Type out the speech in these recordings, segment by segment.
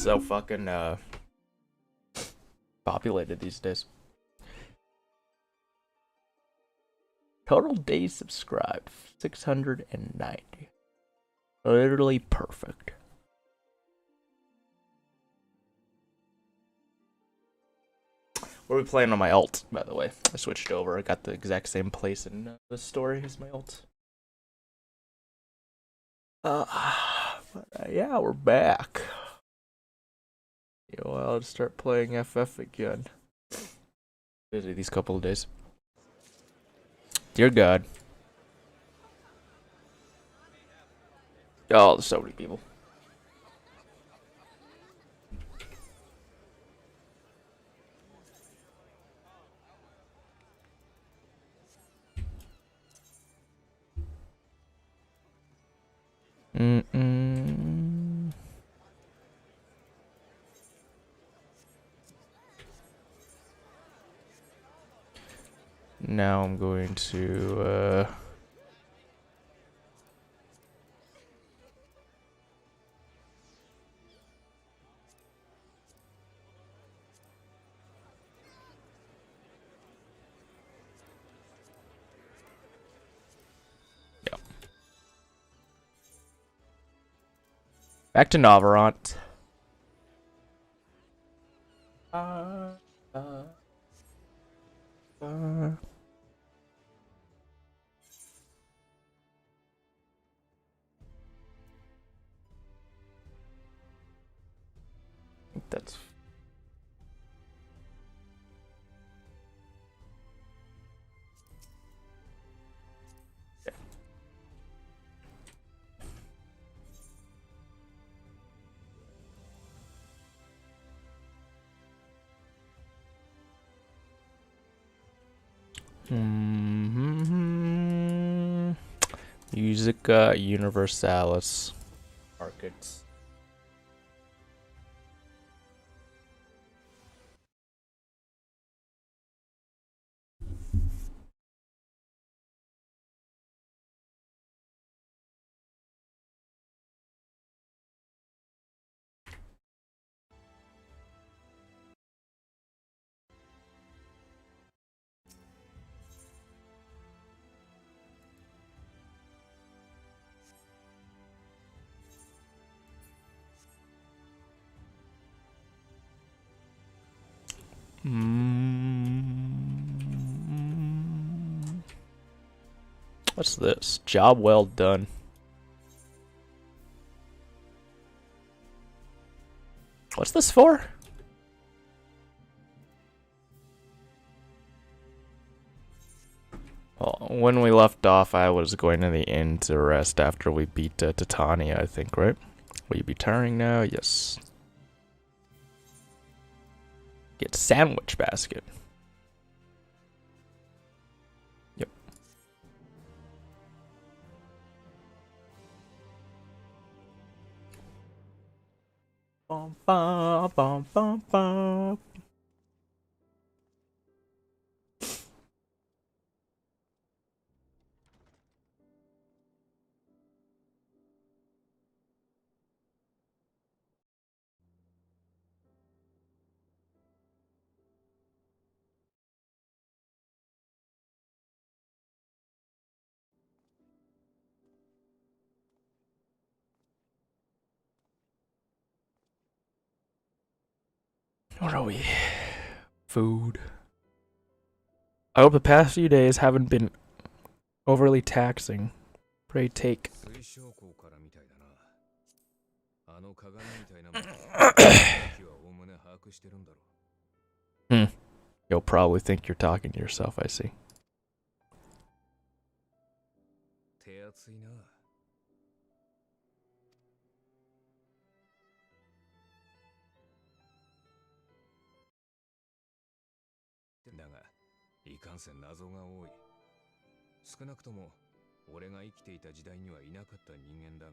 so fucking populated these days. Total days subscribed 690. Literally perfect. What are we playing on my alt, by the way? I switched over. I got the exact same place in the story as my alt. Yeah, we're back. Yo, I'll start playing FF again. Busy these couple of days. Dear God. Oh, there's so many people. Now I'm going to yeah. Back to Navarant. I think that's yeah. Musica Universalis. Markets. What's this? Job well done. What's this for? Well, when we left off, I was going to the inn to rest after we beat Titania, I think, right? Will you be tiring now? Yes. Get sandwich basket. Yep. Bum, bum, bum, bum, bum. What are we? Food. I hope the past few days haven't been overly taxing. Pray take. You'll probably think you're talking to yourself, I see.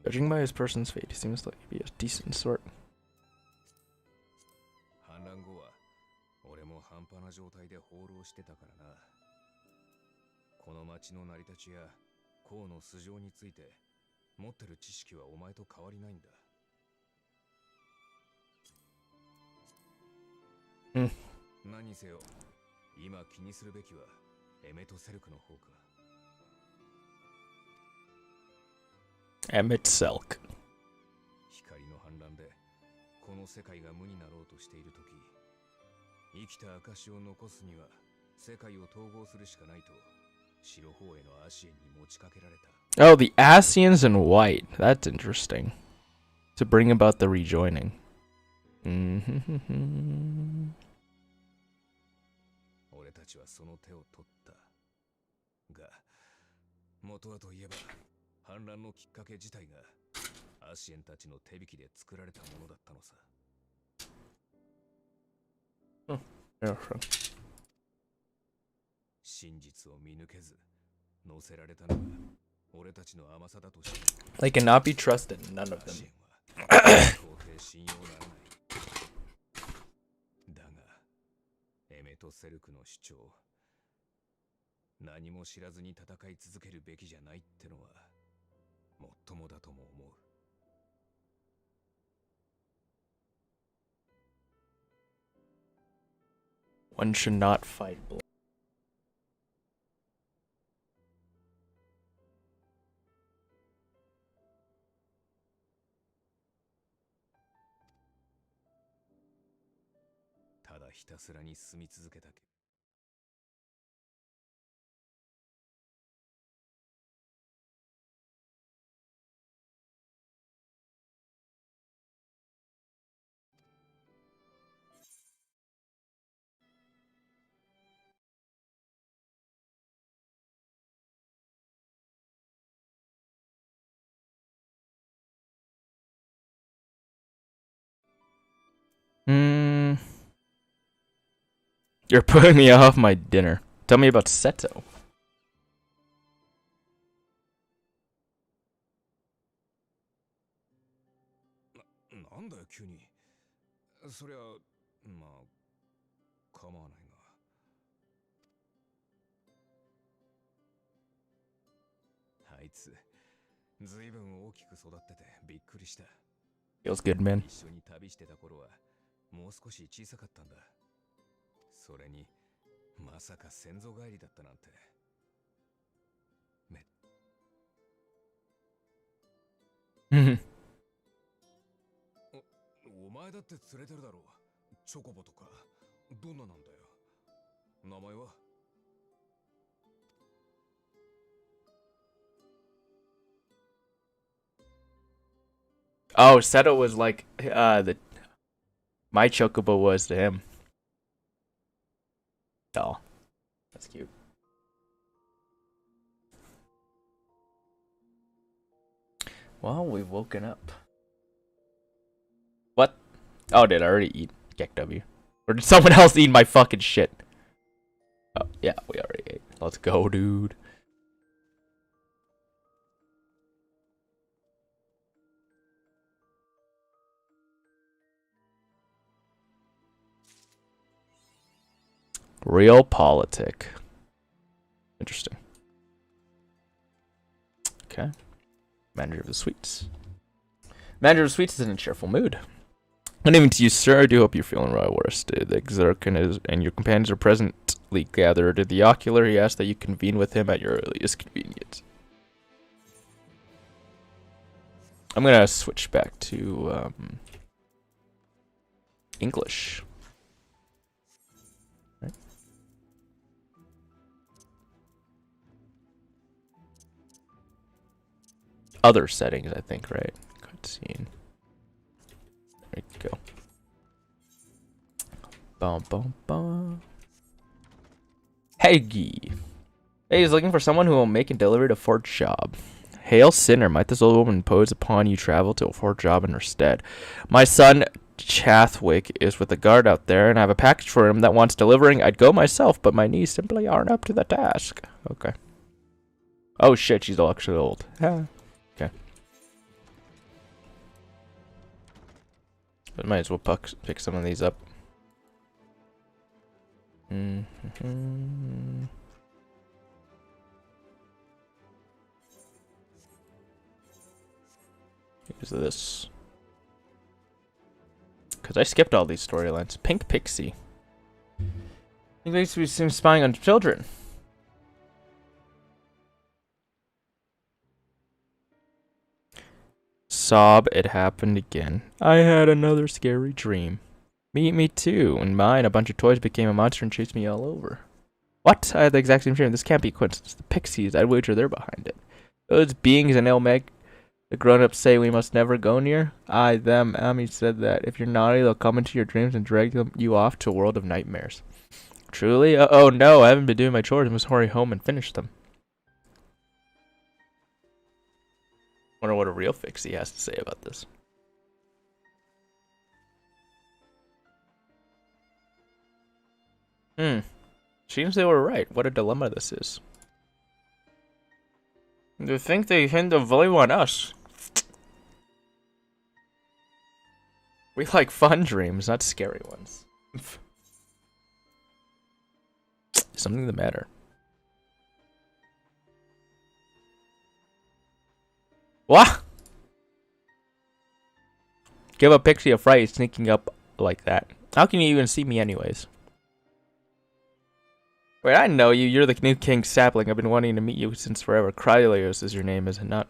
Judging by his person's fate, he seems like he'd be a decent sort. Hmm. 何にせよ、今気にするべきはエメとセルクの方か。Emmett Selk. 光の反乱でこの世界が無になろうとしているとき、生きた証を残すには世界を統合するしかないと白方へのアシエンに持ちかけられた。Oh, the Asians in white. That's interesting. To bring about the rejoining. 俺たちはその手を取ったが、元はといえば反乱のきっかけ自体がアシエンたちの手引きで作られたものだったのさ。真実を見抜けず乗せられたのが俺たちの甘さだとして、 They cannot be trusted, none of アシ them. エンは到底信用ならない。だがエメとセルクの主張、何も知らずに戦い続けるべきじゃないってのはもっともだとも思う。One should not fight blood. ただひたすらに住み続けたけ。You're putting me off my dinner. Tell me about Seto. なんだよ急に。そりゃまあ構わないが。あいつずいぶん大きく育っててびっくりした。 Feels good, man. 一緒に旅してた頃はもう少し小さかったんだ。それにまさか先祖返りだったなんて。お前だって連れてるだろう。チョコボとかどんななんだよ。名前は？ Oh, Seto was like the my chocobo was to him. Oh, that's cute. Well, we've woken up. What? Oh, did I already eat Gek W? Or did someone else eat my fucking shit? Oh, yeah, we already ate. Let's go, dude. Realpolitik. Interesting. Okay. Manager of the Suites. Manager of the Suites is in a cheerful mood. Good evening to you, sir. I do hope you're feeling well rested. The Xerkin and your companions are presently gathered at the Ocular. He asks that you convene with him at your earliest convenience. I'm gonna switch back to English. Right. Other settings, I think, right? Cutscene. There you go. Bum bum bum. Heggy. Hey, he's looking for someone who will make and deliver to Fort Job. Hail sinner, might this old woman impose upon you travel to Fort Job in her stead? My son Chathwick is with the guard out there, and I have a package for him that wants delivering. I'd go myself, but my knees simply aren't up to the task. Okay. Oh shit, she's actually old. Yeah. Okay. But might as well pick some of these up. Use this. Because I skipped all these storylines. Pink Pixie. He makes me seem spying on children. Sob, it happened again. I had another scary dream. Me too. In mine, a bunch of toys became a monster and chased me all over. What? I had the exact same dream. This can't be a coincidence. The pixies, I'd wager they're behind it. Those beings in Elmeg, the grown-ups say we must never go near. I, them, Ami said that if you're naughty, they'll come into your dreams and drag you off to a world of nightmares. Truly? Oh no, I haven't been doing my chores. I must hurry home and finish them. Wonder what a real fixie has to say about this. Seems they were right. What a dilemma this is. They think they hint the value on us. We like fun dreams, not scary ones. Something the matter. What? Give a pixie a fright sneaking up like that. How can you even see me anyways? Wait, I know you. You're the new King Sapling. I've been wanting to meet you since forever. Krylios is your name, is it not?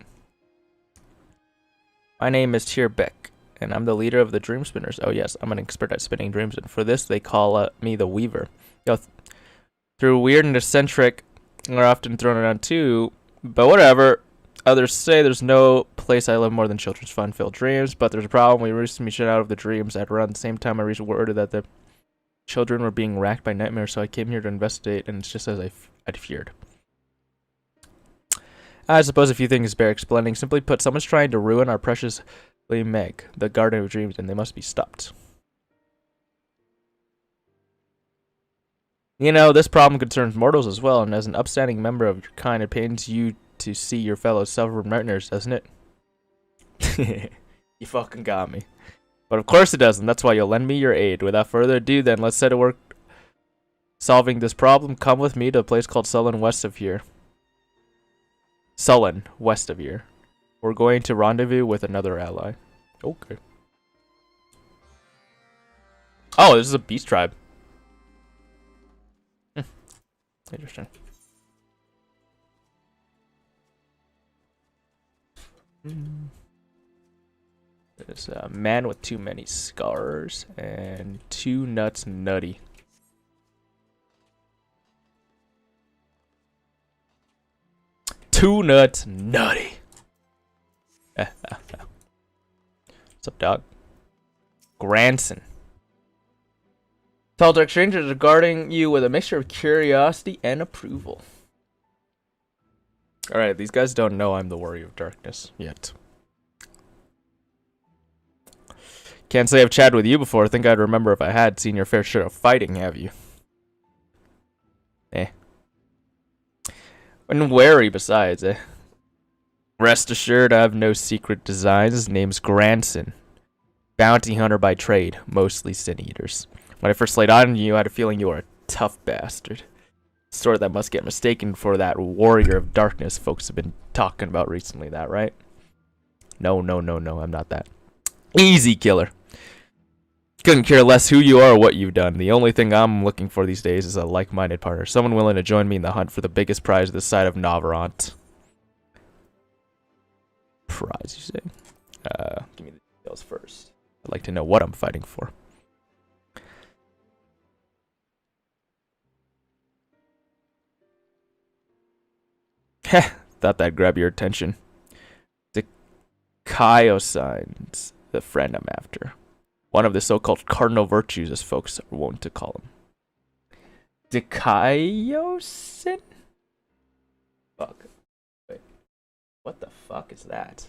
My name is Tierbeck, and I'm the leader of the Dream Spinners. Oh yes, I'm an expert at spinning dreams, and for this they call me the Weaver. Yo, through weird and eccentric, are often thrown around too, but whatever. Others say there's no place I love more than children's fun-filled dreams, but there's a problem. We recently shut out of the dreams at around the same time I reached word that the children were being racked by nightmares, so I came here to investigate, and it's just as I'd feared. I suppose a few things bear explaining. Simply put, someone's trying to ruin our precious Meg, the Garden of Dreams, and they must be stopped. You know, this problem concerns mortals as well, and as an upstanding member of your kind, it pains you to see your fellows suffer nightmares, doesn't it? You fucking got me. But of course it doesn't. That's why you'll lend me your aid. Without further ado, then, let's set to work solving this problem. Come with me to a place called Sullen, west of here. Sullen, west of here. We're going to rendezvous with another ally. Okay. Oh, this is a beast tribe. Interesting. There's a man with too many scars and 2 nuts nutty. Two nuts nutty. What's up, dog? Granson. Tall dark strangers regarding you with a mixture of curiosity and approval. Alright, these guys don't know I'm the Warrior of Darkness yet. Can't say I've chatted with you before. I think I'd remember if I had seen your fair share of fighting, have you? Eh. And wary besides, eh? Rest assured, I have no secret designs. His name's Granson. Bounty hunter by trade, mostly sin eaters. When I first laid on you, I had a feeling you were a tough bastard. Sort that must get mistaken for that Warrior of Darkness folks have been talking about recently, that right? No, I'm not that. Easy killer. Couldn't care less who you are or what you've done. The only thing I'm looking for these days is a like-minded partner. Someone willing to join me in the hunt for the biggest prize this side of Navarant. Prize, you say? Give me the details first. I'd like to know what I'm fighting for. Heh, thought that'd grab your attention. The Kyosines, the friend I'm after. One of the so-called cardinal virtues, as folks are wont to call him. Dikaiosin? Fuck. Wait. What the fuck is that?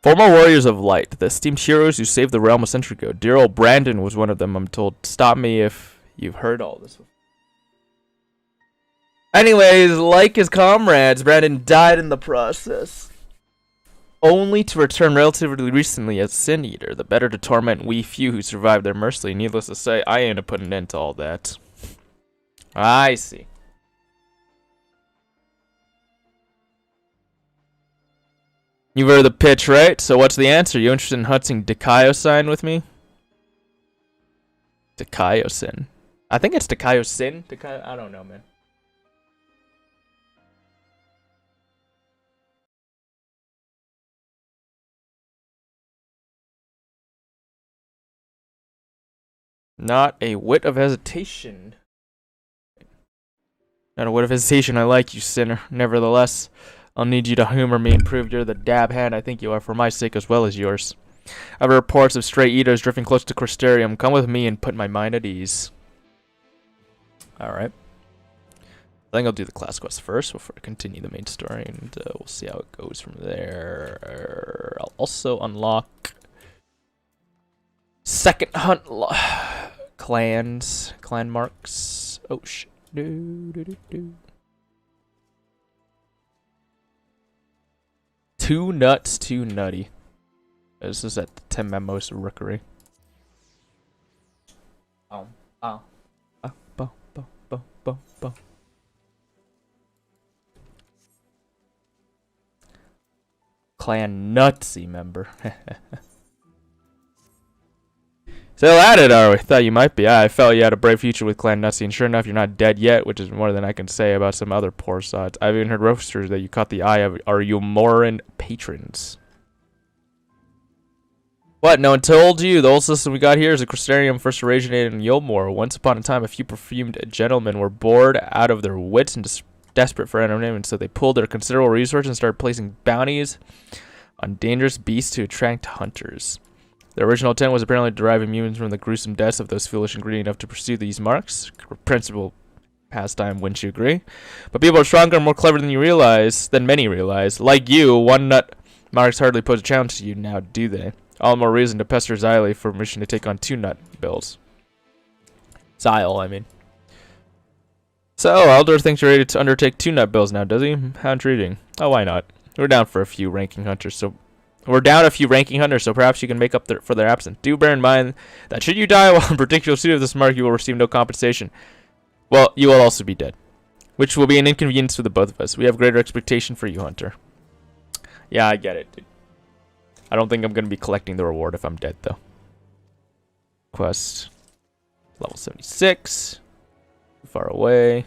Former warriors of light, the esteemed heroes who saved the realm a century ago. Dear old Brandon was one of them, I'm told. Stop me if you've heard all this. Anyways, like his comrades, Brandon died in the process. only to return relatively recently as Sin Eater, the better to torment we few who survived their mercy. Needless to say, I aim to put an end to all that. I see. You've heard the pitch, right? So what's the answer? You interested in hunting Dikaiosin with me? Dikaiosin. I think it's Dikaiosin. I don't know, man. Not a whit of hesitation. Not a whit of hesitation. I like you, sinner. Nevertheless, I'll need you to humor me and prove you're the dab hand I think you are for my sake as well as yours. I've heard reports of stray eaters drifting close to Crystarium. Come with me and put my mind at ease. Alright. I think I'll do the class quest first before I continue the main story, and we'll see how it goes from there. I'll also unlock second hunt clans, clan marks. Oh shit. Too nuts, too nutty. This is at the Tememos Rookery. Clan Nutsy member. Still at it, are we? Thought you might be. I felt you had a bright future with Clan Nutsy, and sure enough, you're not dead yet, which is more than I can say about some other poor sods. I've even heard roasters that you caught the eye of our Umoran patrons. What? No one told you? The old system we got here is a Crystarium first originated in Yulmore. Once upon a time, a few perfumed gentlemen were bored out of their wits and desperate for entertainment, so they pulled their considerable resources and started placing bounties on dangerous beasts to attract hunters. The original intent was apparently to derive immunity from the gruesome deaths of those foolish and greedy enough to pursue these marks. Principal pastime, wouldn't you agree? But people are stronger and more clever than many realize. Like you, one nut marks hardly pose a challenge to you now, do they? All the more reason to pester Xyle for permission to take on 2 nut builds. Xyle, I mean. So, Eldor thinks you're ready to undertake 2 nut builds now, does he? How intriguing. Oh, why not? We're down for a few ranking hunters, so perhaps you can make up for their absence. Do bear in mind that should you die while in particular suit of this mark, you will receive no compensation. Well, you will also be dead, which will be an inconvenience for the both of us. We have greater expectation for you, Hunter. Yeah, I get it, dude. I don't think I'm going to be collecting the reward if I'm dead, though. Quest. Level 76. Too far away.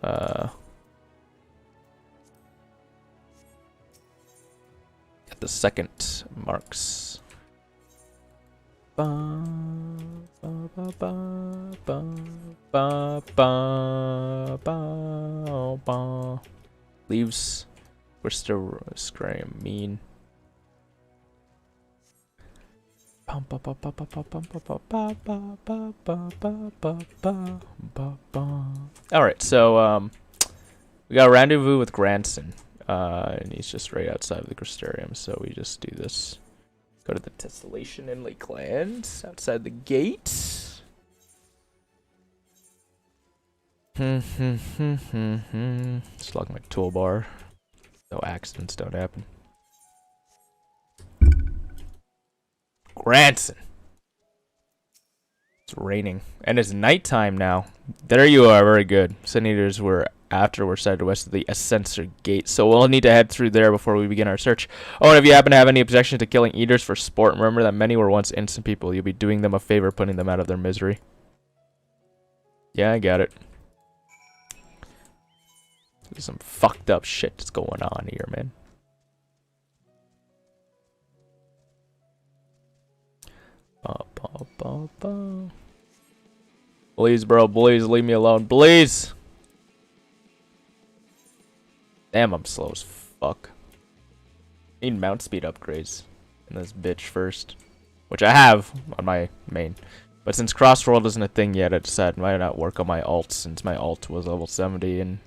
Get the second marks. Leaves. We're still scram mean. Alright, so we got a rendezvous with Granson. And he's just right outside of the Crystarium, so we just do this. Go to the Tessellation in Lakeland, outside the gate. Just lock my toolbar. So accidents don't happen. Granson. It's raining. And it's nighttime now. There you are. Very good. Sun Eaters were sighted west of the Ascensor Gate, so we'll need to head through there before we begin our search. Oh, and if you happen to have any objection to killing eaters for sport, remember that many were once innocent people. You'll be doing them a favor putting them out of their misery. Yeah, I got it. There's some fucked up shit that's going on here, man. Please, bro, please leave me alone, please. Damn, I'm slow as fuck. Need mount speed upgrades in this bitch first, which I have on my main. But since Crossworld isn't a thing yet, I decided why not work on my alt, since my alt was level 70 and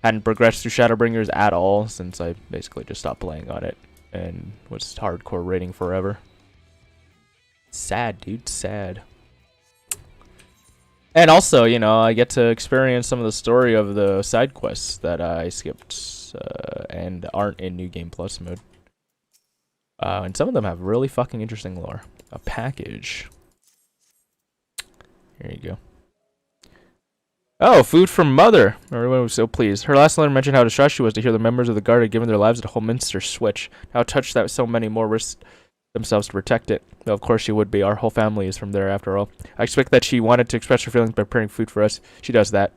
hadn't progressed through Shadowbringers at all, since I basically just stopped playing on it and was hardcore raiding forever. Sad, dude, sad. And also, you know, I get to experience some of the story of the side quests that I skipped Plus and aren't in New Game Plus mode. And some of them have really fucking interesting lore. A package. Here you go. Oh, food from Mother. Everyone was so pleased. Her last letter mentioned how distraught she was to hear the members of the guard had given their lives at Holminster Switch. How touched that so many more risked themselves to protect it. Though of course she would be. Our whole family is from there after all. I expect that she wanted to express her feelings by preparing food for us. She does that.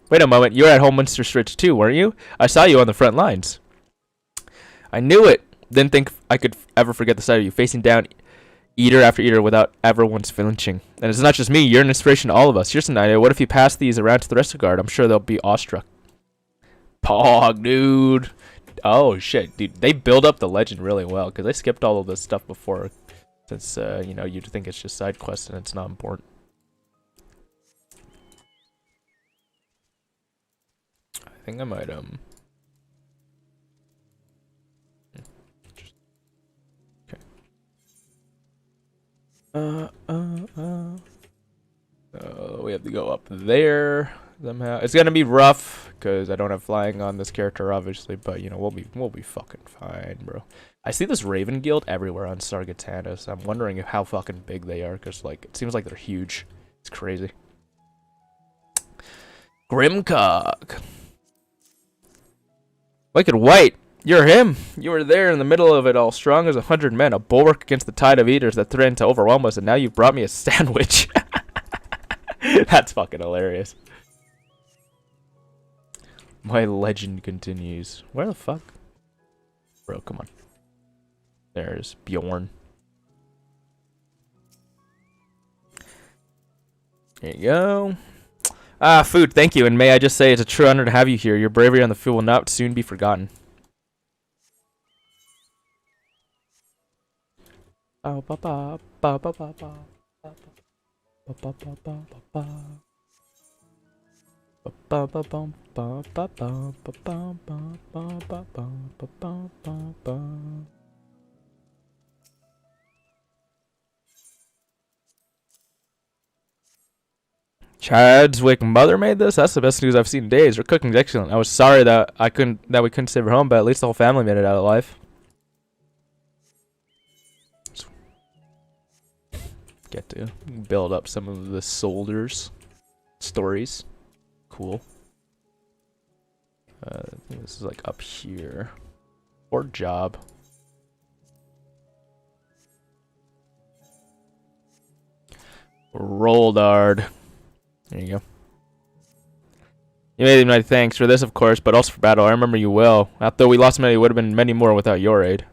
Wait a moment. You were at Holminster Switch too, weren't you? I saw you on the front lines. I knew it. Didn't think I could ever forget the sight of you facing down eater after eater without ever once flinching. And it's not just me, you're an inspiration to all of us. Here's an idea. What if you pass these around to the rest of the guard? I'm sure they'll be awestruck. Pog, dude. Oh, shit. Dude, they build up the legend really well, because I skipped all of this stuff before, since, you know, you'd think it's just side quests and it's not important. I think I might, we have to go up there somehow. It's gonna be rough because I don't have flying on this character, obviously. But you know, we'll be fucking fine, bro. I see this Raven Guild everywhere on Sargatana, so I'm wondering how fucking big they are, because like it seems like they're huge. It's crazy. Grimcock. Wicked White. You're him. You were there in the middle of it all, strong as 100 men, a bulwark against the tide of eaters that threatened to overwhelm us, and now you've brought me a sandwich. That's fucking hilarious. My legend continues. Where the fuck? Bro, come on. There's Bjorn. There you go. Ah, food, thank you, and may I just say it's a true honor to have you here. Your bravery on the field will not soon be forgotten. Chadwick Mother made this. That's the best news I've seen in days. Her cooking's excellent. I was sorry that we couldn't save her home, but at least the whole family made it out alive. Get to build up some of the soldiers' stories. Cool. I think this is like up here. Or job. Roldard. There you go. You made my thanks for this, of course, but also for battle. I remember you well. Although we lost many, it would have been many more without your aid.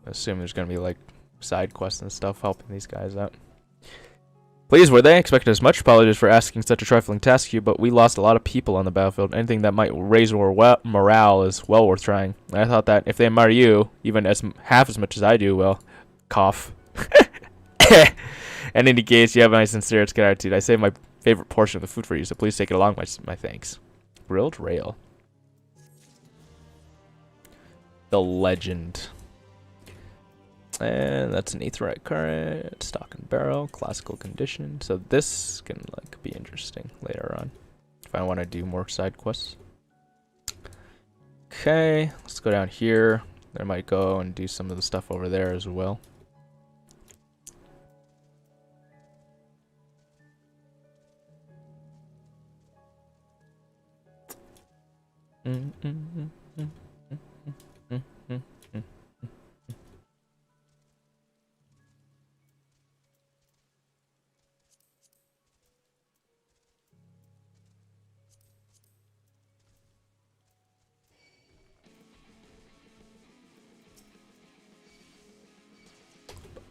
I assume there's gonna be like side quests and stuff helping these guys out. Please, were they expected as much? Apologies for asking such a trifling task of you, but we lost a lot of people on the battlefield. Anything that might raise morale is well worth trying. And I thought that if they admire you, even as half as much as I do, well, cough. In any case, you have my sincerest gratitude. I saved my favorite portion of the food for you, so please take it along. My thanks. Grilled rail. The legend. And that's an aetheryte current, stock and barrel, classical condition. So this can like be interesting later on if I want to do more side quests. Okay, let's go down here. I might go and do some of the stuff over there as well.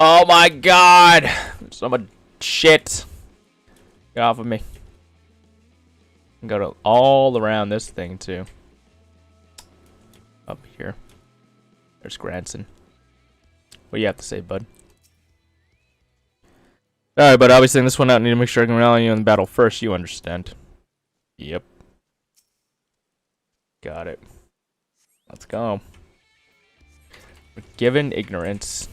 Oh my god! So much shit. Get off of me. Go all around this thing too. Up here. There's Granson. What do you have to say, bud? Alright, but obviously in this one I need to make sure I can rally you in the battle first. You understand. Yep. Got it. Let's go. Given ignorance.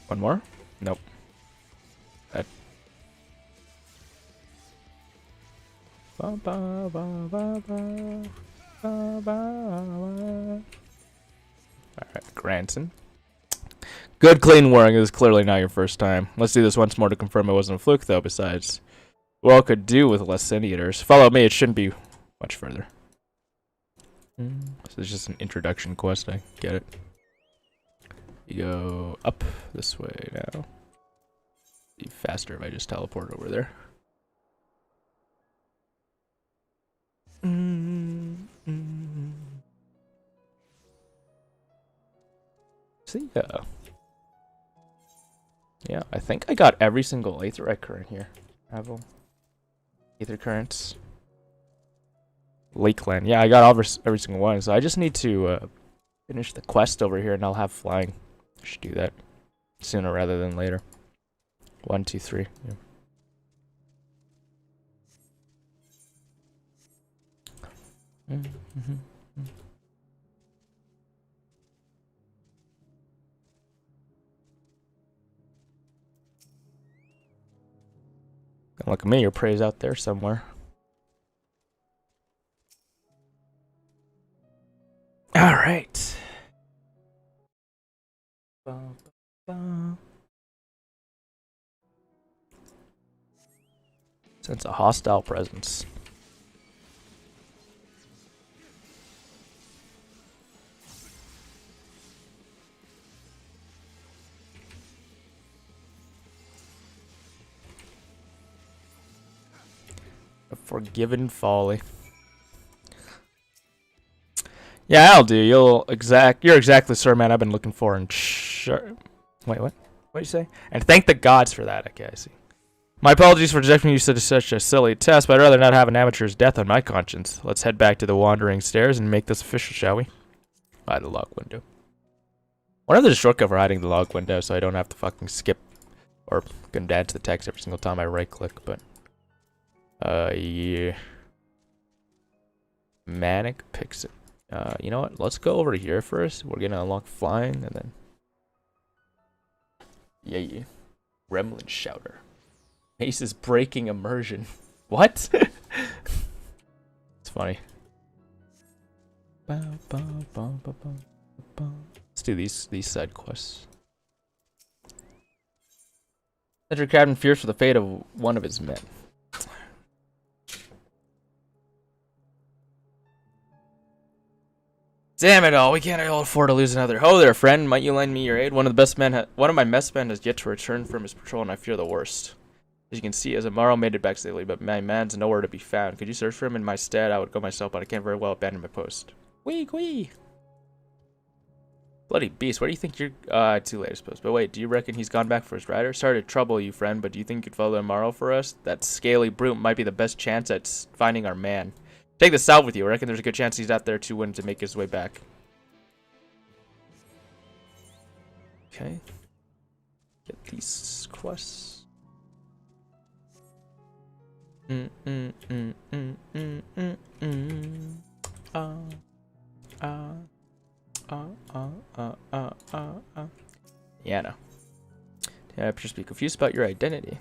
One more? Nope. That. Alright, Granson. Good clean warring is clearly not your first time. Let's do this once more to confirm it wasn't a fluke, though. Besides, we all could do with less Sin-Eaters. Follow me, it shouldn't be much further. So it's just an introduction quest, I get it. You go up this way now. Be faster if I just teleport over there. See ya. Yeah, I think I got every single Aetherite current here. Aether currents. Lakeland. Yeah, I got every single one. So I just need to finish the quest over here and I'll have flying. I should do that sooner rather than later. 1, 2, 3. Yeah. Look at me, your prey's out there somewhere. All right. Sense a hostile presence. A forgiven folly. Yeah, I'll do. You're exactly sir, man. I've been looking for and sure. Wait, what? What did you say? And thank the gods for that. Okay, I see. My apologies for rejecting you to such a silly test, but I'd rather not have an amateur's death on my conscience. Let's head back to the wandering stairs and make this official, shall we? By the log window. What if there's a shortcut for hiding the log window so I don't have to fucking skip or condense the text every single time I right click, but yeah. Manic picks it. You know what? Let's go over here first. We're gonna unlock flying and then. Yeah. Gremlin Shouter. Ace is breaking immersion. What? It's funny. Let's do these side quests. Enter Captain fears for the fate of one of his men. Damn it all, we can't all afford to lose another. Oh there, friend, might you lend me your aid? One of my mess men has yet to return from his patrol, and I fear the worst. As you can see, Azamaro made it back safely, but my man's nowhere to be found. Could you search for him in my stead? I would go myself, but I can't very well abandon my post. Wee. Bloody beast, where do you think you're... too late, I suppose. But wait, do you reckon he's gone back for his rider? Sorry to trouble you, friend, but do you think you'd follow Amaro for us? That scaly brute might be the best chance at finding our man. Take this out with you. I reckon there's a good chance he's out there too, willing to make his way back. Okay. Get these quests. Yeah, no. Yeah, I just be confused about your identity.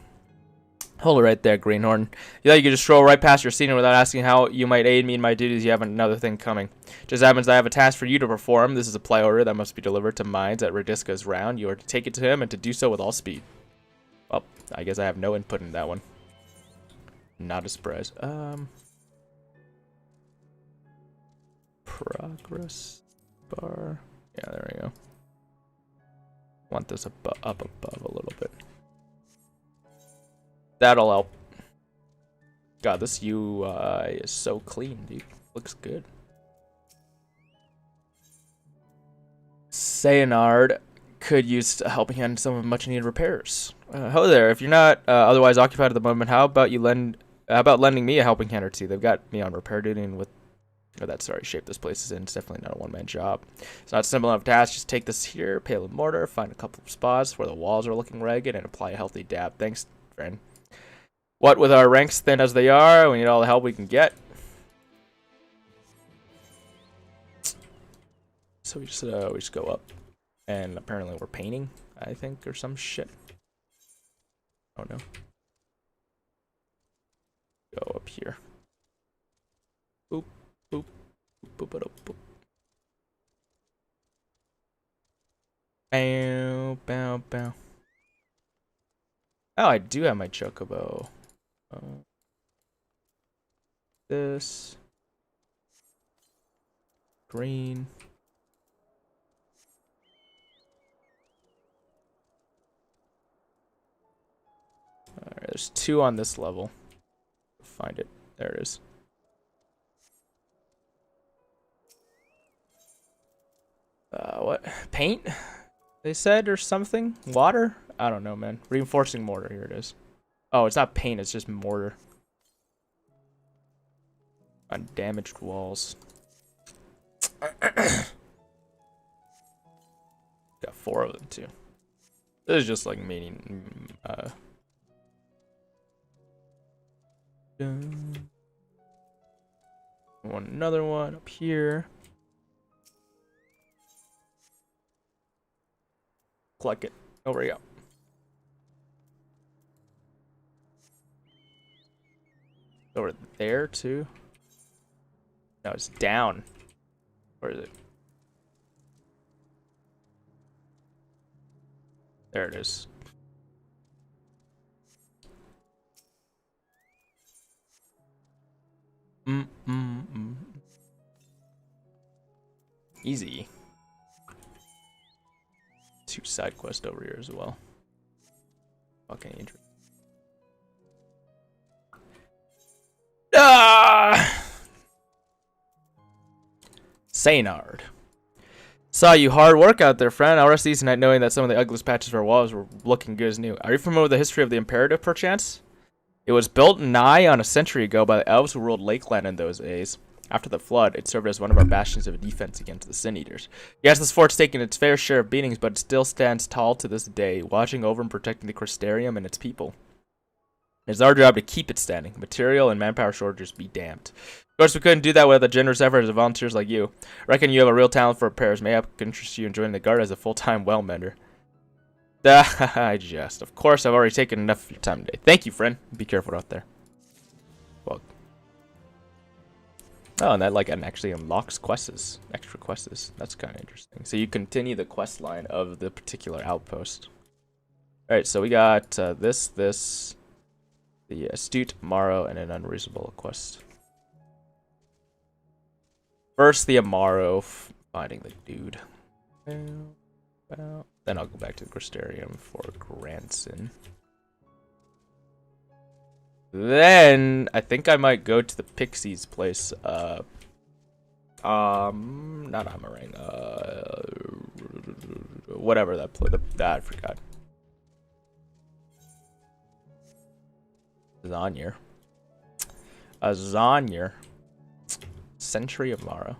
Hold it right there, Greenhorn. You thought you could just stroll right past your senior without asking how you might aid me in my duties. You have another thing coming. Just happens I have a task for you to perform. This is a play order that must be delivered to Mines at Radiska's round. You are to take it to him and to do so with all speed. Well, I guess I have no input in that one. Not a surprise. Progress bar. Yeah, there we go. Want this up above a little bit. That'll help. God, this UI is so clean, dude. Looks good. Sayonard could use a helping hand in some of much needed repairs. Hello there. If you're not otherwise occupied at the moment, how about lending me a helping hand or two? They've got me on repair duty and with shape this place is in. It's definitely not a one-man job. It's not a simple enough task. Just take this here, pale of mortar, find a couple of spots where the walls are looking ragged, and apply a healthy dab. Thanks, friend. What with our ranks thin as they are, we need all the help we can get. So we just go up. And apparently we're painting, I think, or some shit. Oh no. Go up here. Boop, boop, boop, boop, boop. Bow, bow, bow. Oh, I do have my chocobo. This. Green. Alright, there's 2 on this level. Find it. There it is. What? Paint? They said, or something? Water? I don't know, man. Reinforcing mortar. Here it is. Oh, it's not paint. It's just mortar. On damaged walls. Got 4 of them, too. This is just like meaning, another one up here. Collect it. Over you go. Over there too. No, it's down. Where is it? There it is. Easy. 2 side quests over here as well. Fucking interesting. Ah! Saynard. Saw you hard work out there, friend. I'll rest easy tonight knowing that some of the ugliest patches of our walls were looking good as new. Are you familiar with the history of the Imperative, perchance? It was built nigh on a century ago by the elves who ruled Lakeland in those days. After the flood, it served as one of our bastions of defense against the Sin Eaters. Yes, this fort's taken its fair share of beatings, but it still stands tall to this day, watching over and protecting the Crystarium and its people. It's our job to keep it standing. Material and manpower shortages be damned. Of course, we couldn't do that without the generous efforts of volunteers like you. Reckon you have a real talent for repairs. May I interest you in joining the guard as a full-time well-mender? I jest. Of course, I've already taken enough of your time today. Thank you, friend. Be careful out there. Well. Oh, and that like actually unlocks quests, extra quests. That's kind of interesting. So you continue the quest line of the particular outpost. All right, so we got the astute Amaro, and an unreasonable quest. First, the Amaro, finding the dude. Then I'll go back to the Crystarium for Granson. Then I think I might go to the Pixie's place. Not Amarang. Whatever that place. I forgot. Azanier. Century of Mara.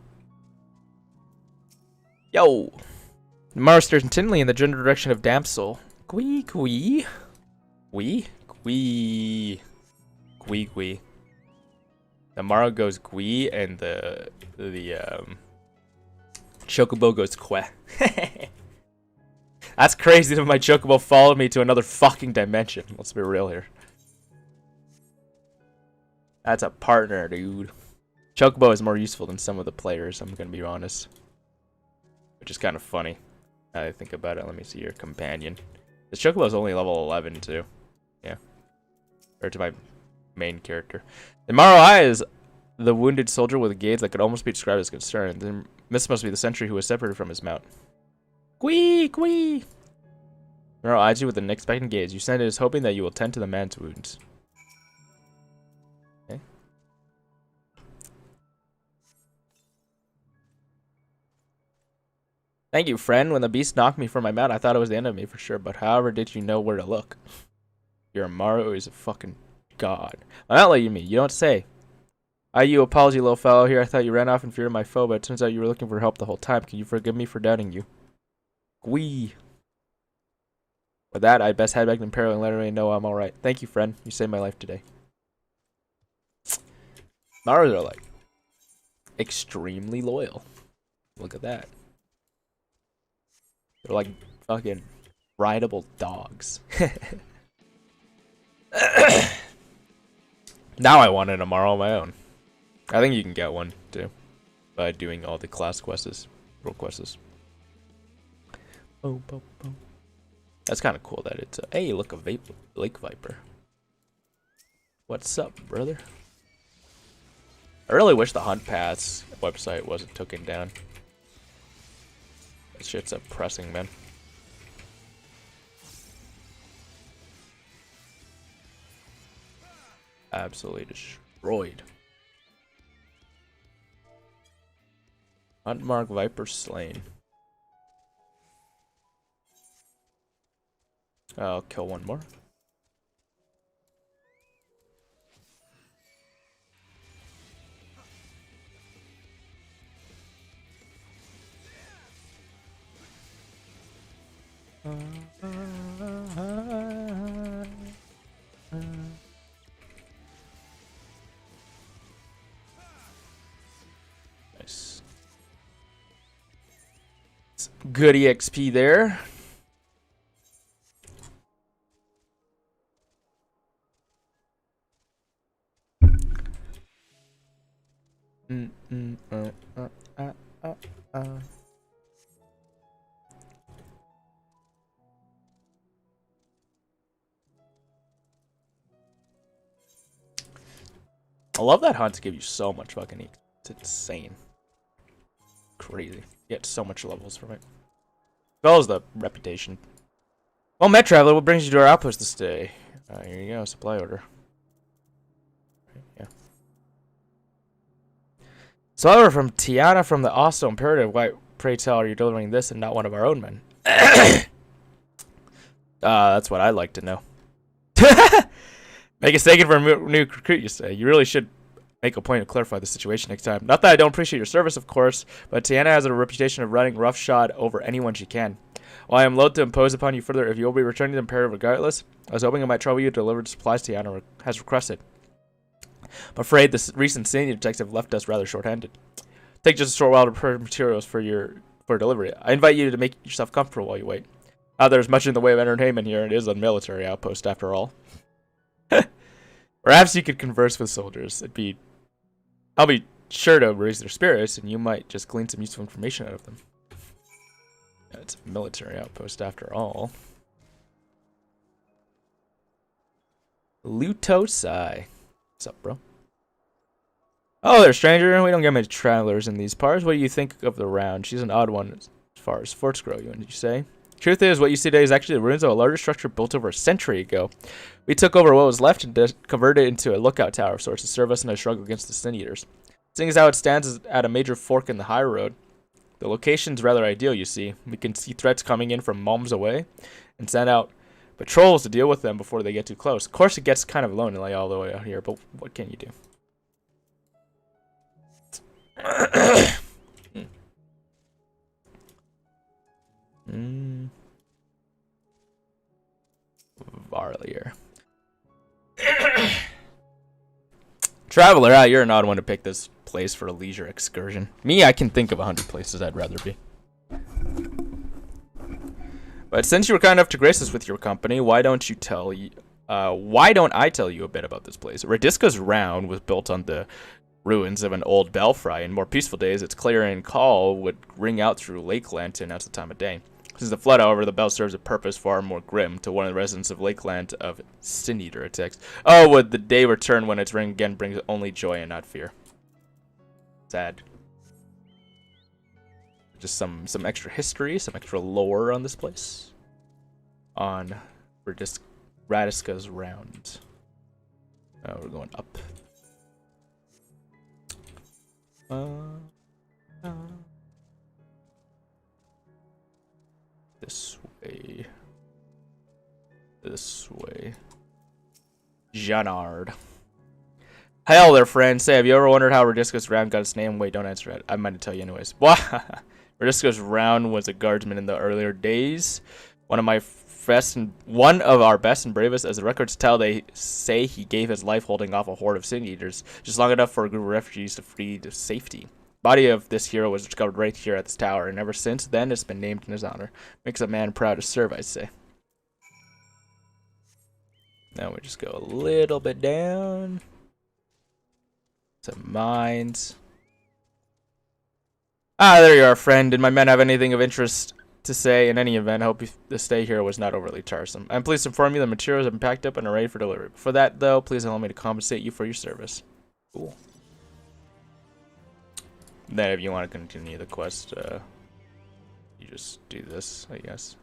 Yo! Mara stares intently in the general direction of Damsel. Gwee gwee. Gwee? Gwee. Gwee gwee. The Mara goes gwee and the Chocobo goes que. That's crazy that my Chocobo followed me to another fucking dimension. Let's be real here. That's a partner, dude. Chocobo is more useful than some of the players, I'm gonna be honest. Which is kind of funny. Now that I think about it, let me see your companion. This Chocobo is only level 11 too. Yeah. Or to my main character. The Maro Eye is the wounded soldier with a gaze that could almost be described as concerned. Then this must be the sentry who was separated from his mount. Gwee! Gwee! Maro eyes you with an expectant gaze. You send it as hoping that you will tend to the man's wounds. Okay. Thank you, friend. When the beast knocked me from my mount, I thought it was the end of me for sure, but however did you know where to look? Your Amaro is a fucking god. I'm not letting you mean. You don't say. You apology, little fellow. Here, I thought you ran off in fear of my foe, but it turns out you were looking for help the whole time. Can you forgive me for doubting you? Gwee. With that, I'd best head back to Imperial and let everybody know I'm alright. Thank you, friend. You saved my life today. Maros are, like, extremely loyal. Look at that. They're like fucking rideable dogs. Now I want an Amaro on my own. I think you can get one too by doing all the class quests, world quests. Oh, oh, oh. That's kind of cool that it's hey, look, a lake viper. What's up, brother? I really wish the Hunt Pass website wasn't taken down. That shit's oppressing, man. Absolutely destroyed. Hunt mark viper slain. I'll kill one more. Nice. Good EXP there. I love that hunts give you so much fucking EXP. It's insane. Crazy. You get so much levels from it. As well as the reputation. Well met, traveler, what brings you to our outpost this day? Here you go, supply order. Yeah. So order from Tiana from the Osto Imperative. Why, pray tell, are you delivering this and not one of our own men? That's what I'd like to know. Make a staking for a new recruit, you say. You really should make a point to clarify the situation next time. Not that I don't appreciate your service, of course, but Tiana has a reputation of running roughshod over anyone she can. While I am loath to impose upon you further, if you will be returning to the Imperative regardless, I was hoping I might trouble you to deliver the supplies Tiana has requested. I'm afraid this recent senior detective left us rather short-handed. Take just a short while to prepare materials for delivery. I invite you to make yourself comfortable while you wait. There's much in the way of entertainment here, and it is a military outpost after all. Perhaps you could converse with soldiers. I'll be sure to raise their spirits, and you might just glean some useful information out of them. Yeah, it's a military outpost after all. Lutosai. What's up, bro? Oh there, stranger. We don't get many travelers in these parts. What do you think of the round? She's an odd one as far as forts grow, you say? Truth is, what you see today is actually the ruins of a larger structure built over a century ago. We took over what was left and converted it into a lookout tower of sorts to serve us in a struggle against the Sin Eaters. Seeing as how it stands at a major fork in the high road, the location's rather ideal, you see. We can see threats coming in from miles away and send out patrols to deal with them before they get too close. Of course, it gets kind of lonely all the way out here, but what can you do? Varlier. Traveler, you're an odd one to pick this place for a leisure excursion. Me, I can think of 100 places I'd rather be. But since you were kind enough to grace us with your company, why don't I tell you a bit about this place? Radisca's Round was built on the ruins of an old belfry. In more peaceful days, its clarion call would ring out through Lakeland to announce the time of day. Since the flood, however, the bell serves a purpose far more grim to one of the residents of Lakeland of Sin Eater attacks. Oh, would the day return when its ring again brings only joy and not fear. Sad. Just some extra history, some extra lore on this place. On Radisca's Round. Oh, we're going up. This way. This way. Janard. Hail there, friend. Say, have you ever wondered how Radisca's Round got its name? Wait, don't answer it. I might tell you anyways. Radisca's Round was a guardsman in the earlier days. One of our best and bravest, as the records tell. They say he gave his life holding off a horde of sin eaters, just long enough for a group of refugees to flee to safety. Body of this hero was discovered right here at this tower, and ever since then it's been named in his honor. Makes a man proud to serve, I'd say. Now we just go a little bit down. Some mines. Ah, there you are, friend. Did my men have anything of interest to say? In any event, I hope the stay here was not overly tiresome. I'm pleased to inform you the materials have been packed up and are ready for delivery. For that, though, please allow me to compensate you for your service. Cool. Then if you want to continue the quest, you just do this, I guess.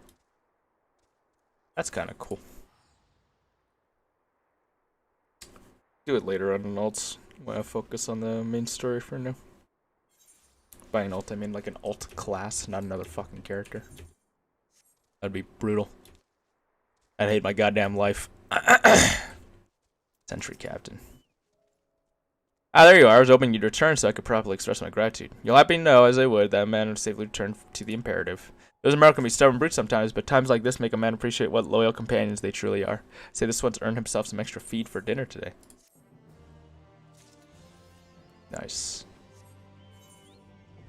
That's kind of cool. Do it later on in alts. I'm gonna focus on the main story for now. By an alt, I mean like an alt class, not another fucking character. That'd be brutal. I'd hate my goddamn life. Sentry Captain. Ah, there you are. I was hoping you'd return so I could properly express my gratitude. You'll happily know, as I would, that a man would safely return to the imperative. Those Americans can be stubborn brutes sometimes, but times like this make a man appreciate what loyal companions they truly are. Say this one's earned himself some extra feed for dinner today. Nice.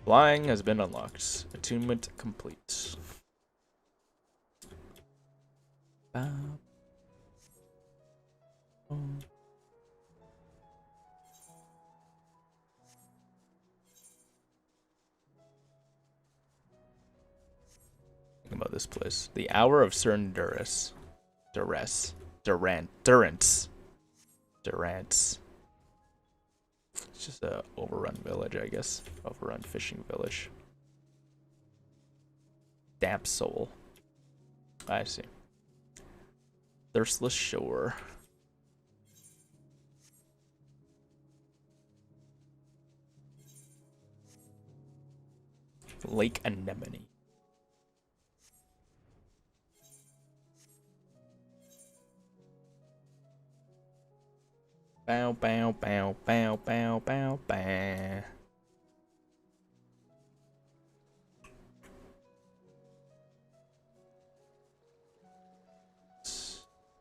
Flying has been unlocked. Attunement complete. Think about this place. The Hour of Certain Durance. Durance. It's just a overrun village, I guess. Overrun fishing village. Damp Soul. I see. Thirstless Shore. Lake Anemone. Bow, bow, bow, bow, bow, bow, bow.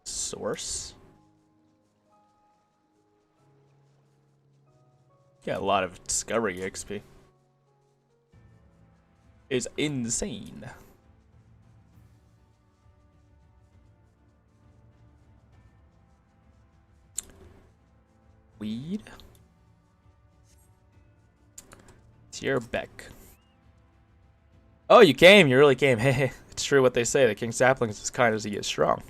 Source. Got a lot of discovery XP. It's insane. Weed. Tier Beck. Oh, you came. You really came. Hey, it's true what they say. The king's sapling is as kind as he gets strong.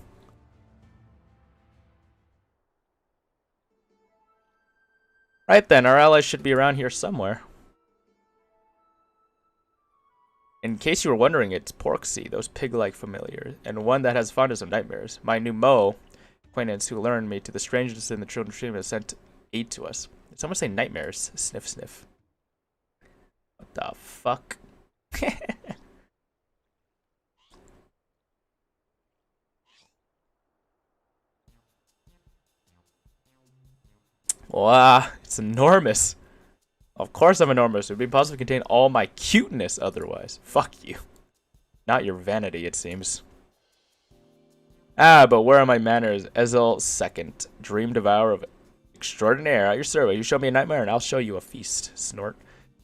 Right then, our allies should be around here somewhere. In case you were wondering, it's Porksy, those pig-like familiars, and one that has fondness of nightmares. My new Mo acquaintance who learned me to the strangeness in the children's dream has sent aid to us. Did someone say nightmares? Sniff, sniff. What the fuck? Wow, it's enormous. Of course I'm enormous. It would be impossible to contain all my cuteness otherwise. Fuck you. Not your vanity, it seems. Ah, but where are my manners? Ezel second. Dream devourer of extraordinaire. At your service. You show me a nightmare and I'll show you a feast. Snort.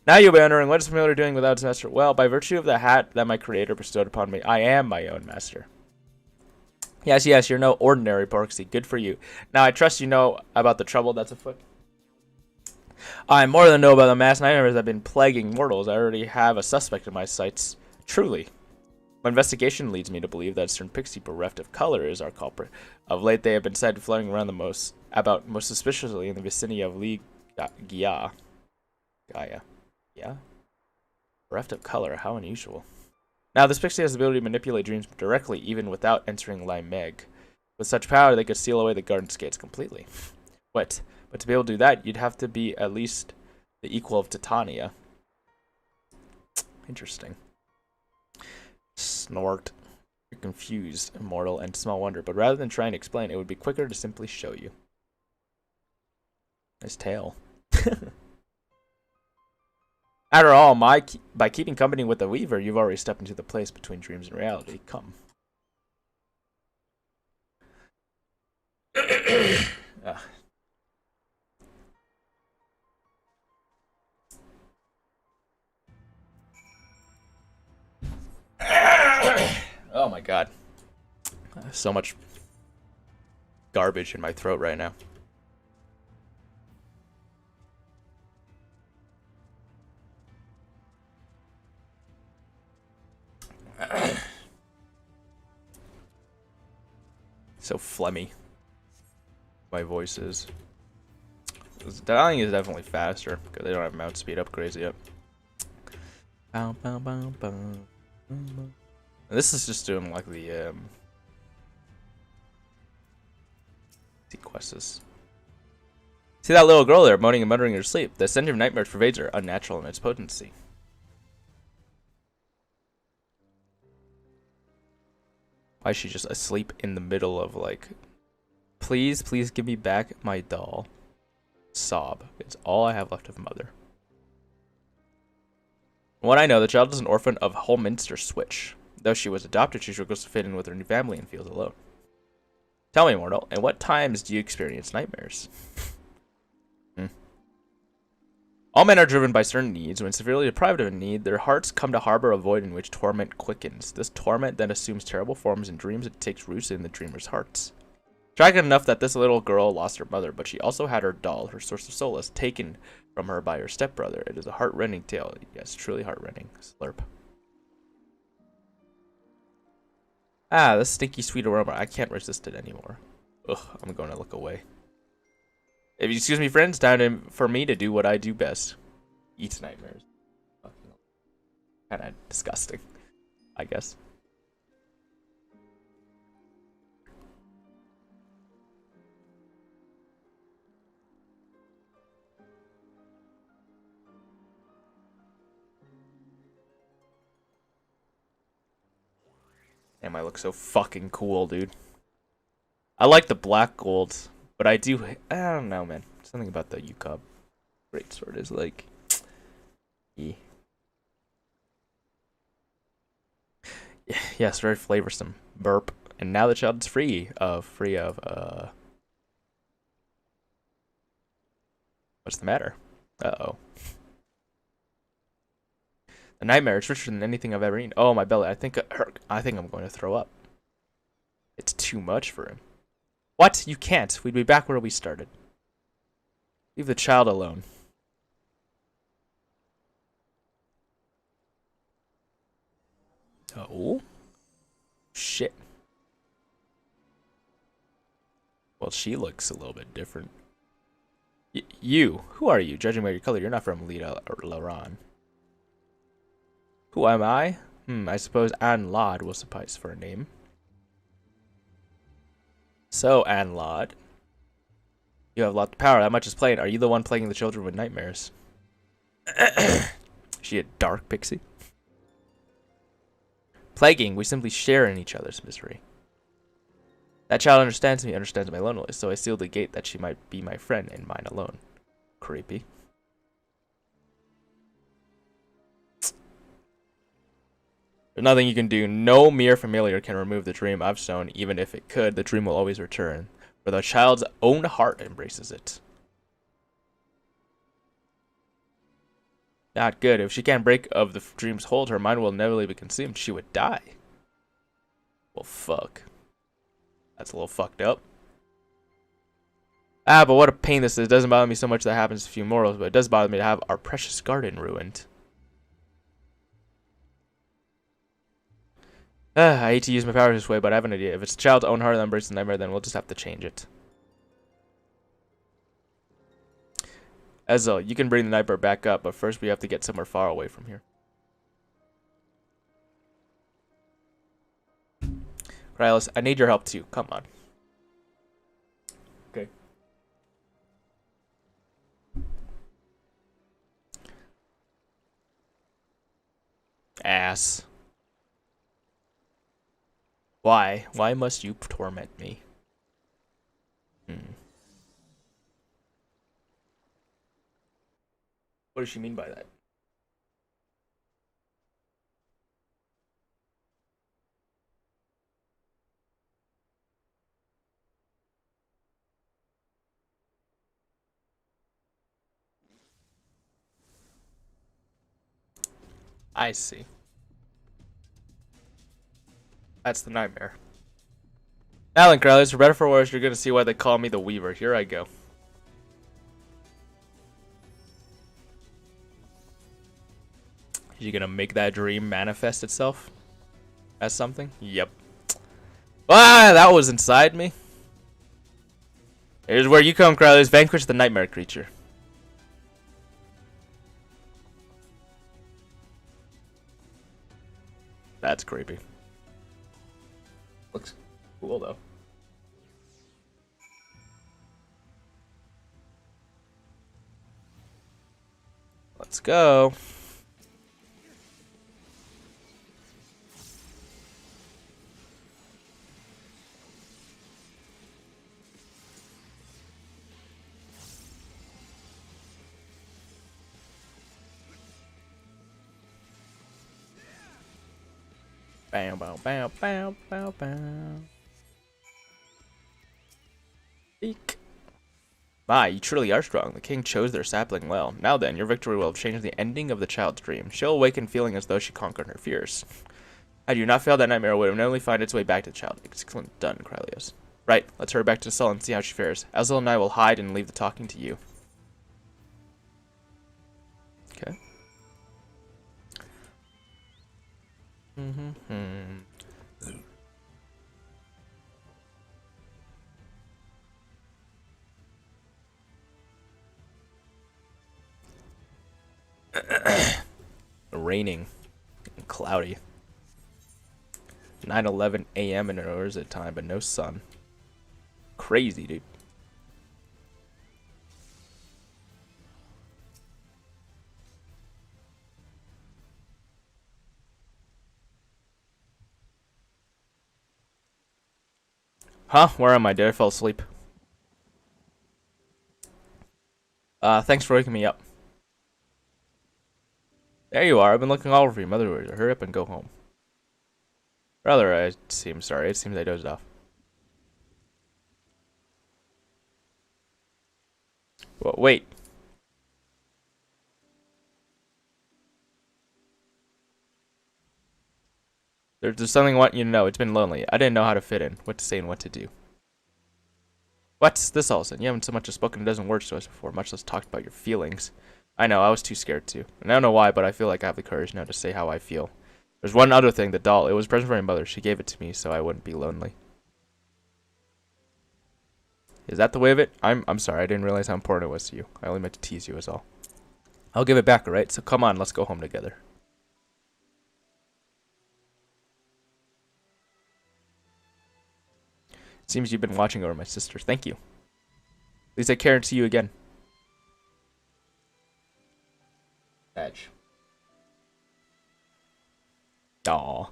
Now you'll be wondering, what is familiar doing without its master? Well, by virtue of the hat that my creator bestowed upon me, I am my own master. Yes, yes, you're no ordinary Porksy. Good for you. Now, I trust you know about the trouble that's afoot. I more than know about the mass nightmares that have been plaguing mortals. I already have a suspect in my sights. Truly. My investigation leads me to believe that a certain pixie bereft of color is our culprit. Of late, they have been said floating around most suspiciously in the vicinity of Gaia. Yeah? Bereft of color, how unusual. Now, this pixie has the ability to manipulate dreams directly, even without entering Limeg. With such power, they could steal away the garden skates completely. What? But to be able to do that, you'd have to be at least the equal of Titania. Interesting. Snort. You're confused, immortal, and small wonder. But rather than trying to explain, it would be quicker to simply show you. Nice tail. After all, by keeping company with the Weaver, you've already stepped into the place between dreams and reality. Come. my god. So much garbage in my throat right now. So phlegmy. My voice is. Dialing is definitely faster because they don't have mount speed upgrades yet. Bow, bow, bow, bow. And this is just doing like the quests. See that little girl there moaning and muttering in her sleep. The stench of nightmares pervades her, unnatural in its potency. Why is she just asleep in the middle of like, please, please give me back my doll. Sob. It's all I have left of mother. From what I know, the child is an orphan of Holminster Switch. Though she was adopted, she struggles to fit in with her new family and feels alone. Tell me, mortal, at what times do you experience nightmares? All men are driven by certain needs. When severely deprived of a need, their hearts come to harbor a void in which torment quickens. This torment then assumes terrible forms in dreams and takes root in the dreamer's hearts. Tragic enough that this little girl lost her mother, but she also had her doll, her source of solace, taken from her by her stepbrother. It is a heart-rending tale. Yes, truly heart-rending. Slurp. Ah, this stinky sweet aroma. I can't resist it anymore. Ugh, I'm going to look away. If you excuse me, friends, time for me to do what I do best. Eat nightmares. Kind of disgusting, I guess. Damn, I look so fucking cool, dude. I like the black gold, but I don't know, man. Something about the UCOB greatsword is like, yeah, yes, very flavorsome. Burp. And now the child is free of what's the matter? Uh-oh. The nightmare is richer than anything I've ever eaten. Oh, my belly. I think I'm going to throw up. It's too much for him. What? You can't. We'd be back where we started. Leave the child alone. Oh. Shit. Well, she looks a little bit different. You. Who are you? Judging by your color, you're not from Lita or Laran. Who am I? I suppose Anne Laud will suffice for a name. So, Anne Laud. You have lots of power. That much is plain. Are you the one plaguing the children with nightmares? Is she a dark pixie? Plaguing, we simply share in each other's misery. That child understands me, understands my loneliness, so I sealed the gate that she might be my friend and mine alone. Creepy. There's nothing you can do. No mere familiar can remove the dream I've sown. Even if it could, the dream will always return, for the child's own heart embraces it. Not good. If she can't break of the dream's hold, her mind will inevitably be consumed. She would die. Well, fuck. That's a little fucked up. Ah, but what a pain this is. It doesn't bother me so much that happens to few mortals, but it does bother me to have our precious garden ruined. I hate to use my powers this way, but I have an idea. If it's the child's own heart that embraces the nightmare, then we'll just have to change it. Ezel, you can bring the nightmare back up, but first we have to get somewhere far away from here. Krylios, I need your help too. Come on. Okay. Ass. Why? Why must you torment me? What does she mean by that? I see. That's the nightmare. Now then, Krylios, for better or for worse, you're gonna see why they call me the Weaver. Here I go. You gonna make that dream manifest itself as something? Yep. Ah, that was inside me. Here's where you come, Krylios. Vanquish the nightmare creature. That's creepy. Looks cool though. Let's go. Bam, bam, bam, bam, bam, bam. Eek. My, you truly are strong. The king chose their sapling well. Now then, your victory will have changed the ending of the child's dream. She'll awaken feeling as though she conquered her fears. Had you not failed, that nightmare would have only find its way back to the child. Excellent done, Krylios. Right, let's hurry back to the cell and see how she fares. Azel and I will hide and leave the talking to you. Okay. Raining and cloudy. 9:11 a.m. in an Urza time, but no sun. Crazy, dude. Huh? Where am I? Did I fall asleep? Thanks for waking me up. There you are. I've been looking all over you. Mother, hurry up and go home. Rather, I seem sorry. It seems I dozed off. Well, wait. There's something I want you to know. It's been lonely. I didn't know how to fit in, what to say and what to do. What's this all of a sudden? You haven't so much as spoken a dozen words to us before, much less talked about your feelings. I know, I was too scared to. And I don't know why, but I feel like I have the courage now to say how I feel. There's one other thing, the doll. It was a present from my mother. She gave it to me so I wouldn't be lonely. Is that the way of it? I'm sorry, I didn't realize how important it was to you. I only meant to tease you is all. I'll give it back, alright? So come on, let's go home together. It seems you've been watching over my sister. Thank you. Please take care and see you again. Edge. Aww.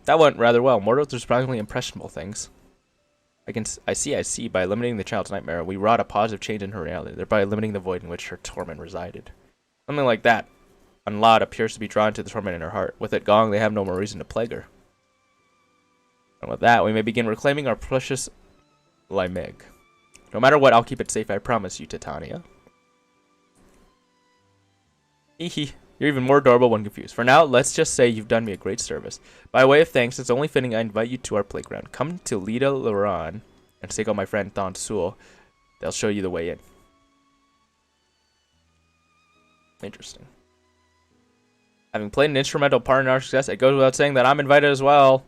That went rather well. Mortals are surprisingly impressionable things. I see. By eliminating the child's nightmare, we wrought a positive change in her reality, thereby limiting the void in which her torment resided. Something like that. Unlawed appears to be drawn to the torment in her heart. With it gone, they have no more reason to plague her. And with that, we may begin reclaiming our precious Limeg. No matter what, I'll keep it safe, I promise you, Titania. Hehe. You're even more adorable when confused. For now, let's just say you've done me a great service. By way of thanks, it's only fitting I invite you to our playground. Come to Lida Loran and take out my friend Thon Sul. They'll show you the way in. Interesting. Having played an instrumental part in our success, it goes without saying that I'm invited as well.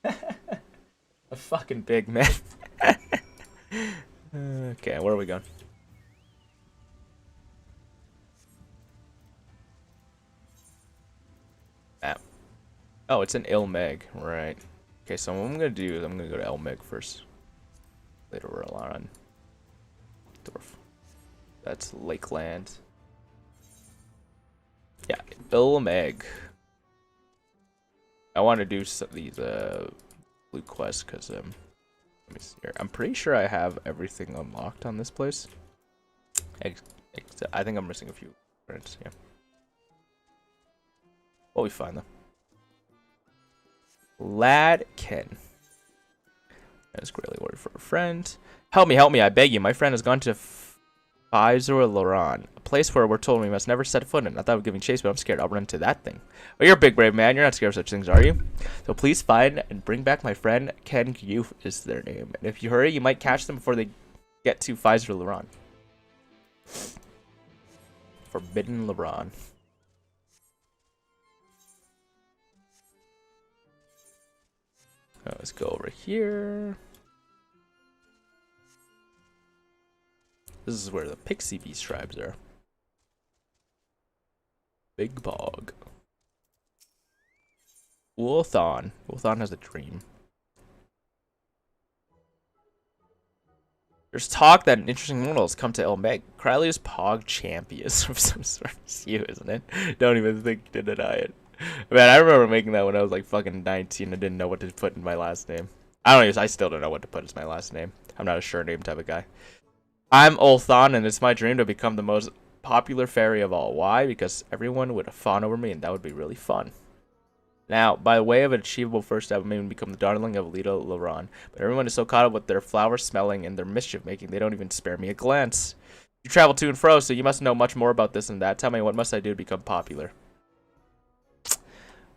A fucking big man. Okay, where are we going? Map. Oh, it's an Ilmeg, right. Okay, so what I'm gonna do is I'm gonna go to Ilmeg first. Later we're on Dorf. That's Lakeland. Yeah, Ilmeg. I want to do some of these blue quests because let me see here. I'm pretty sure I have everything unlocked on this place. I think I'm missing a few friends. Yeah. We'll be fine though. Lad Ken. That's greatly worried for a friend. Help me, I beg you. My friend has gone to FFXIV, a place where we're told we must never set foot in. I thought of giving chase, but I'm scared. I'll run into that thing. Well, you're a big brave man. You're not scared of such things, are you? So please find and bring back my friend Ken Youth is their name. And if you hurry, you might catch them before they get to FFXIV. Forbidden LeBron. Let's go over here. This is where the Pixie Beast tribes are. Big Bog. Ulthon. Ulthon has a dream. There's talk that an interesting model has come to Elmeg. Krylios Pog Champions of some sort. It's you, isn't it? Don't even think to deny it. Man, I remember making that when I was like fucking 19. I didn't know what to put in my last name. I still don't know what to put as my last name. I'm not a sure name type of guy. I'm Ulthon, and it's my dream to become the most popular fairy of all. Why? Because everyone would fawn over me, and that would be really fun. Now, by way of an achievable first step, I may become the darling of Lita Laron. But everyone is so caught up with their flower smelling and their mischief making, they don't even spare me a glance. You travel to and fro, so you must know much more about this and that. Tell me, what must I do to become popular?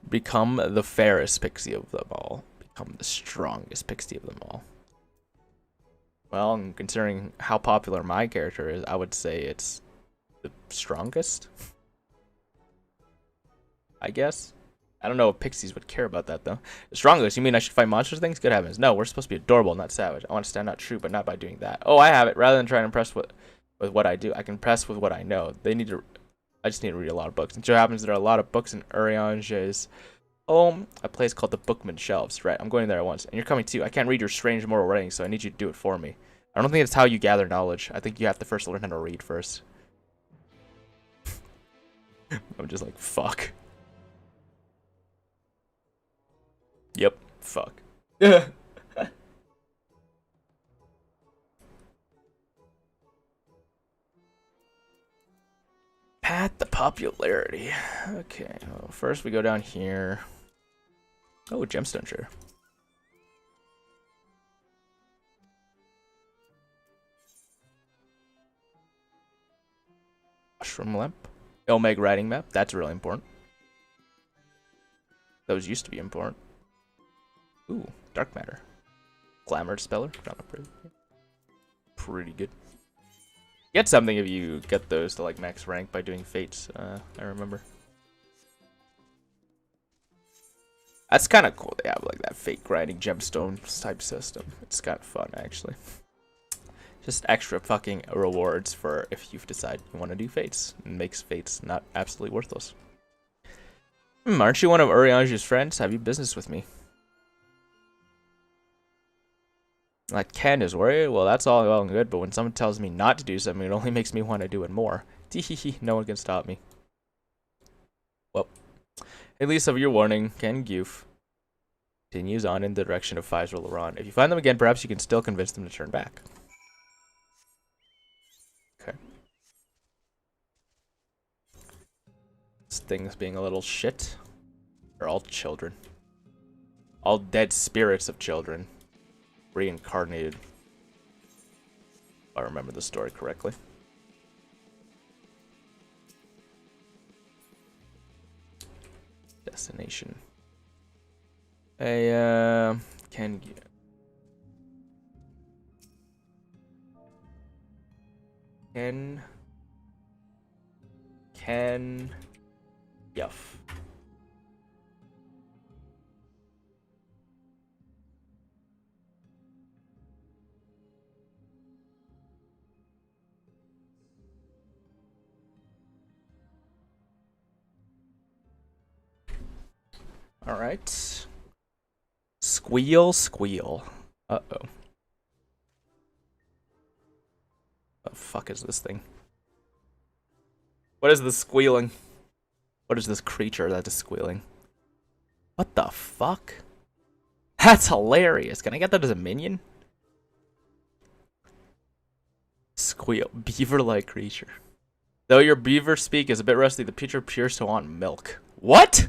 Become the fairest pixie of them all. Become the strongest pixie of them all. Well, considering how popular my character is, I would say it's the strongest. I guess. I don't know if pixies would care about that, though. The strongest? You mean I should fight monster things? Good heavens. No, we're supposed to be adorable, not savage. I want to stand out true, but not by doing that. Oh, I have it. Rather than trying to impress with what I do, I can impress with what I know. I just need to read a lot of books. And so happens there are a lot of books in Uriange's home, a place called the Bookman Shelves. Right, I'm going there at once. And you're coming too. I can't read your strange moral writing, so I need you to do it for me. I don't think it's how you gather knowledge. I think you have to first learn how to read first. I'm just like, fuck. Yep, fuck. Pat the popularity. Okay, well, first we go down here. Oh, gemstone chair. Mushroom lamp. Elmeg writing map. That's really important. Those used to be important. Ooh, dark matter. Glamour speller. Pretty good. Get something if you get those to like max rank by doing fates. I remember. That's kind of cool. They have like that fate grinding gemstone type system. It's kind of fun actually. Just extra fucking rewards for if you decide you want to do fates. It makes fates not absolutely worthless. Aren't you one of Uriange's friends? Have you business with me? Like Ken is worried? Well, that's all well and good, but when someone tells me not to do something, it only makes me want to do it more. Teehee, no one can stop me. Well, at least of your warning, Ken Goof continues on in the direction of FFXIV. If you find them again, perhaps you can still convince them to turn back. Okay. This thing's being a little shit. They're all children. All dead spirits of children. Reincarnated. If I remember the story correctly. Destination. Can Yuff. All right. Squeal, squeal. Uh-oh. What the fuck is this thing? What is this squealing? What is this creature that is squealing? What the fuck? That's hilarious. Can I get that as a minion? Squeal. Beaver-like creature. Though your beaver speak is a bit rusty, the creature appears to want milk. What?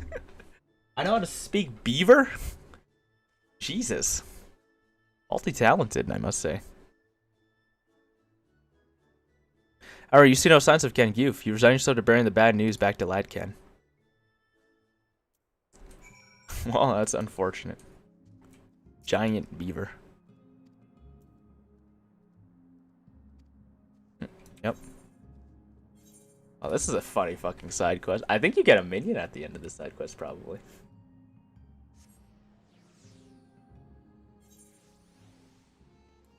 I know how to speak beaver? Jesus. Multi-talented, I must say. Alright, you see no signs of Ken Goof. You resign yourself to bearing the bad news back to Ladcan. Well, that's unfortunate. Giant beaver. Yep. Oh, this is a funny fucking side quest. I think you get a minion at the end of this side quest, probably.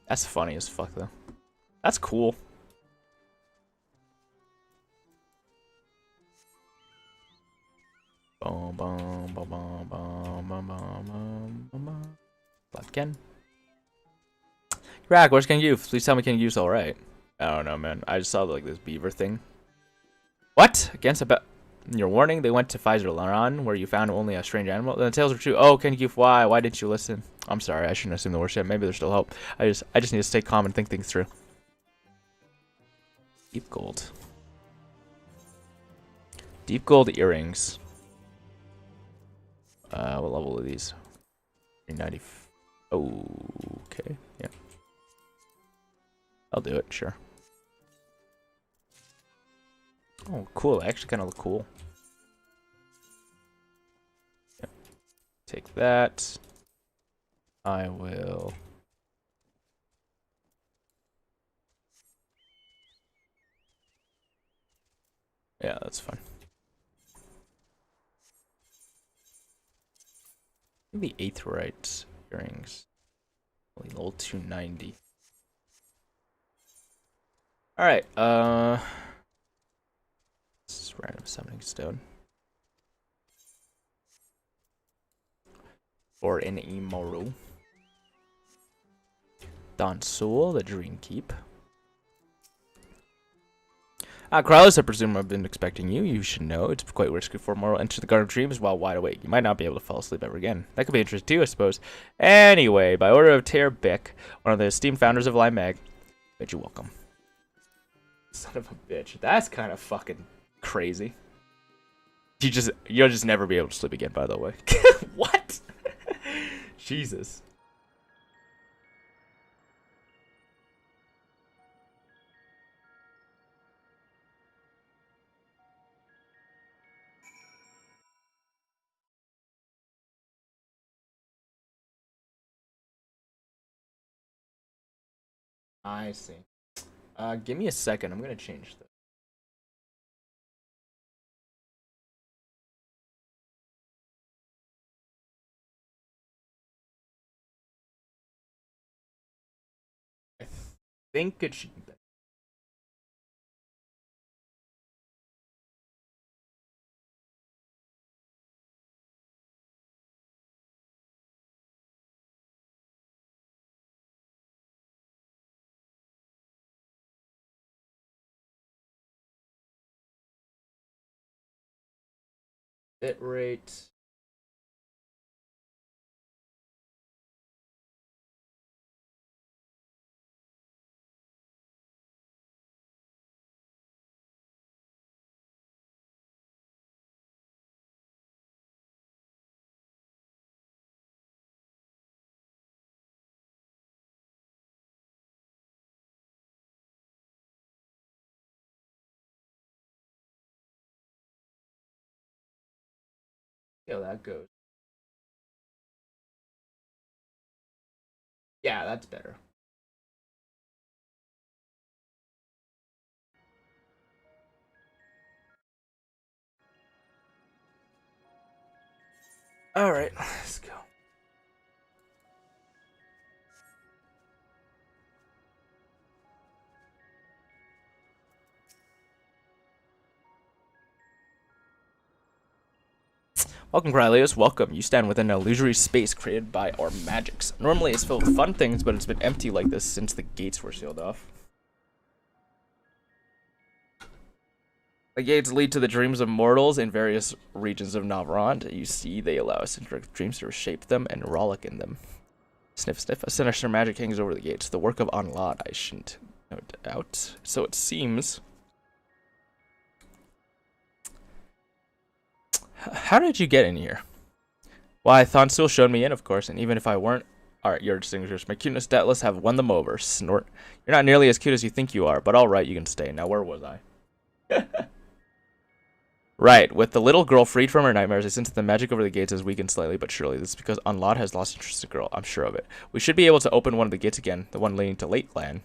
That's funny as fuck, though. That's cool. Boom, boom, boom, boom, boom, boom, boom, boom, boom. Left Ken. Rack, where's Ken Goof? Please tell me Ken Goof's alright. I don't know, man. I just saw like this beaver thing. What? Against a your warning, they went to Pfizer where you found only a strange animal. Then the tales were true. Oh, Ken Goof, why? Why didn't you listen? I'm sorry, I shouldn't assume the worst yet. Maybe there's still hope. I just need to stay calm and think things through. Deep gold. Deep gold earrings. What level are these? 390. Okay, yeah. I'll do it, sure. Oh, cool. They actually kind of look cool. Yep. Take that. I will. Yeah, that's fine. The Aetheryte earrings. Only level 290. Alright, this is random summoning stone. For an Immoral. Don Soul, the Dream Keep. Krylios, I presume I've been expecting you. You should know it's quite risky for Mortal enter the Garden of Dreams while wide awake. You might not be able to fall asleep ever again. That could be interesting too, I suppose. Anyway, by order of Ter Bick, one of the esteemed founders of Limag, bid you welcome. Son of a bitch. That's kind of fucking crazy. You'll just never be able to sleep again, by the way. What? Jesus. I see. Give me a second. I'm gonna change this. I think it should be better. Bit rate. See how that goes. Yeah, that's better. All right, let's go. Welcome, Krylios. Welcome. You stand within an illusory space created by our magics. Normally, it's filled with fun things, but it's been empty like this since the gates were sealed off. The gates lead to the dreams of mortals in various regions of Navarand. You see, they allow us to direct dreams to reshape them and rollick in them. Sniff, sniff. A sinister magic hangs over the gates. The work of Anlad, I shouldn't no doubt. So it seems. How did you get in here? Why, Thonsul showed me in, of course, and even if I weren't Alright, your distinguishers. My cuteness doubtless have won them over. Snort. You're not nearly as cute as you think you are, but alright, you can stay. Now, where was I? Right, with the little girl freed from her nightmares, I sense that the magic over the gates has weakened slightly but surely. This is because Unlawed has lost interest in the girl. I'm sure of it. We should be able to open one of the gates again, the one leading to Lightland.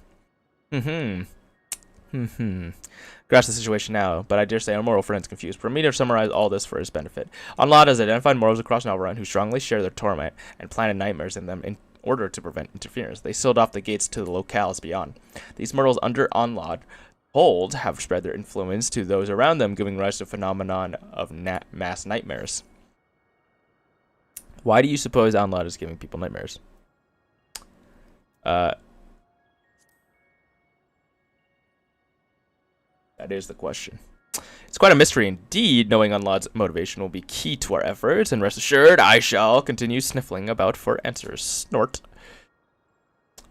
Grasp the situation now, but I dare say our mortal friend's confused. Permit me to summarize all this for his benefit. Unlawed has identified mortals across Nalvaran who strongly share their torment and planted nightmares in them in order to prevent interference. They sealed off the gates to the locales beyond. These mortals under Unlawed hold have spread their influence to those around them, giving rise to a phenomenon of mass nightmares. Why do you suppose Unlawed is giving people nightmares? That is the question. It's quite a mystery indeed. Knowing Unlawed's motivation will be key to our efforts, and rest assured, I shall continue sniffling about for answers. Snort.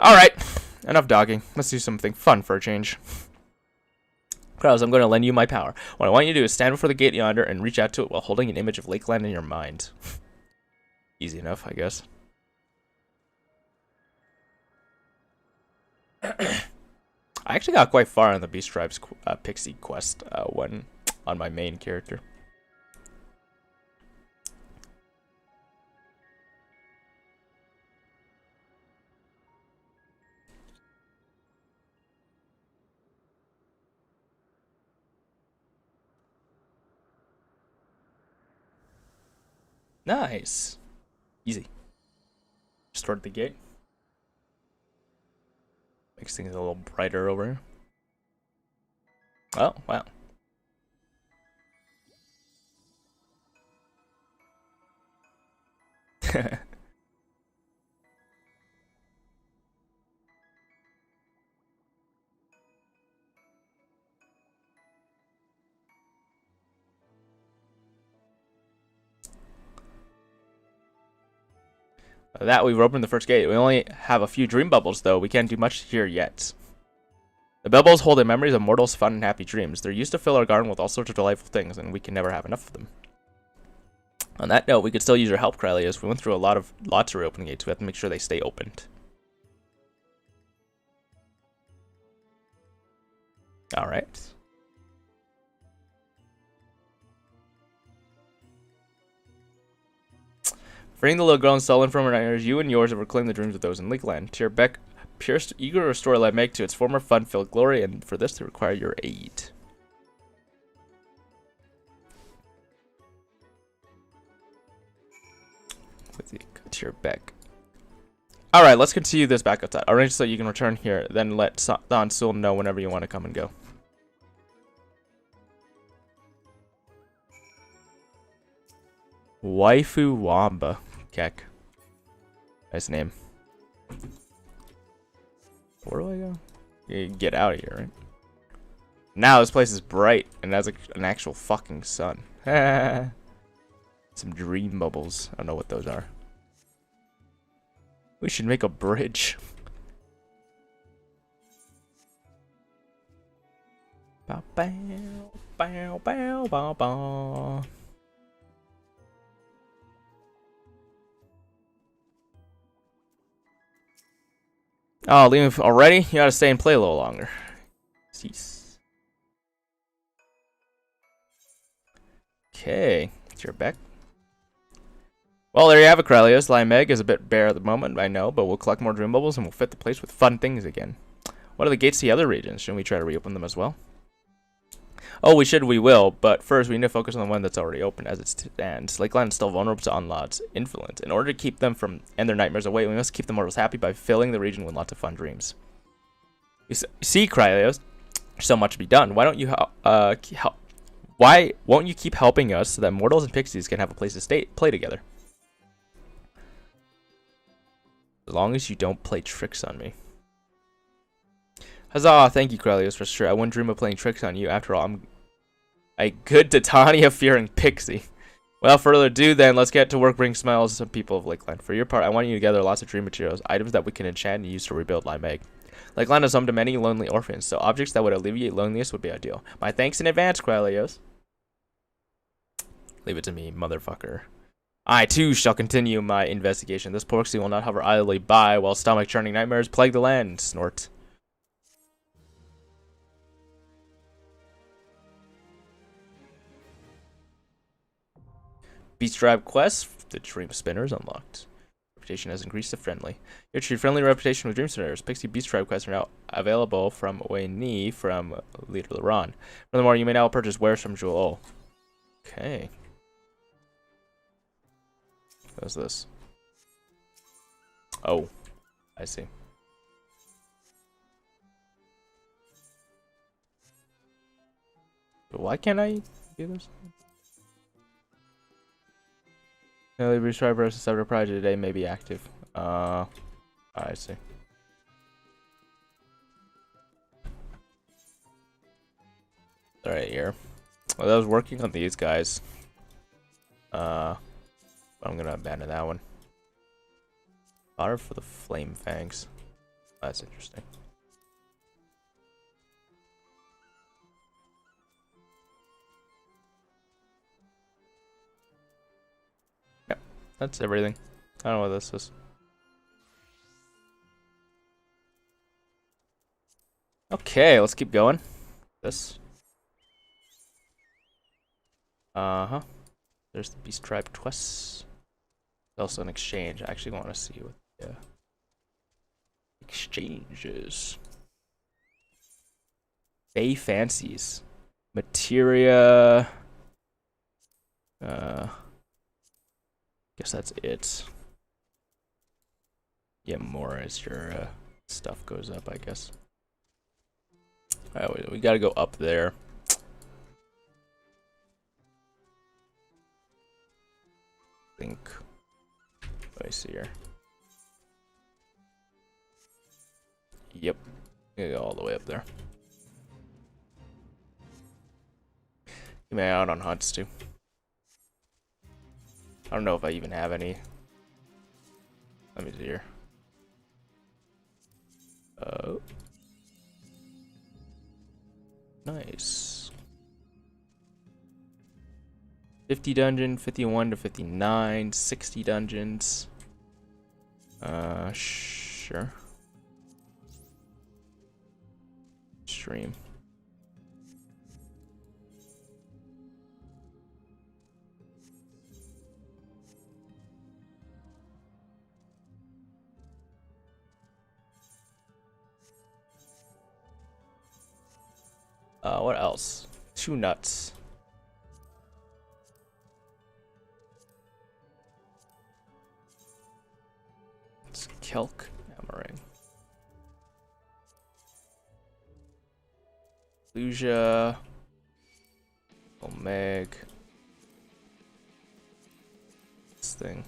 Alright, enough dogging. Let's do something fun for a change. Krylios, I'm going to lend you my power. What I want you to do is stand before the gate yonder and reach out to it while holding an image of Lakeland in your mind. Easy enough, I guess. I actually got quite far on the Beast Tribe's Pixie quest when on my main character. Nice. Easy. Just toward the gate. Makes things a little brighter over here. Oh, wow. That we've opened the first gate. We only have a few dream bubbles, though. We can't do much here yet. The bubbles hold the memories of mortals' fun and happy dreams. They're used to fill our garden with all sorts of delightful things, and we can never have enough of them. On that note, we could still use your help, Krylios. We went through lots of reopening gates. We have to make sure they stay opened. Alright. Freeing the little girl and stolen from her nightmares, you and yours have reclaimed the dreams of those in Lakeland. Tierbeck, eager to restore Lameg to its former fun-filled glory, and for this they require your aid. With the Tierbeck. Alright, let's continue this back outside. Arrange so you can return here, then let Don Sul know whenever you want to come and go. Waifu Wamba. Kek. Nice name. Where do I go? You get out of here, right? Now this place is bright and has an actual fucking sun. Some dream bubbles. I don't know what those are. We should make a bridge. Bow, bow, bow, bow, bow, bow. Oh, leave already? You gotta stay and play a little longer. Cease. Okay, you're back. Well, there you have it, Krylios. Lameg is a bit bare at the moment, I know, but we'll collect more dream bubbles and we'll fit the place with fun things again. What are the gates to the other regions? Shouldn't we try to reopen them as well? Oh, we will, but first we need to focus on the one that's already open as it stands. Lakeland is still vulnerable to Unlawed's influence. In order to keep them from and their nightmares away, we must keep the mortals happy by filling the region with lots of fun dreams. You see, Krylios, there's so much to be done. Why don't you why won't you keep helping us so that mortals and pixies can have a place to play together? As long as you don't play tricks on me. Huzzah! Thank you, Krylios, for sure. I wouldn't dream of playing tricks on you. After all, I'm a good Titania-fearing pixie. Without further ado, then, let's get to work bringing smiles to some people of Lakeland. For your part, I want you to gather lots of dream materials, items that we can enchant and use to rebuild Lameg. Lakeland is home to many lonely orphans, so objects that would alleviate loneliness would be ideal. My thanks in advance, Krylios. Leave it to me, motherfucker. I too shall continue my investigation. This porksy will not hover idly by while stomach-churning nightmares plague the land. Snort. Beast Tribe quest. The Dream Spinner is unlocked. Reputation has increased to friendly. Your true friendly reputation with Dream Spinners. Pixie Beast Tribe quests are now available from Wayne from Leader Laron. Furthermore, you may now purchase wares from Jewel. Okay. What's this? Oh, I see. But why can't I do this? No, the Beast Tribe versus Several Project today may be active. I see. Alright, here. Well, I was working on these guys. I'm gonna abandon that one. Fodder for the Flame Fangs. That's interesting. Yep, that's everything. I don't know what this is. Okay, let's keep going. This. Uh-huh. There's the Beast Tribe quests. Also an exchange. I actually want to see what the exchange is. Bay Fancies. Materia. Guess that's it. Yeah, more as your stuff goes up, I guess. Alright, we gotta go up there. Think. Let me see here. Yep. Gonna go all the way up there. Keep me out on hunts too. I don't know if I even have any. Let me see here. Oh. Nice. 50 dungeon, 51 to 59, 60 dungeons. Sure. Stream. What else? 2 nuts. It's Kelk Hammering. Lucia. Omeg. This thing.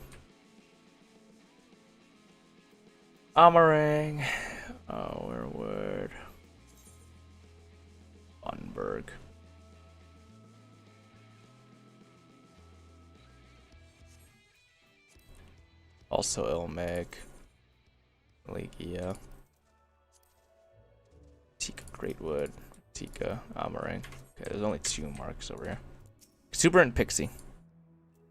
Amarang. Oh, where word. Unberg. Also Ilmeg. Legia. Tika Greatwood. Tika Amarang. Okay, there's only 2 marks over here. Exuberant Pixie.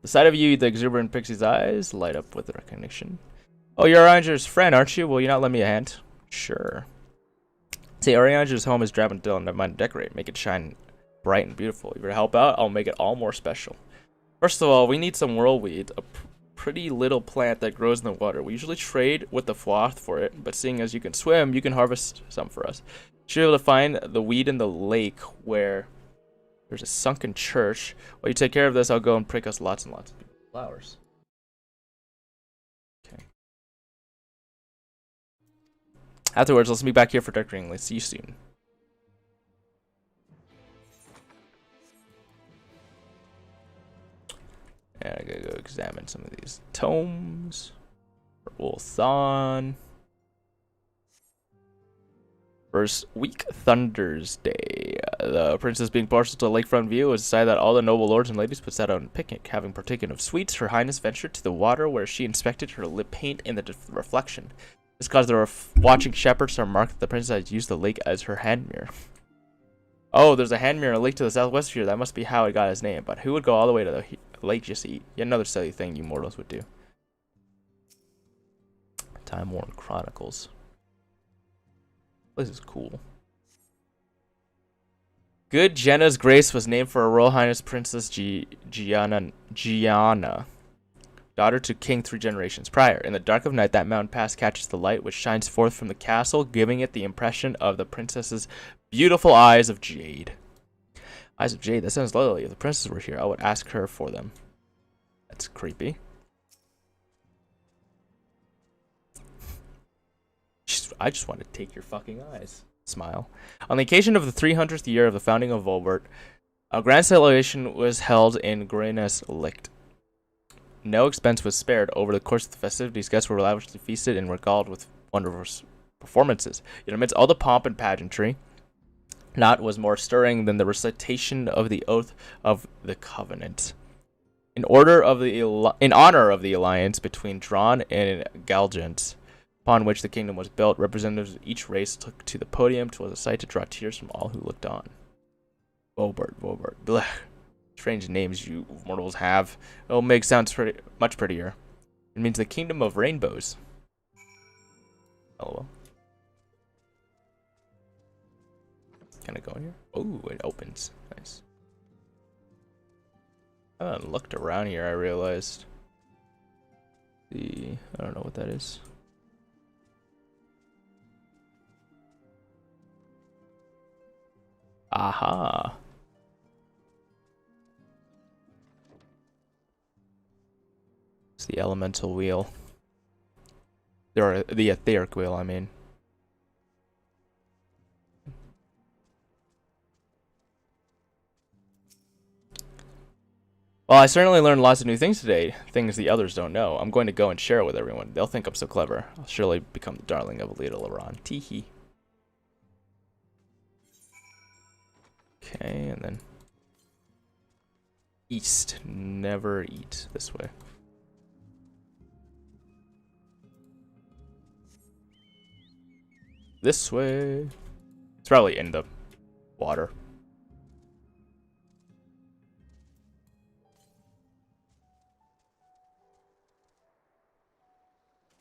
The sight of you, the exuberant Pixie's eyes light up with recognition. Oh, you're Oranger's friend, aren't you? Will you not lend me a hand? Sure. See, Orianger's home is drab and dull, and I might decorate, make it shine bright and beautiful. If you're to help out, I'll make it all more special. First of all, we need some whirlweed, a pretty little plant that grows in the water. We usually trade with the floth for it, but seeing as you can swim, you can harvest some for us. Should be able to find the weed in the lake where there's a sunken church. While you take care of this, I'll go and prick us lots and lots of flowers. Okay. Afterwards, let's meet back here for decorating. Let's see you soon. And I gotta go examine some of these tomes. Ulthan. First week, Thunder's Day. The princess, being partial to a lakefront view, has decided that all the noble lords and ladies put out on a picnic. Having partaken of sweets, her highness ventured to the water where she inspected her lip paint in the reflection. This caused the watching shepherds to remark that the princess had used the lake as her hand mirror. Oh, there's a hand mirror lake to the southwest here. That must be how it got its name. But who would go all the way to the lake just to eat? Yet another silly thing you mortals would do. Time Worn Chronicles. This is cool. Good Jenna's Grace was named for Her Royal Highness Princess Gianna, daughter to King 3 generations prior. In the dark of night, that mountain pass catches the light which shines forth from the castle, giving it the impression of the princess's beautiful eyes of jade. Eyes of jade? That sounds lovely. If the princess were here, I would ask her for them. That's creepy. I just want to take your fucking eyes. Smile. On the occasion of the 300th year of the founding of Volbert, a grand celebration was held in Grenas Licht. No expense was spared. Over the course of the festivities, guests were lavishly feasted and regaled with wondrous performances. Yet amidst all the pomp and pageantry, naught was more stirring than the recitation of the oath of the covenant. In honor of the alliance between Drawn and Galgant, upon which the kingdom was built, representatives of each race took to the podium. 'Twas a sight to draw tears from all who looked on. Volbert. Blech. Strange names you mortals have. It'll make sounds much prettier. It means the kingdom of rainbows. LOL. Can I go in here? Oh, it opens. Nice. I haven't looked around here, I realized. I don't know what that is. Aha. It's the elemental wheel. Or the etheric wheel, I mean. Well, I certainly learned lots of new things today, things the others don't know. I'm going to go and share it with everyone. They'll think I'm so clever. I'll surely become the darling of Alita Laron. Teehee. Okay, and then east. Never eat this way. This way. It's probably in the water.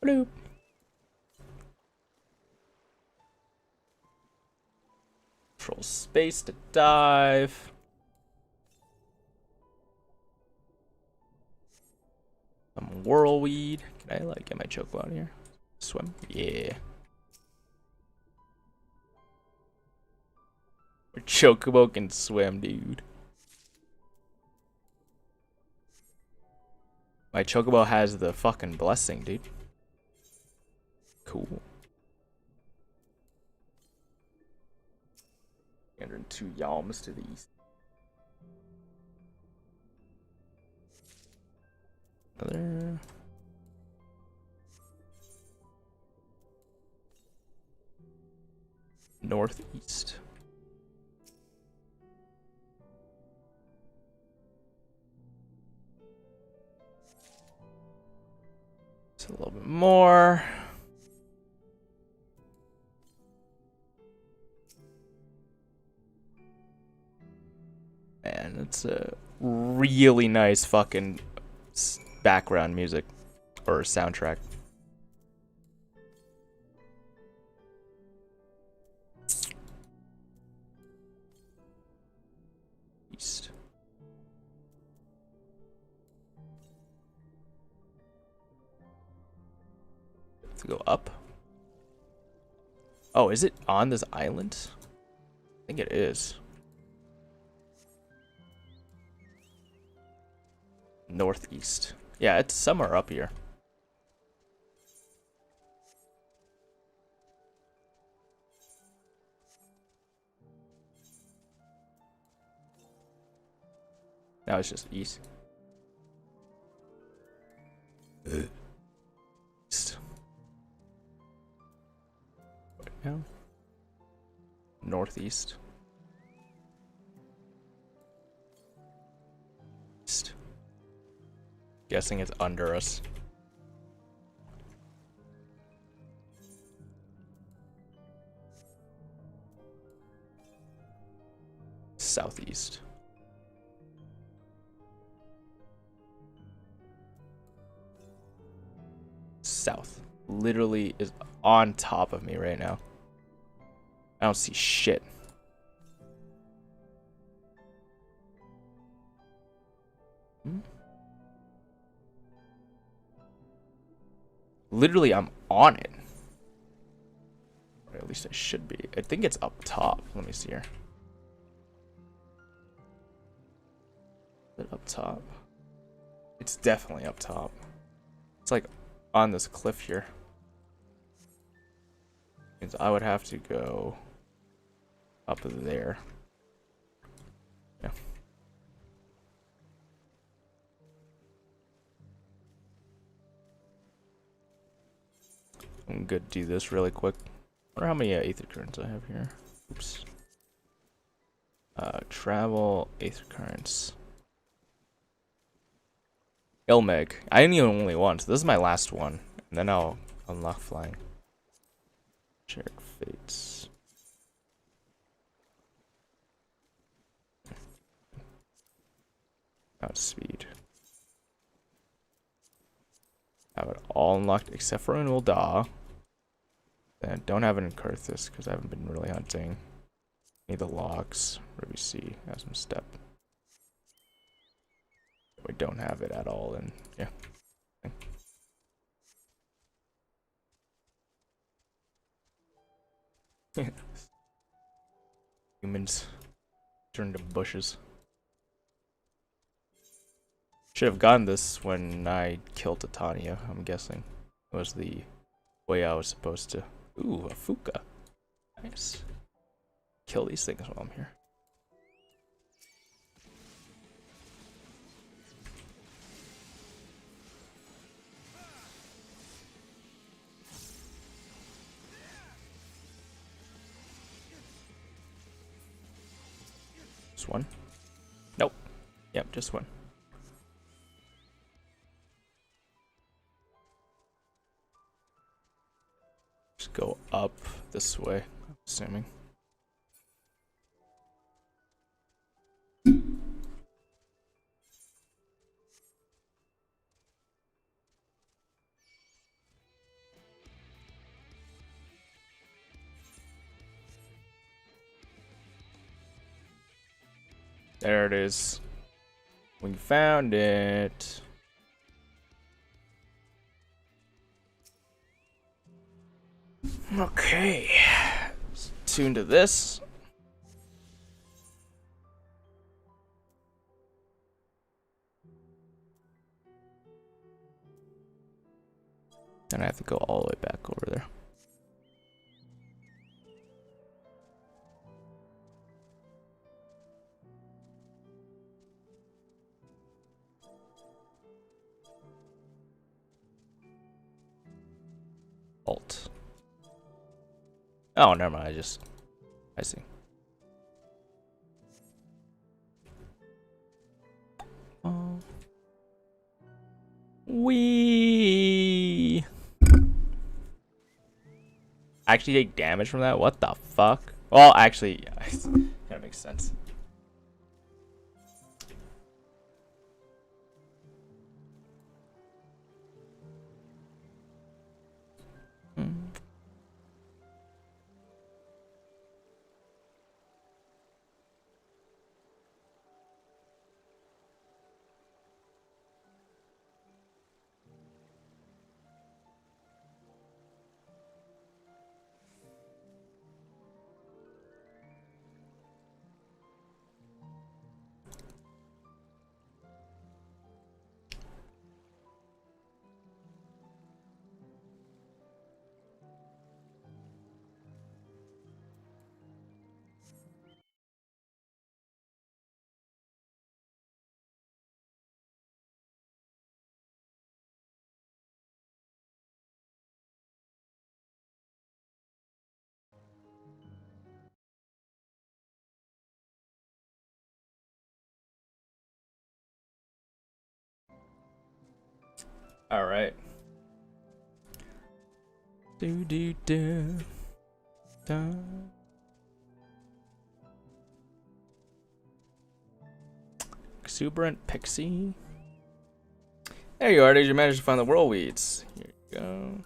Bloop. Control space to dive. Some whirlweed. Can I like get my chocobo out here? Swim? Yeah. Our chocobo can swim, dude. My chocobo has the fucking blessing, dude. Cool. 302 yalms to the east. Another. Northeast. Just a little bit more. Man, it's a really nice fucking background music or soundtrack. East. Let's go up. Oh, is it on this island? I think it is. Northeast. Yeah, it's somewhere up here. Now it's just east. East. Right now. Northeast. East. Guessing it's under us. southeast. South. Literally is on top of me right now. I don't see shit. Literally, I'm on it. Or at least I should be. I think it's up top. Let me see here. Is it up top? It's definitely up top. It's like on this cliff here. Means I would have to go up there. Yeah. I'm good to do this really quick. I wonder how many aether currents I have here. Oops. Travel, aether currents. Ilmeg. I didn't even only one, so this is my last one. And then I'll unlock flying. Check fates. Outspeed. I have it all unlocked except for Unulda. And don't have it in Karthus because I haven't been really hunting. Need the logs. Ruby C has some step. We don't have it at all, and yeah. Humans turn to bushes. Should have gotten this when I killed Titania, I'm guessing. It was the way I was supposed to. Ooh, a Fuka. Nice. Kill these things while I'm here. Just one? Nope. Yep, just one. Just go up this way, I'm assuming. There it is. We found it. Okay. Let's tune to this. And I have to go all the way back over there. Alt. Oh, never mind. I see. Oh. Wee. Actually take damage from that? What the fuck? Well, actually, that makes sense. All right. Do do do. Dun. Exuberant Pixie. There you are. Did you manage to find the whirlweeds? Here you go.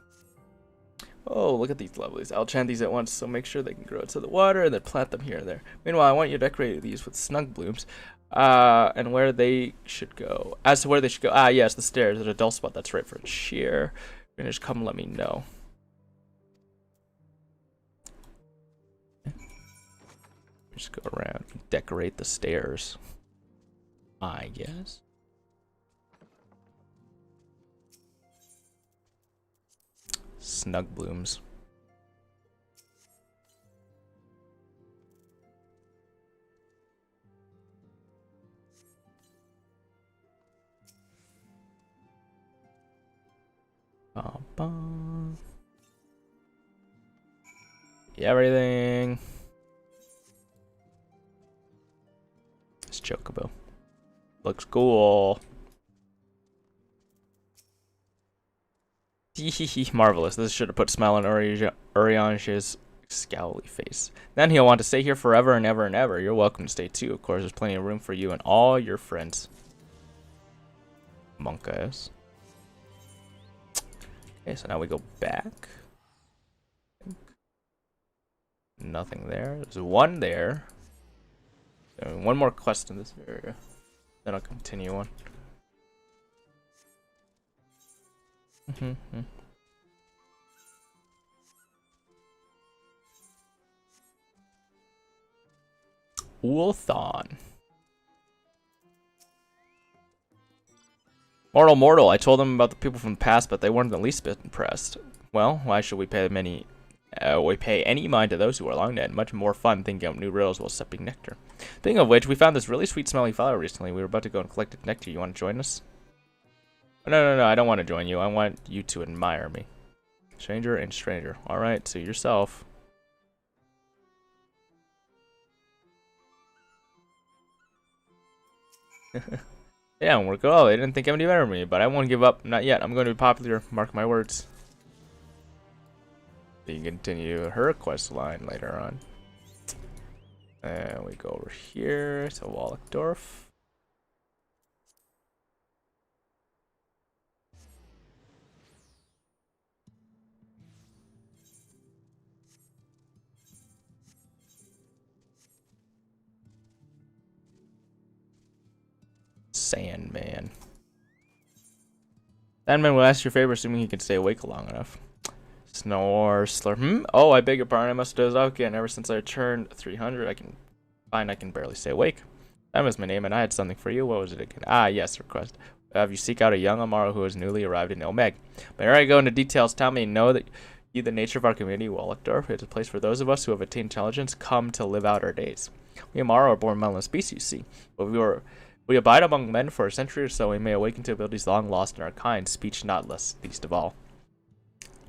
Oh, look at these lovelies. I'll chant these at once, so make sure they can grow into the water and then plant them here and there. Meanwhile, I want you to decorate these with snug blooms. And where they should go. As to where they should go. Yes, the stairs. There's a dull spot that's right for cheer. You're gonna just come let me know. Just go around and decorate the stairs, I guess. Snug blooms. Yeah, everything. This chocobo looks cool. Marvelous. This should have put a smile on Oriange's scowly face. Then he'll want to stay here forever and ever and ever. You're welcome to stay too. Of course, there's plenty of room for you and all your friends. Monkas. Okay, so now we go back. Nothing there. There's one there. One more quest in this area. Then I'll continue on. Ulthon. Mortal. I told them about the people from the past, but they weren't the least bit impressed. Well, why should we pay any mind to those who are long dead? Much more fun thinking up new riddles while sipping nectar. Speaking of which, we found this really sweet smelling flower recently. We were about to go and collect the nectar. You want to join us? No, I don't want to join you. I want you to admire me. Stranger and stranger. Alright, so yourself. Yeah, we're good. Oh, they didn't think any better of me, but I won't give up. Not yet. I'm going to be popular. Mark my words. You can continue her quest line later on. And we go over here to Wallachdorf. Sandman. Sandman will ask your favor, assuming he can stay awake long enough. Snore, slur. Oh, I beg your pardon. I must have dozed off again. Ever since I turned 300, I can barely stay awake. That was my name, and I had something for you. What was it again? Yes, request. Have you seek out a young Amaro who has newly arrived in Omeg. But ere I go into details, tell me, know that the nature of our community, Wallachdorf, is a place for those of us who have attained intelligence come to live out our days. We Amaro are born melon species, see. But we abide among men for a century or so, we may awaken to abilities long lost in our kind, speech not least of all.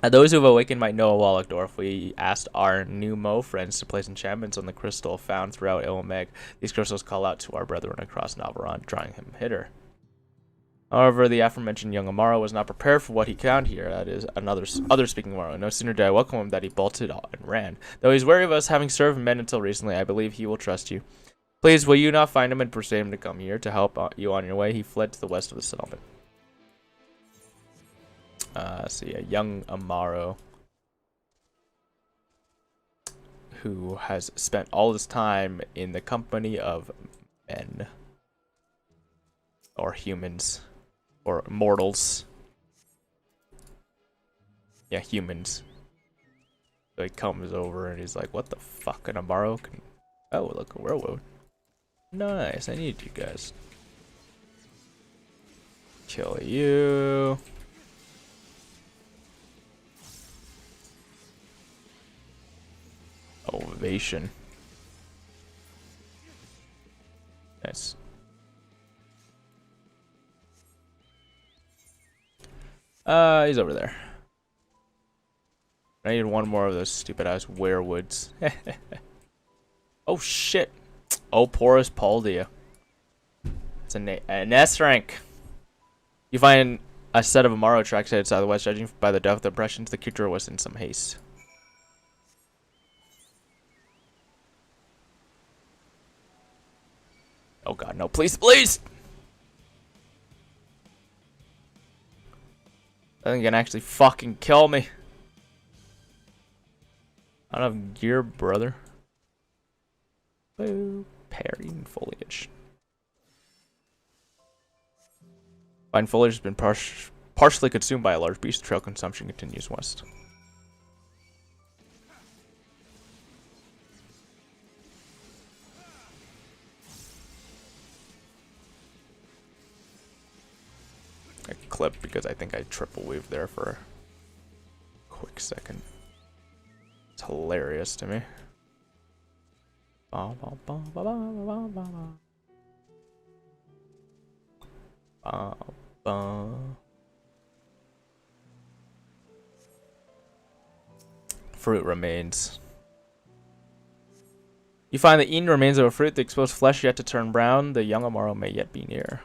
Those who have awakened might know Wallachdorf. We asked our new Mo friends to place enchantments on the crystal found throughout Ilmeg. These crystals call out to our brethren across Navarone, drawing him hither. However, the aforementioned young Amaro was not prepared for what he found here. That is, other speaking Amaro. No sooner did I welcome him that he bolted and ran. Though he's wary of us, having served men until recently, I believe he will trust you. Please, will you not find him and persuade him to come here to help you on your way? He fled to the west of the settlement. See, a young Amaro who has spent all his time in the company of men. Or humans. Or mortals. Yeah, humans. So he comes over and he's like, what the fuck, an Amaro can... Oh, look, a werewolf. Nice, I need you guys. Kill you. Ovation. Nice. He's over there. I need one more of those stupid ass werewoods. Oh shit. Oh, Porus Paldia. It's an S rank. You find a set of Amaro tracks headed southwest. Judging by the depth of impressions, the creature was in some haste. Oh god, no, please, please! I think it can actually fucking kill me. I don't have gear, brother. Boo. Parrying foliage. Fine foliage has been partially consumed by a large beast. Trail consumption continues west. I clip because I think I triple weaved there for a quick second. It's hilarious to me. Fruit remains. You find the eaten remains of a fruit. The exposed flesh yet to turn brown. The young Amaro may yet be near.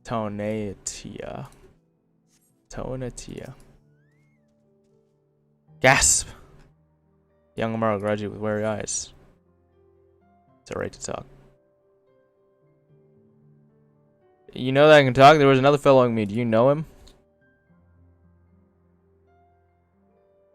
Tonatia. Tonatia. Gasp! Young Amaro graduate with wary eyes. It's alright to talk. You know that I can talk? There was another fellow with me. Do you know him?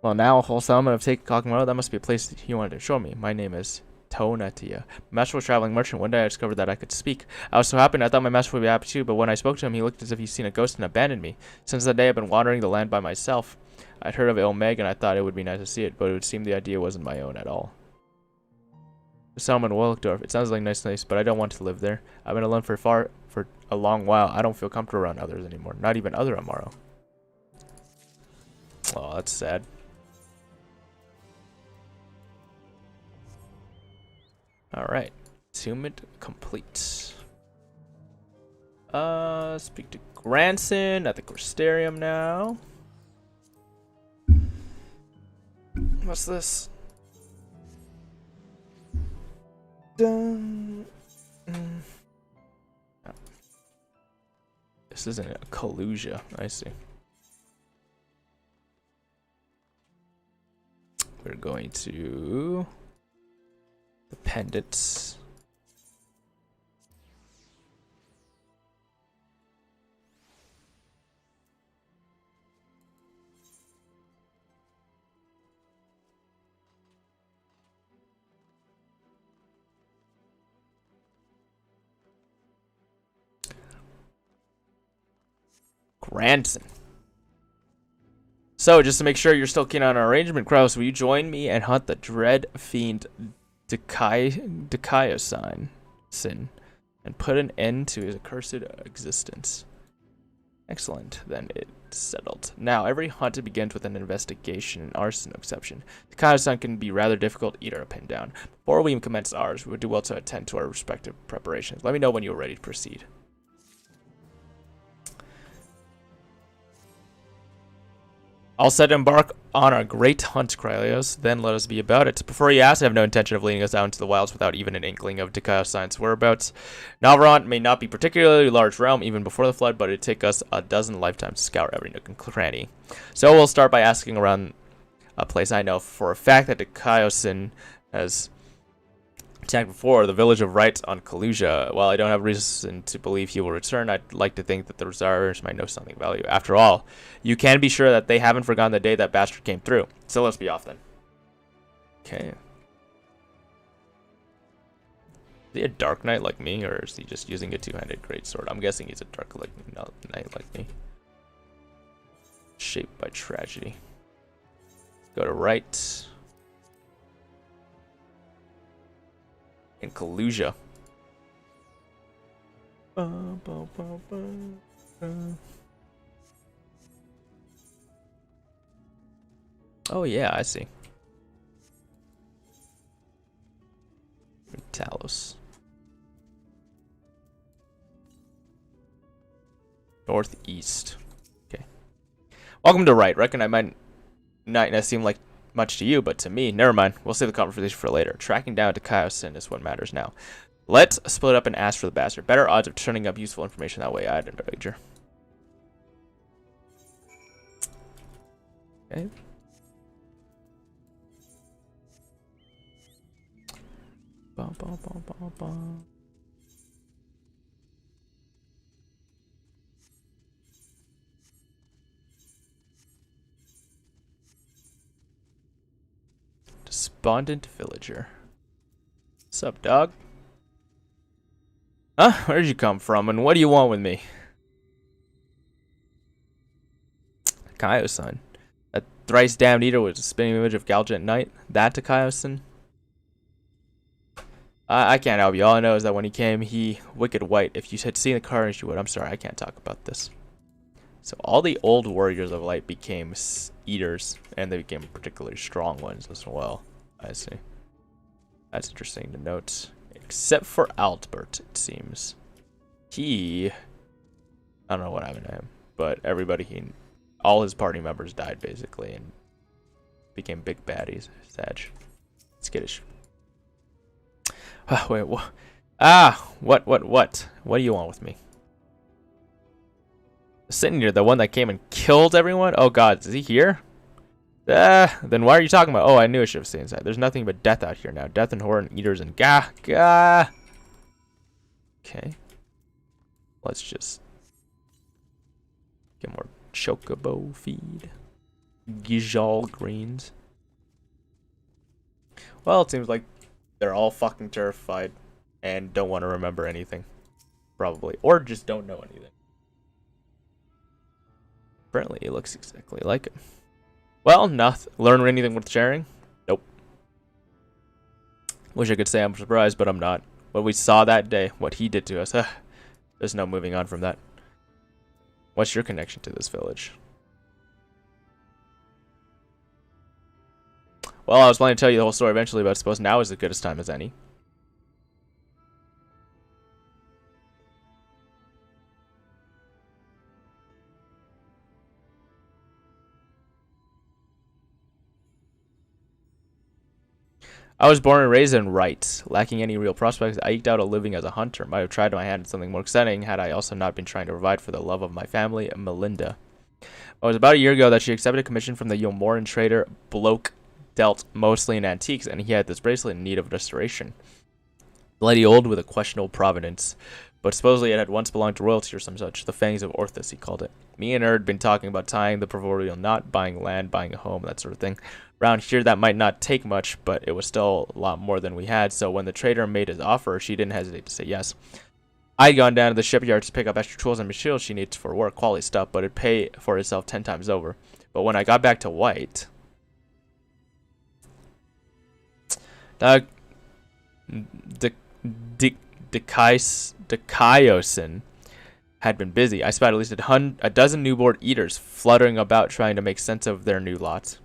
Well, now a whole settlement of Take Kakamaro. That must be a place he wanted to show me. My name is Tonatia. My master was a traveling merchant. One day I discovered that I could speak. I was so happy, I thought my master would be happy too, but when I spoke to him, he looked as if he'd seen a ghost and abandoned me. Since that day, I've been wandering the land by myself. I'd heard of Ilmeg, and I thought it would be nice to see it, but it would seem the idea wasn't my own at all. The settlement Wilkdorf. It sounds like nice, but I don't want to live there. I've been alone for a long while. I don't feel comfortable around others anymore. Not even other Amaro. Oh, that's sad. Alright. Attunement complete. Speak to Granson at the Crystarium now. What's this? Dun. This isn't a Kalusia. I see. We're going to the pendants. Granson. So, just to make sure you're still keen on our arrangement, Krylios, will you join me and hunt the dread fiend Dikaios sin and put an end to his accursed existence? Excellent, then it's settled. Now, every hunt begins with an investigation and arson exception. Dikaios can be rather difficult to eat or pin down. Before we commence ours, we would do well to attend to our respective preparations. Let me know when you're ready to proceed. All set to embark on our great hunt, Krylios. Then let us be about it. Before you ask, I have no intention of leading us out into the wilds without even an inkling of Dikaios' whereabouts. Nalvarant may not be particularly large realm even before the flood, but it'd take us a dozen lifetimes to scour every nook and cranny. So we'll start by asking around a place I know for a fact that Dikaios has attacked before, the village of Rights on Kalusia. While I don't have reason to believe he will return, I'd like to think that the Rosarians might know something of value. After all, you can be sure that they haven't forgotten the day that bastard came through. So let's be off then. Okay. Is he a Dark Knight like me, or is he just using a two-handed greatsword? I'm guessing he's a Dark Knight like me. Shaped by tragedy. Go to right. In Kalusia. Oh yeah, I see. Talos. Northeast. Okay. Welcome to Right. Reckon I might not seem like much to you, but to me, never mind. We'll save the conversation for later. Tracking down Dikaios is what matters now. Let's split up and ask for the bastard. Better odds of turning up useful information that way, I'd wager. Okay. Bum, bum, bum, bum, bum. Despondent villager. Sup, dog? Huh? Where'd you come from, and what do you want with me? Krylios-san. That thrice damned eater was a spinning image of Galja at night. That to Krylios-san? I can't help you. All I know is that when he came, he wicked white. If you had seen the carnage, you would. I'm sorry, I can't talk about this. So all the old warriors of light became eaters, and they became particularly strong ones as well. I see. That's interesting to note. Except for Albert, it seems. I don't know what happened to him, but all his party members died basically and became big baddies. Sag. Skittish. Wait, what? What? What do you want with me? Sitting here, the one that came and killed everyone? Oh god, is he here? Then why are you talking about? Oh, I knew I should have stayed inside. There's nothing but death out here now. Death and horror and eaters and gah. Okay. Let's just get more chocobo feed. Gijal greens. Well, it seems like they're all fucking terrified and don't want to remember anything. Probably. Or just don't know anything. Apparently, it looks exactly like it. Well, nothing. Learn anything worth sharing? Nope. Wish I could say I'm surprised, but I'm not. What we saw that day, what he did to us, there's no moving on from that. What's your connection to this village? Well, I was planning to tell you the whole story eventually, but I suppose now is as good a time as any. I was born and raised in Wright. Lacking any real prospects, I eked out a living as a hunter. Might have tried my hand at something more exciting had I also not been trying to provide for the love of my family, Melinda. It was about a year ago that she accepted a commission from the Yomoran trader Bloke, dealt mostly in antiques, and he had this bracelet in need of restoration. Bloody old with a questionable provenance, but supposedly it had once belonged to royalty or some such. The Fangs of Orthus, he called it. Me and her had been talking about tying the proverbial knot, buying land, buying a home, that sort of thing. Around here, that might not take much, but it was still a lot more than we had, so when the trader made his offer, she didn't hesitate to say yes. I'd gone down to the shipyard to pick up extra tools and materials she needs for work, quality stuff, but it'd pay for itself 10 times over. But when I got back to White, Dikaiosin had been busy. I spotted at least a dozen newborn eaters fluttering about trying to make sense of their new lot.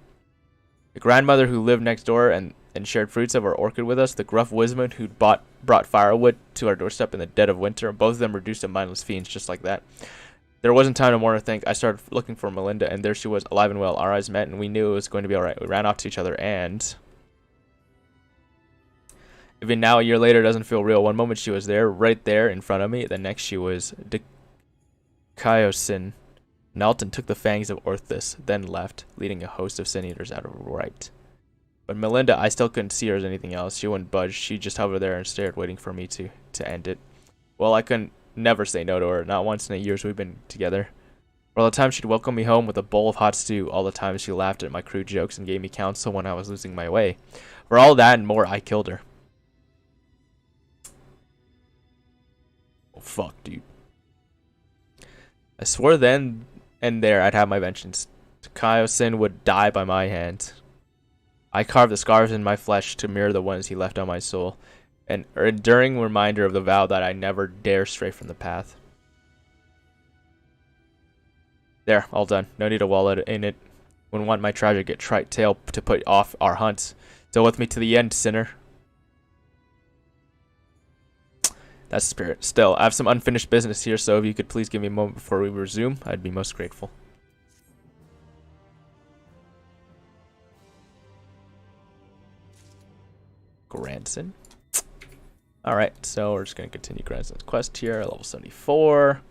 The grandmother who lived next door and shared fruits of our orchard with us, the gruff woodsman who'd brought firewood to our doorstep in the dead of winter, both of them reduced to mindless fiends just like that. There wasn't time to mourn or think. I started looking for Melinda, and there she was, alive and well. Our eyes met, and we knew it was going to be alright. We ran off to each other, and even now, a year later, it doesn't feel real. One moment she was there, right there in front of me. The next she was Dikaiosin. Knelt and took the fangs of Orthus, then left, leading a host of sin eaters out of Right. But Melinda, I still couldn't see her as anything else. She wouldn't budge. She just hovered there and stared, waiting for me to end it. Well, I couldn't never say no to her. Not once in the years we've been together. For all the time she'd welcome me home with a bowl of hot stew. All the time she laughed at my crude jokes and gave me counsel when I was losing my way. For all that and more, I killed her. Oh, fuck, dude. I swore then and there I'd have my vengeance. Dikaiosin would die by my hand. I carved the scars in my flesh to mirror the ones he left on my soul, an enduring reminder of the vow that I never dare stray from the path. There, all done. No need to wallow in it. Wouldn't want my tragic trite tale to put off our hunt. Still with me to the end, sinner. That's the spirit. Still, I have some unfinished business here, so if you could please give me a moment before we resume, I'd be most grateful. Grandson. Alright, so we're just going to continue Grandson's quest here, level 74.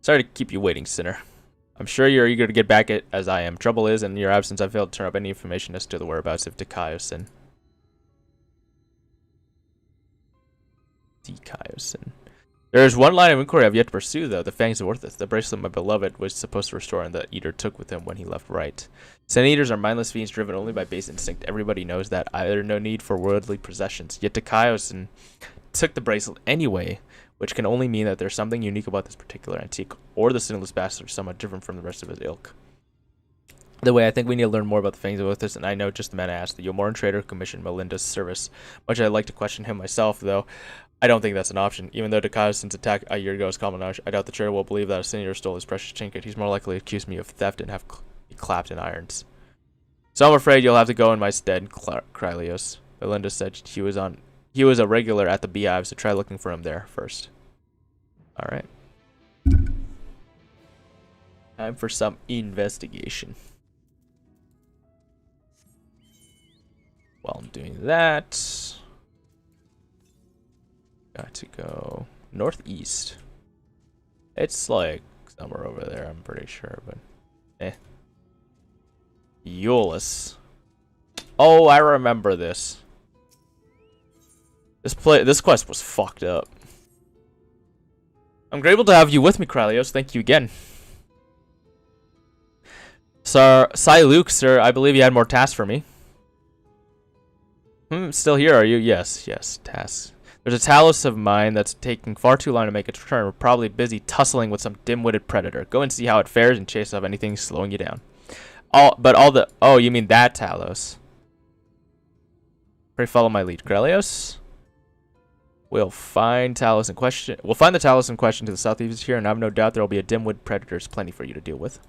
Sorry to keep you waiting, Sinner. I'm sure you're eager to get back at as I am. Trouble is, in your absence, I failed to turn up any information as to the whereabouts of Dikaiosin. There is one line of inquiry I've yet to pursue, though. The Fangs of Orthus, the bracelet my beloved was supposed to restore and the Eater took with him when he left right. Sin Eaters are mindless fiends driven only by base instinct. Everybody knows that. Either no need for worldly possessions. Yet Dikaiosin took the bracelet anyway, which can only mean that there's something unique about this particular antique, or the Sinless Bastard is somewhat different from the rest of his ilk. The way I think we need to learn more about the Fangs of Orthus, and I know just the man I asked. The Yomoran trader commissioned Melinda's service. Much I'd like to question him myself, though. I don't think that's an option. Even though Dikaiosin's attack a year ago is common knowledge, I doubt the trader will believe that a senior stole his precious trinket. He's more likely to accuse me of theft and have be clapped in irons. So I'm afraid you'll have to go in my stead, Krylios. Melinda said he was a regular at the Beehive, so try looking for him there first. Alright. Time for some investigation. While I'm doing that, got to go northeast. It's like somewhere over there, I'm pretty sure, but Euless. Oh, I remember this. This quest was fucked up. I'm grateful to have you with me, Krylios. Thank you again. Sir, Luke, sir, I believe you had more tasks for me. Still here, are you? Yes, tasks. There's a Talos of mine that's taking far too long to make its return. We're probably busy tussling with some dim-witted predator. Go and see how it fares and chase off anything slowing you down. Oh, you mean that Talos. Pray follow my lead, Krylios. We'll find Talos in question. We'll find the Talos in question to the southeast here, and I have no doubt there will be a dim-witted predators plenty for you to deal with.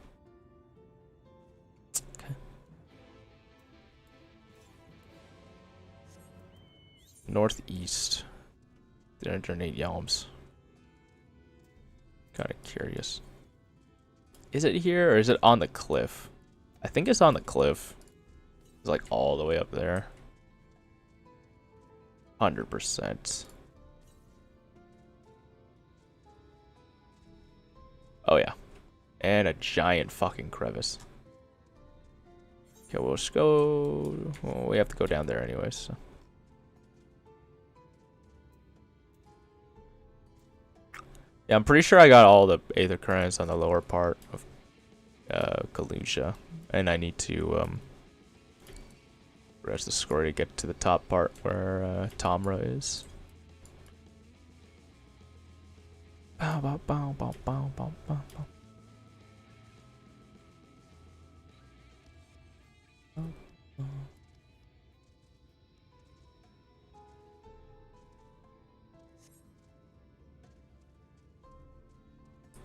Northeast. 308 yalms. Kinda curious. Is it here or is it on the cliff? I think it's on the cliff. It's like all the way up there. 100%. Oh yeah. And a giant fucking crevice. Okay, we'll just go. Well, we have to go down there anyways. So. Yeah, I'm pretty sure I got all the Aether Currents on the lower part of Kalusha. And I need to rest the score to get to the top part where Tomra is. Bow, bow, bow, bow, bow, bow, bow, bow.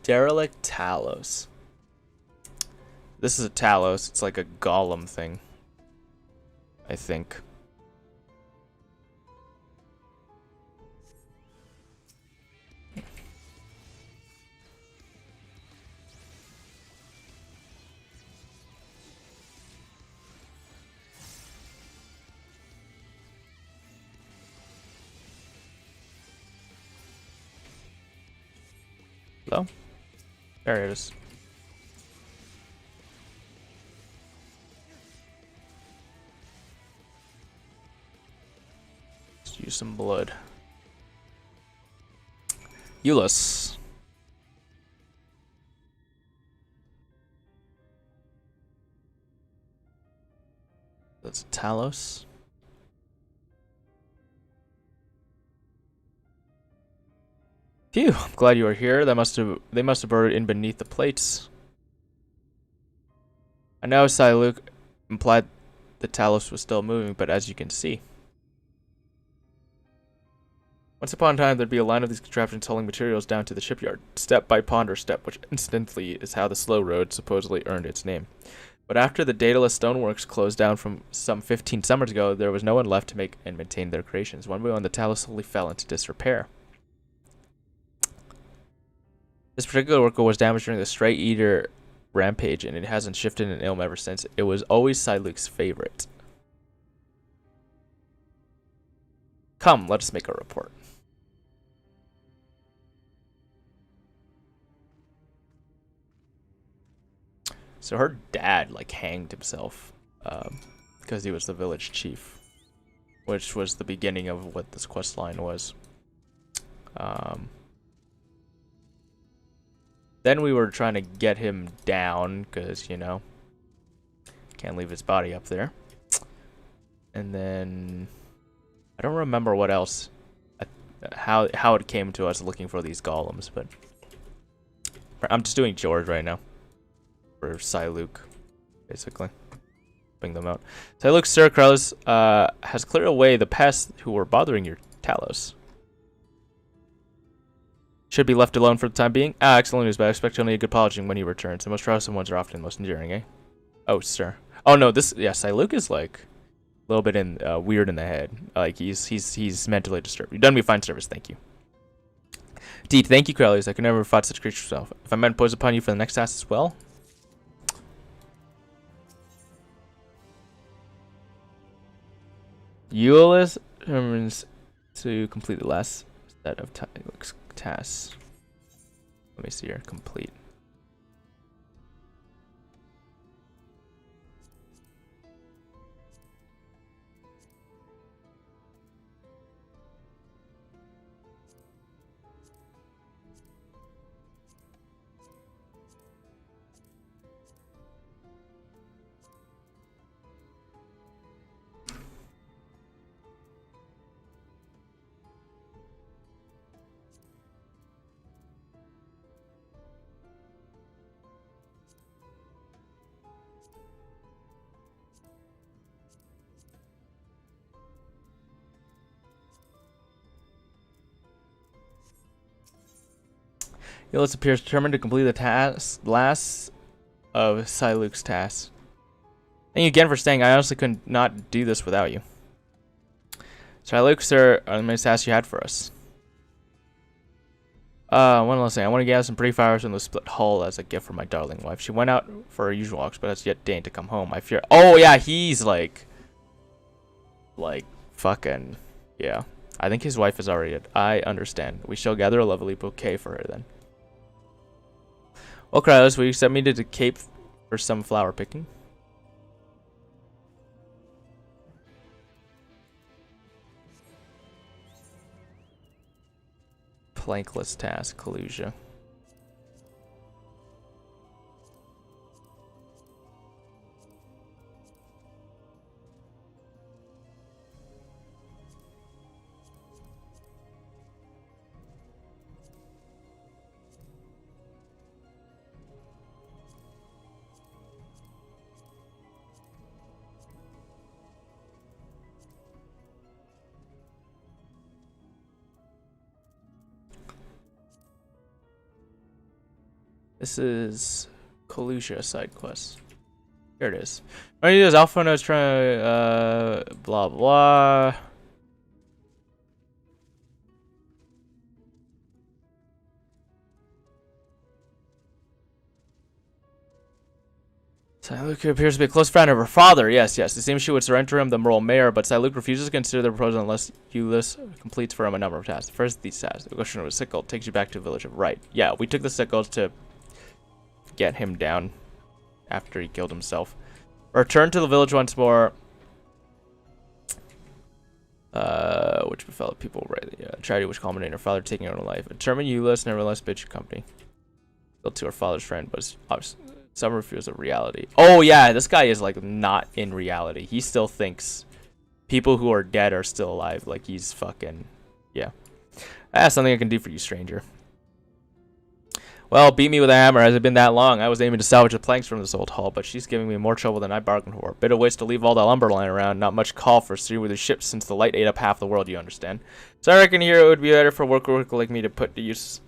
Derelict Talos. This is a Talos. It's like a golem thing, I think. Hello? There it is. Let's use some blood. Euless. That's Talos. Phew, I'm glad you were here. They must have buried in beneath the plates. I know Luke implied the Talos was still moving, but as you can see. Once upon a time, there'd be a line of these contraptions hauling materials down to the shipyard, step by ponder step, which incidentally is how the slow road supposedly earned its name. But after the Daedalus stoneworks closed down from some 15 summers ago, there was no one left to make and maintain their creations. One by one, the Talos slowly fell into disrepair. This particular worker was damaged during the Stray Eater rampage, and it hasn't shifted in ilm ever since. It was always Siluke's favorite. Come, let us make a report. So her dad like hanged himself because he was the village chief, which was the beginning of what this quest line was. Then we were trying to get him down because, you know, can't leave his body up there. And then I don't remember what else, how it came to us looking for these golems, but I'm just doing George right now for Luke, basically. Bring them out. Luke, Sir Krylios has cleared away the pests who were bothering your Talos. Should be left alone for the time being. Excellent news, but I expect only a good apology when he returns. The most troublesome ones are often the most enduring, eh? Oh, sir. Oh no, this Luke is like a little bit weird in the head. Like he's mentally disturbed. You've done me a fine service, thank you. Indeed, thank you, Krylios. I could never have fought such creatures myself. If I might impose upon you for the next task as well. Euless determines to complete the last set of tasks. Let me see here. Complete. Euless appears determined to complete the last of Luke's tasks. Thank you again for staying. I honestly could not do this without you. Luke, sir, are the many tasks you had for us? One last thing. I want to gather some pretty flowers from the split hull as a gift for my darling wife. She went out for her usual walks, but has yet deigned to come home. I fear. Oh yeah, he's like fucking yeah. I think his wife is already. I understand. We shall gather a lovely bouquet for her then. Well, Krylios, will you send me to the Cape for some flower picking? Plankless task, Kalusia. This is Kalusia side quest. Here it is. All you do is Alpha knows trying blah blah. Luke appears to be a close friend of her father. Yes. It seems she would surrender him the moral mayor, but Luke refuses to consider the proposal unless Euless completes for him a number of tasks. First of these tasks, the question of a sickle takes you back to the village of Right. Yeah, we took the sickle to get him down after he killed himself. Return to the village once more. Which befell people right? Yeah, tragedy which culminated in her father taking her own life. Determine Euless, nevertheless bid you company. Built to her father's friend, but some refuse of reality. Oh yeah, this guy is like not in reality. He still thinks people who are dead are still alive. Like he's fucking yeah. That's something I can do for you, stranger. Well, beat me with a hammer. Has it been that long? I was aiming to salvage the planks from this old hull, but she's giving me more trouble than I bargained for. Bit of waste to leave all that lumber lying around. Not much call for sea with the ship since the light ate up half the world, you understand. So I reckon here it would be better for a worker like me to put to use,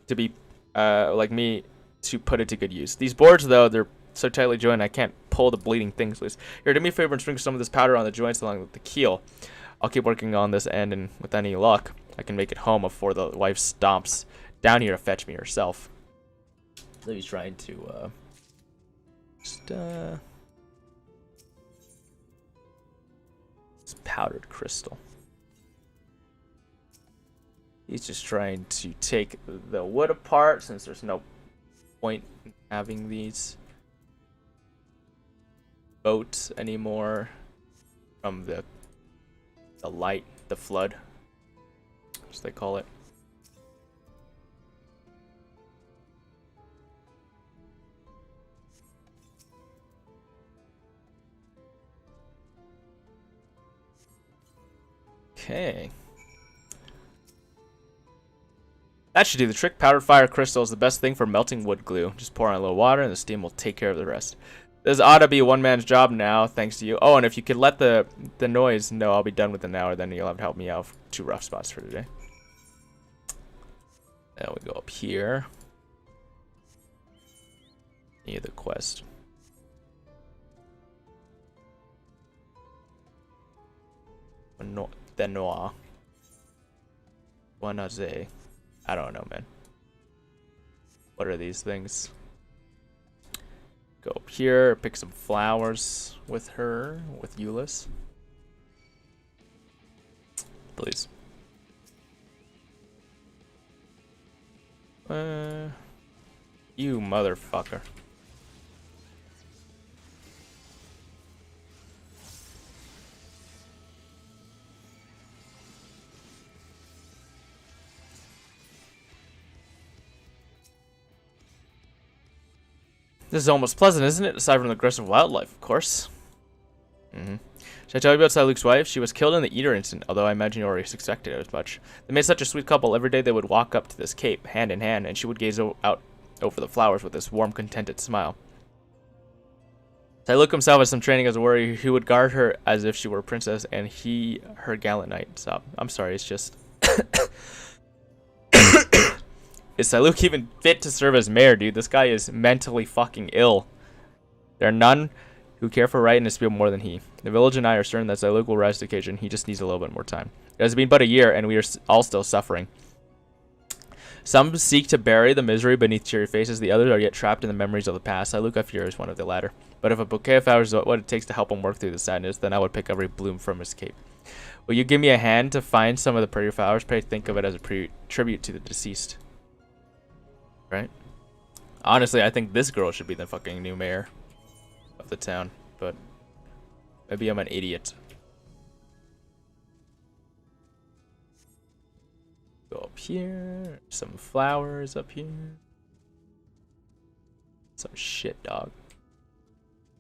to be, like me, to put it to good use. These boards, though, they're so tightly joined I can't pull the bleeding things loose. Here, do me a favor and sprinkle some of this powder on the joints along with the keel. I'll keep working on this end, and with any luck, I can make it home before the wife stomps down here to fetch me herself. So he's trying to it's powdered crystal. He's just trying to take the wood apart since there's no point in having these boat anymore from the flood, as they call it. Okay. That should do the trick. Powdered fire crystal is the best thing for melting wood glue. Just pour on a little water and the steam will take care of the rest. This ought to be a one-man's job now, thanks to you. Oh, and if you could let the noise know I'll be done within an hour, then you'll have to help me out. 2 rough spots for today. Then we go up here. Need the quest. Noir. Wanaze. I don't know, man. What are these things? Go up here, pick some flowers with her, with Euless. Please. You motherfucker. This is almost pleasant, isn't it? Aside from the aggressive wildlife, of course. Should I tell you about Siluk's wife? She was killed in the Eater incident, although I imagine you already suspected it as much. They made such a sweet couple. Every day they would walk up to this cape, hand in hand, and she would gaze out over the flowers with this warm, contented smile. Siluk himself has some training as a warrior. He would guard her as if she were a princess, and he, her gallant knight. So, I'm sorry, it's just... Is Siluk even fit to serve as mayor, dude? This guy is mentally fucking ill. There are none who care for right and to speak more than he. The village and I are certain that Siluk will rise to the occasion. He just needs a little bit more time. It has been but a year, and we are all still suffering. Some seek to bury the misery beneath cheery faces. The others are yet trapped in the memories of the past. Siluk, I fear, is one of the latter. But if a bouquet of flowers is what it takes to help him work through the sadness, then I would pick every bloom from his cape. Will you give me a hand to find some of the pretty flowers? Pray think of it as a tribute to the deceased. Right? Honestly, I think this girl should be the fucking new mayor of the town, but maybe I'm an idiot. Go up here. Some flowers up here. Some shit, dog.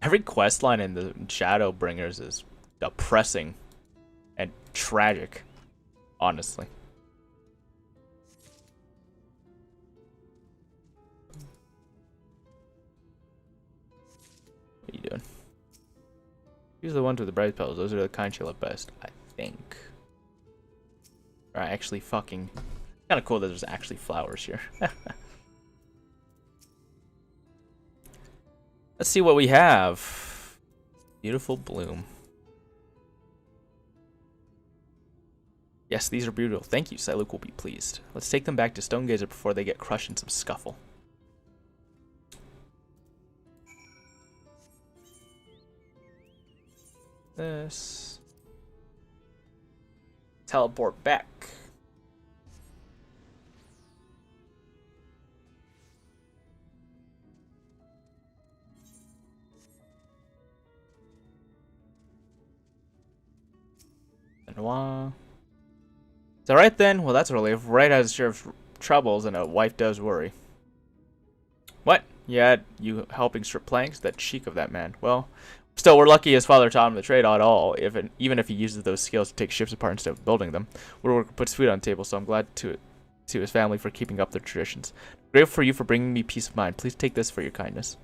Every quest line in the Shadowbringers is depressing and tragic, honestly. What are you doing? These are the ones with the bright petals. Those are the kind she loved best, I think. Or actually fucking... Kind of cool that there's actually flowers here. Let's see what we have. Beautiful bloom. Yes, these are beautiful. Thank you. Siluk will be pleased. Let's take them back to Stonegazer before they get crushed in some scuffle. This. Teleport back. Benoit. It's alright then. Well, that's a relief. Right has a share of troubles, and a wife does worry. What? Yeah, you helping strip planks? That cheek of that man. Well, still, we're lucky his father taught him the trade at all, even if he uses those skills to take ships apart instead of building them. Woodwork puts food on the table, so I'm glad to his family for keeping up their traditions. Grateful for you for bringing me peace of mind. Please take this for your kindness.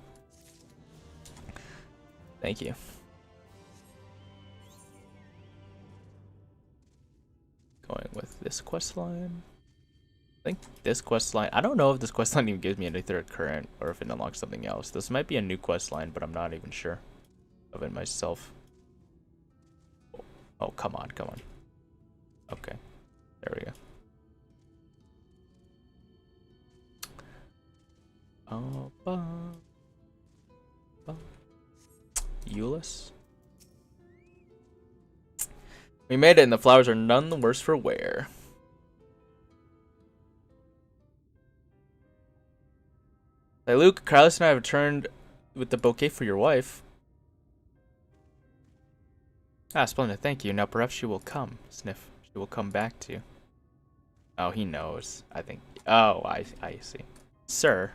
Thank you. Going with this quest line. I think this quest line. I don't know if this quest line even gives me any third current or if it unlocks something else. This might be a new quest line, but I'm not even sure of it myself. Oh, come on, come on. Okay, there we go. Euless. We made it, and the flowers are none the worse for wear. Hey, Luke, Krylios and I have returned with the bouquet for your wife. Ah, splendid, thank you. Now perhaps she will come. Sniff. She will come back to you. Oh, he knows, I think. Oh, I see. Sir,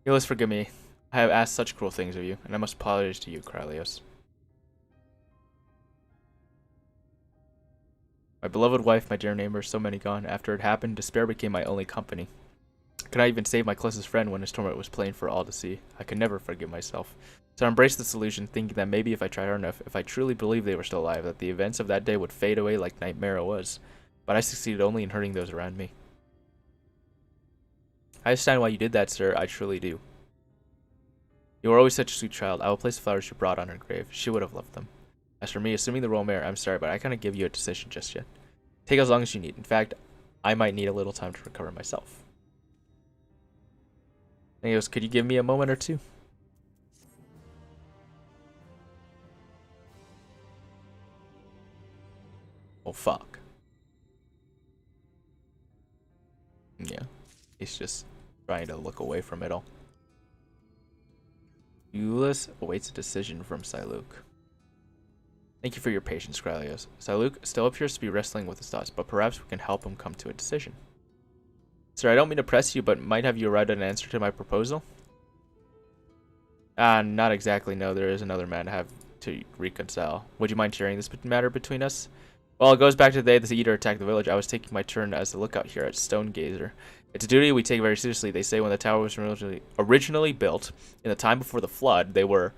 you must forgive me. I have asked such cruel things of you, and I must apologize to you, Krylios. My beloved wife, my dear neighbor, so many gone. After it happened, despair became my only company. I could not even save my closest friend when his torment was plain for all to see. I could never forgive myself. So I embraced this illusion, thinking that maybe if I tried hard enough, if I truly believed they were still alive, that the events of that day would fade away like nightmare it was. But I succeeded only in hurting those around me. I understand why you did that, sir. I truly do. You were always such a sweet child. I will place the flowers you brought on her grave. She would have loved them. As for me, assuming the royal mare, I'm sorry, but I can't give you a decision just yet. Take as long as you need. In fact, I might need a little time to recover myself. And he goes, could you give me a moment or two? Oh, fuck. Yeah. He's just trying to look away from it all. Krylios awaits a decision from Siluk. Thank you for your patience, Krylios. Siluk still appears to be wrestling with his thoughts, but perhaps we can help him come to a decision. Sir, I don't mean to press you, but might have you arrived at an answer to my proposal? Not exactly, no. There is another man to have to reconcile. Would you mind sharing this matter between us? Well, it goes back to the day the Eater attacked the village. I was taking my turn as the lookout here at Stonegazer. It's a duty we take very seriously. They say when the tower was originally built, in the time before the flood, they were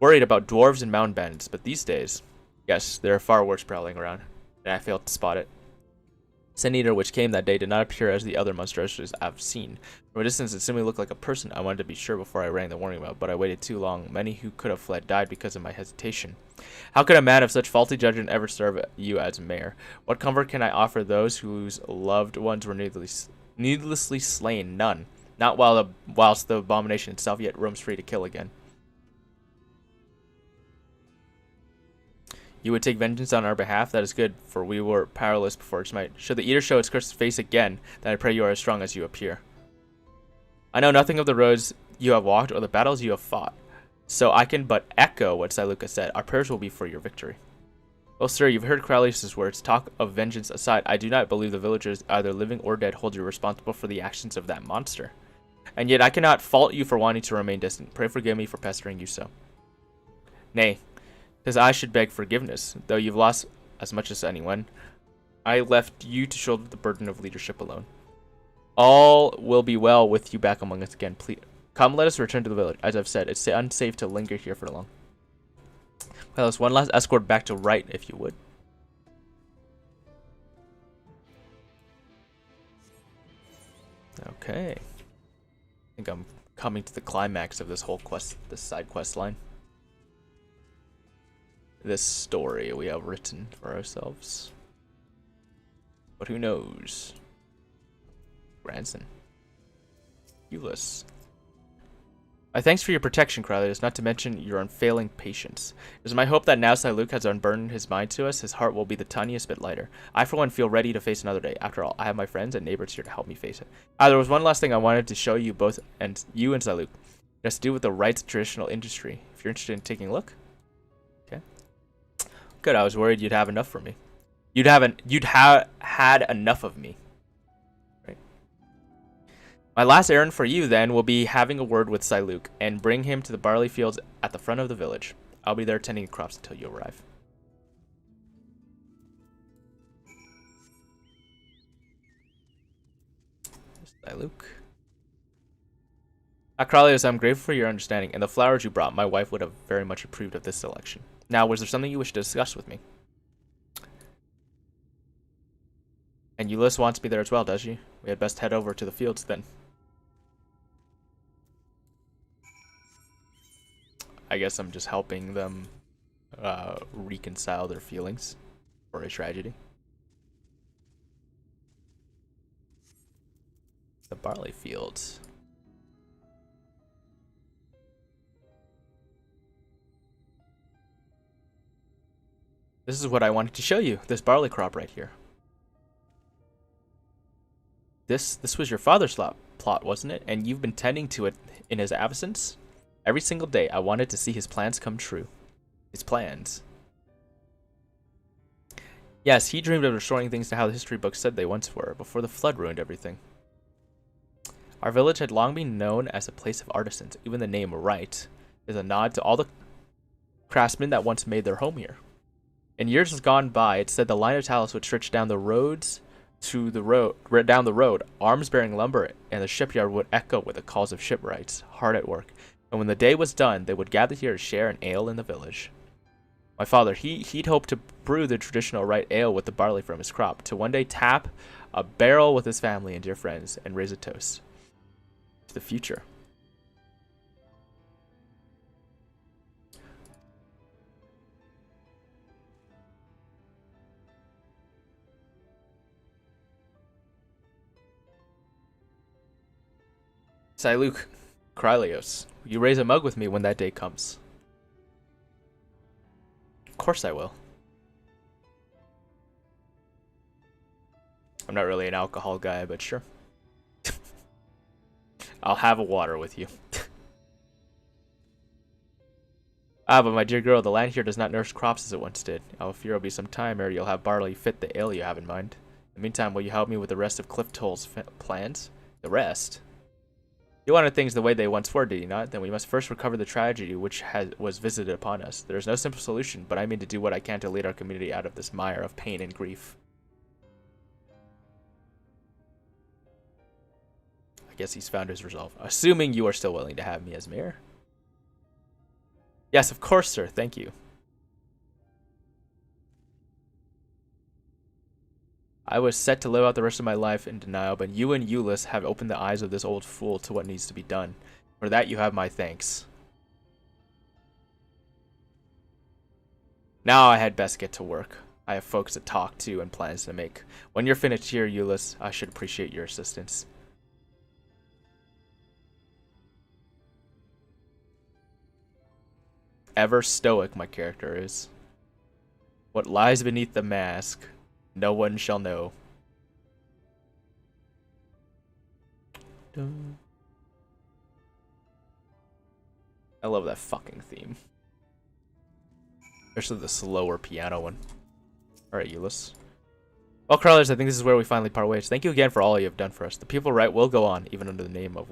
worried about dwarves and mountain bandits. But these days, yes, there are far worse prowling around, and I failed to spot it. Sin Eater, which came that day, did not appear as the other monstrosities I've seen. From a distance, it simply looked like a person. I wanted to be sure before I rang the warning bell, but I waited too long. Many who could have fled died because of my hesitation. How could a man of such faulty judgment ever serve you as mayor? What comfort can I offer those whose loved ones were needlessly slain? None. Not whilst the abomination itself yet roams free to kill again. You would take vengeance on our behalf? That is good, for we were powerless before its might. Should the Eater show its cursed face again, then I pray you are as strong as you appear. I know nothing of the roads you have walked or the battles you have fought, so I can but echo what Siluka said. Our prayers will be for your victory. Well, sir, you've heard Krylios' words. Talk of vengeance aside, I do not believe the villagers, either living or dead, hold you responsible for the actions of that monster. And yet I cannot fault you for wanting to remain distant. Pray forgive me for pestering you so. Nay, 'tis I should beg forgiveness, though you've lost as much as anyone. I left you to shoulder the burden of leadership alone. All will be well with you back among us again. Please come, let us return to the village. As I've said, it's unsafe to linger here for long. Well, let's one last escort back to Right, if you would. Okay. I think I'm coming to the climax of this whole quest, this side quest line. This story we have written for ourselves. But who knows? Grandson. Krylios. My thanks for your protection, Krylios, not to mention your unfailing patience. It is my hope that now Siluk has unburdened his mind to us, his heart will be the tiniest bit lighter. I, for one, feel ready to face another day. After all, I have my friends and neighbors here to help me face it. There was one last thing I wanted to show you both, and you and Siluk. It has to do with the Right's traditional industry. If you're interested in taking a look. Okay. Good, I was worried you'd have enough for me. You'd have had enough of me. Right. My last errand for you, then, will be having a word with Siluk and bring him to the barley fields at the front of the village. I'll be there tending the crops until you arrive. Siluk. Krylios, I'm grateful for your understanding and the flowers you brought. My wife would have very much approved of this selection. Now, was there something you wish to discuss with me? And Krylios wants me there as well, does she? We had best head over to the fields then. I guess I'm just helping them reconcile their feelings for a tragedy. The barley fields. This is what I wanted to show you, this barley crop right here. This was your father's plot, wasn't it? And you've been tending to it in his absence? Every single day, I wanted to see his plans come true. His plans. Yes, he dreamed of restoring things to how the history books said they once were, before the flood ruined everything. Our village had long been known as a place of artisans. Even the name Wright is a nod to all the craftsmen that once made their home here. In years gone by, it said the line of talus would stretch down the roads to the road, down the road, arms bearing lumber, and the shipyard would echo with the calls of shipwrights, hard at work. And when the day was done, they would gather here to share an ale in the village. My father, he'd hoped to brew the traditional Wright ale with the barley from his crop, to one day tap a barrel with his family and dear friends and raise a toast to the future. Luke, Krylios, will you raise a mug with me when that day comes? Of course I will. I'm not really an alcohol guy, but sure. I'll have a water with you. But my dear girl, the land here does not nourish crops as it once did. I fear it'll be some time ere you'll have barley fit the ale you have in mind. In the meantime, will you help me with the rest of Cliff Toll's plans? The rest? You wanted things the way they once were, did you not? Then we must first recover the tragedy which was visited upon us. There is no simple solution, but I mean to do what I can to lead our community out of this mire of pain and grief. I guess he's found his resolve. Assuming you are still willing to have me as mayor. Yes, of course, sir. Thank you. I was set to live out the rest of my life in denial, but you and Euless have opened the eyes of this old fool to what needs to be done. For that you have my thanks. Now I had best get to work. I have folks to talk to and plans to make. When you're finished here, Euless, I should appreciate your assistance. Ever stoic my character is. What lies beneath the mask, no one shall know. I love that fucking theme. Especially the slower piano one. Alright, Euless. Well, Krylios, I think this is where we finally part ways. Thank you again for all you have done for us. The people right will go on, even under the name of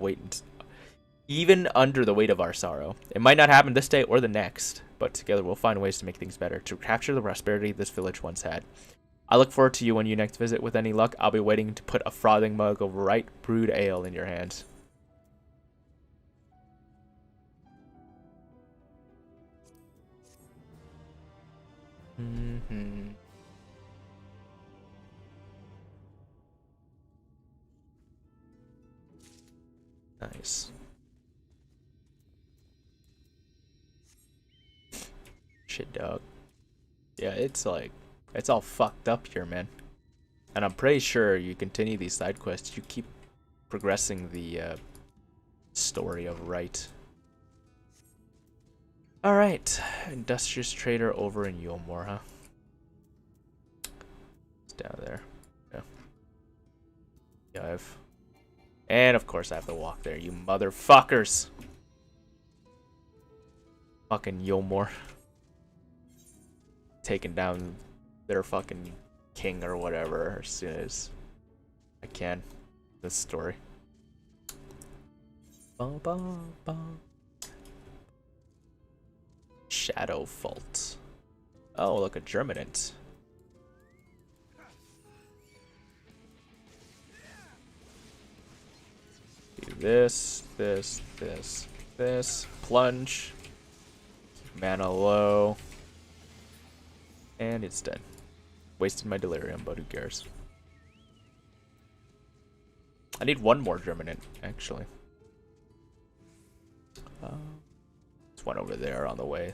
even under the weight of our sorrow. It might not happen this day or the next, but together we'll find ways to make things better, to capture the prosperity this village once had. I look forward to you when you next visit. With any luck, I'll be waiting to put a frothing mug of right brewed ale in your hands. Nice. Shit, dog. Yeah, it's like, it's all fucked up here, man. And I'm pretty sure you continue these side quests, you keep progressing the story of Wright. Alright, industrious trader over in Yulmore, huh? It's down there. Yeah. And of course I have to walk there, you motherfuckers! Fucking Yulmore. Taking down their fucking king or whatever as soon as I can. This story. Bum, bum, bum. Shadow Fault. Oh, look, a Germinant. Do this. Plunge. Mana low. And it's dead. Wasted my delirium, but who cares? I need one more Germinant, actually. There's one over there on the way.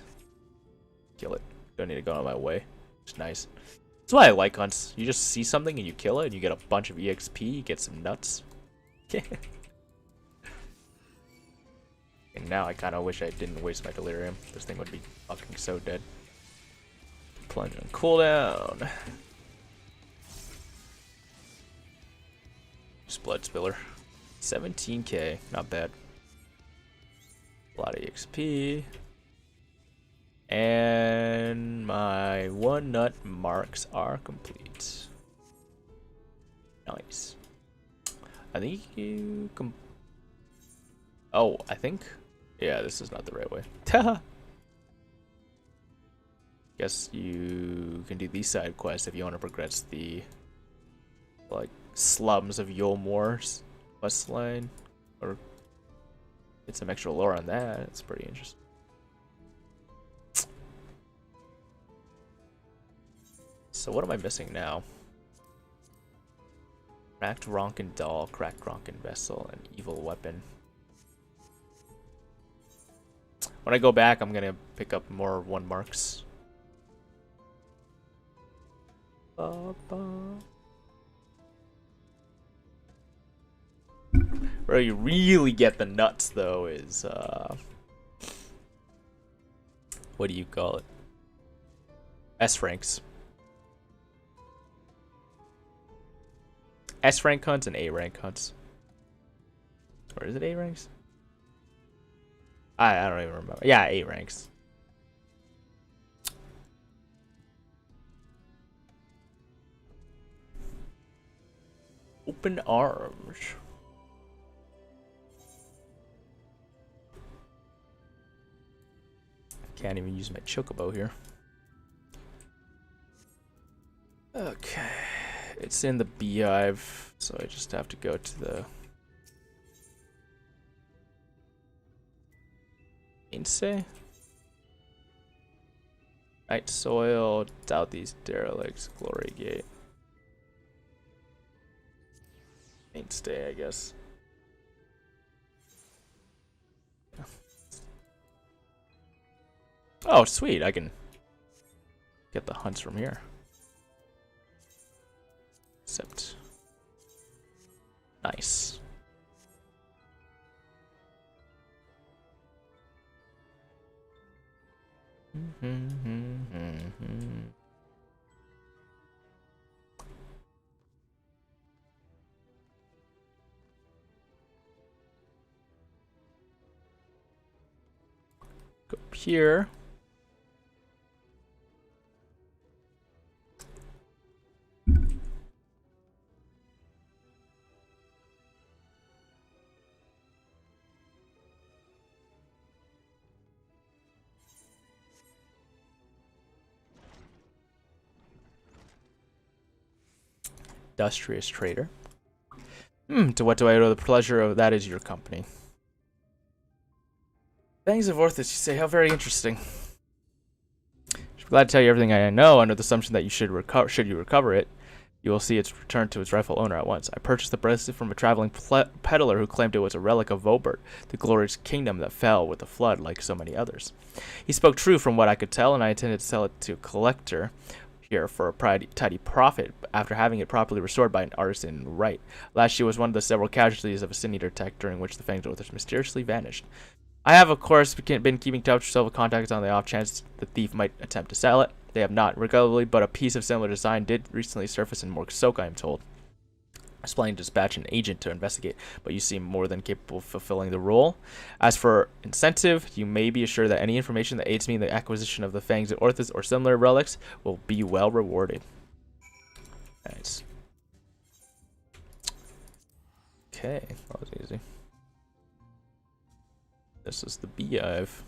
Kill it. Don't need to go on my way. It's nice. That's why I like hunts. You just see something and you kill it, and you get a bunch of EXP, you get some nuts. And now I kind of wish I didn't waste my delirium. This thing would be fucking so dead. Plunge on cooldown. Just blood spiller. 17k, not bad. A lot of EXP. And my 1 nut marks are complete. Nice. I think you can. Oh, I think. Yeah, this is not the right way. Guess you can do these side quests if you want to progress the like slums of Yolmore's quest line, or get some extra lore on that. It's pretty interesting. So what am I missing now? Cracked Ronkin doll, cracked Ronkin vessel, and evil weapon. When I go back, I'm gonna pick up more 1 marks. Where you really get the nuts, though, is what do you call it? S ranks. S rank hunts and A rank hunts. Or is it A ranks? I don't even remember. Yeah, A ranks. Open arms. Can't even use my chocobo here. Okay. It's in the beehive, so I just have to go to the mainstay. Night soil, doubt these derelicts, glory gate. Mainstay, I guess. Oh, sweet, I can get the hunts from here. Except, nice. Go up here. Industrious trader. To what do I owe the pleasure of? That is your company. Fangs of Orthus, you say, how very interesting. I'm glad to tell you everything I know under the assumption that you should recover it. You will see its return to its rightful owner at once. I purchased the bracelet from a traveling peddler who claimed it was a relic of Vobert, the glorious kingdom that fell with the flood like so many others. He spoke true from what I could tell, and I intended to sell it to a collector here for a tidy profit after having it properly restored by an artisan in right. Last year was one of the several casualties of a sin-eater attack during which the Fangs of Orthus mysteriously vanished. I have, of course, been keeping touch with several contacts on the off chance the thief might attempt to sell it. They have not, regrettably, but a piece of similar design did recently surface in Morksok, I am told. I was planning to dispatch an agent to investigate, but you seem more than capable of fulfilling the role. As for incentive, you may be assured that any information that aids me in the acquisition of the Fangs of Orthus or similar relics will be well rewarded. Nice. Okay, that was easy. This is the beehive.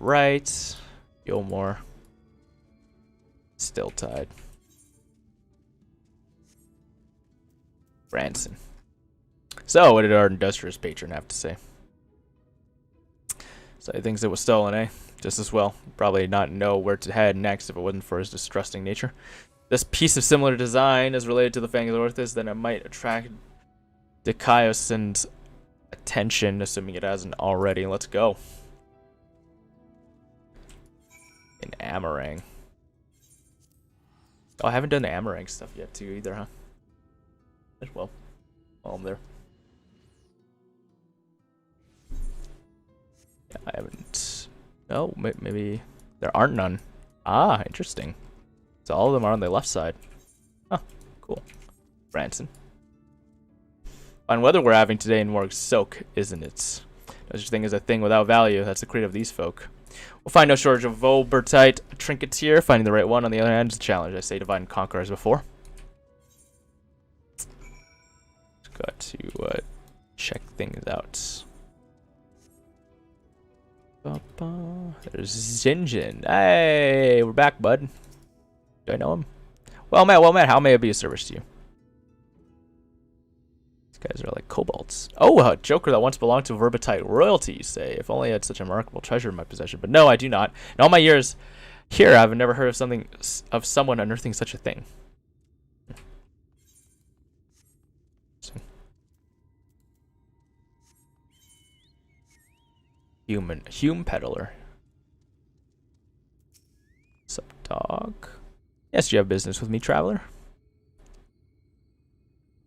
Right. Gilmore. Still tied. Branson. So, what did our industrious patron have to say? So he thinks it was stolen, eh? Just as well. Probably not know where to head next if it wasn't for his distrusting nature. This piece of similar design is related to the Fangs of Orthus, then it might attract Krylios' attention, assuming it hasn't already. Let's go. In Amarang. Oh, I haven't done the Amarang stuff yet too either, huh? Well, while I'm there. Yeah, I haven't. No, maybe there aren't none. Ah, interesting. So all of them are on the left side. Huh, cool. Branson. Fine weather we're having today in Morg's Soak, isn't it? No such thing as a thing without value. That's the creed of these folk. We'll find no shortage of Volbertite trinkets here. Finding the right one, on the other hand, is a challenge. I say divide and conquer as before. Got to check things out. There's Zinjin. Hey, we're back, bud. Do I know him? Well, Matt, how may I be of service to you? These guys are like kobolds. Oh, a joker that once belonged to Verbitite royalty, you say. If only I had such a remarkable treasure in my possession. But no, I do not. In all my years here, I've never heard of someone unearthing such a thing. Hume peddler. Sup, dog? Yes, you have business with me, traveler?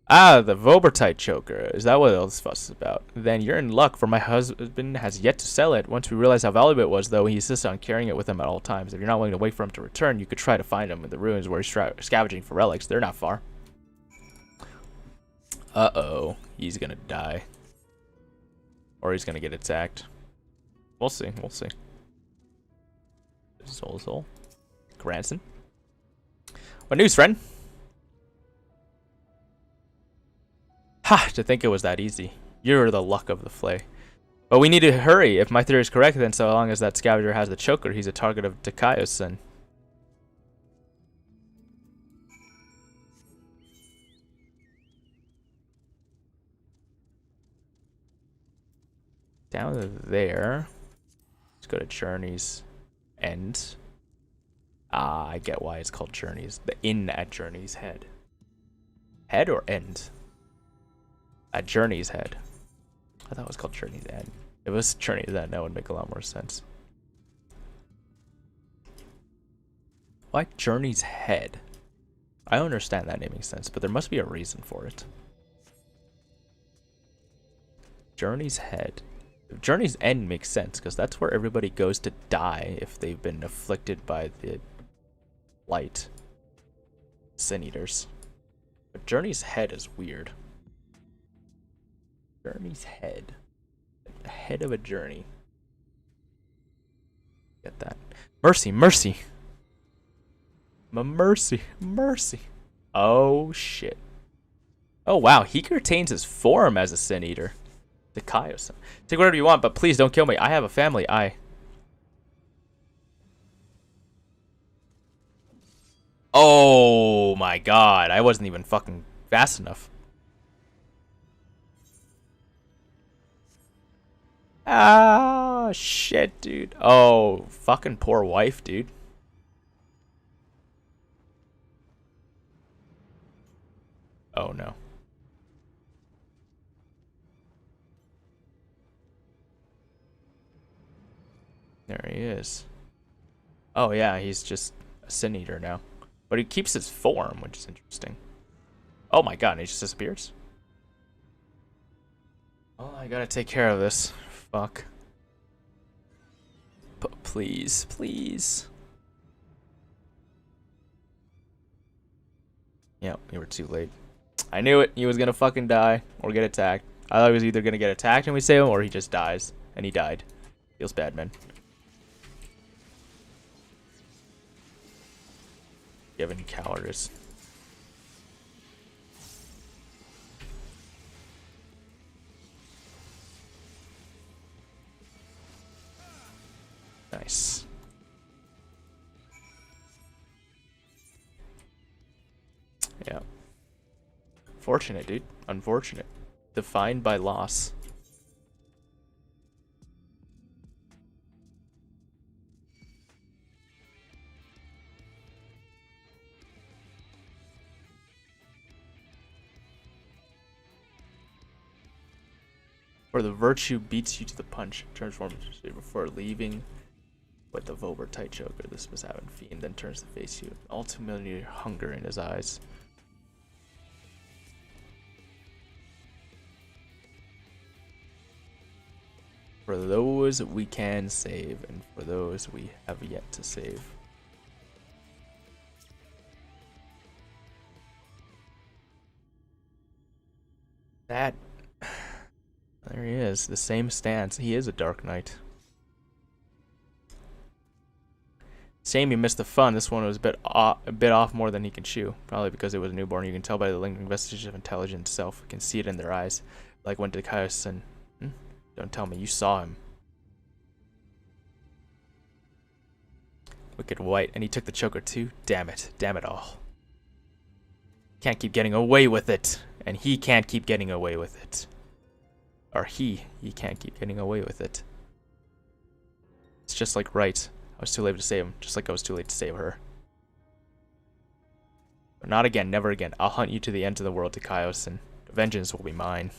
Ah, the Vobertite choker. Is that what all this fuss is about? Then you're in luck, for my husband has yet to sell it. Once we realized how valuable it was, though, he insisted on carrying it with him at all times. If you're not willing to wait for him to return, you could try to find him in the ruins where he's scavenging for relics. They're not far. Uh-oh. He's gonna die. Or he's gonna get attacked. We'll see. We'll see. Soul. Granson. What news, friend? Ha! To think it was that easy. You're the luck of the flay. But we need to hurry. If my theory is correct, then so long as that scavenger has the choker, he's a target of Krylios then. Down there. Let's go to Journey's End. Ah, I get why it's called Journey's. The inn at Journey's Head. Head or end? At Journey's Head. I thought it was called Journey's End. If it was Journey's End, that would make a lot more sense. Why Journey's Head? I don't understand that naming sense, but there must be a reason for it. Journey's Head. Journey's End makes sense, because that's where everybody goes to die if they've been afflicted by the light sin eaters. But Journey's Head is weird. Journey's Head. The head of a journey. Get that. Mercy. Mercy. Oh, shit. Oh, wow. He retains his form as a sin eater. The Krylios. Take whatever you want, but please don't kill me. I have a family. Oh my god. I wasn't even fucking fast enough. Ah, shit, dude. Oh, fucking poor wife, dude. Oh no. There he is. Oh yeah, he's just a sin eater now. But he keeps his form, which is interesting. Oh my god, and he just disappears? Oh, I gotta take care of this. Fuck. But please, please. Yep, you were too late. I knew it. He was gonna fucking die or get attacked. I thought he was either gonna get attacked and we save him, or he just dies. And he died. Feels bad, man. You have any cowardice? Nice. Yeah. Fortunate, dude. Unfortunate. Defined by loss. Where the virtue beats you to the punch, transforms before leaving with the Vobertite choker. This mishappen fiend then turns to face you, all too familiar hunger in his eyes. For those we can save, and for those we have yet to save. is. The same stance. He is a Dark Knight. Shame you missed the fun. This one was a bit off more than he can chew. Probably because it was a newborn. You can tell by the lingering vestiges of intelligence itself. You can see it in their eyes. Like when Krylios and... Don't tell me you saw him. Wicked White. And he took the choker too? Damn it. Damn it all. Can't keep getting away with it. And he can't keep getting away with it. Or he can't keep getting away with it. It's just like right. I was too late to save him, just like I was too late to save her. But not again, never again. I'll hunt you to the ends of the world, Krylios, and vengeance will be mine.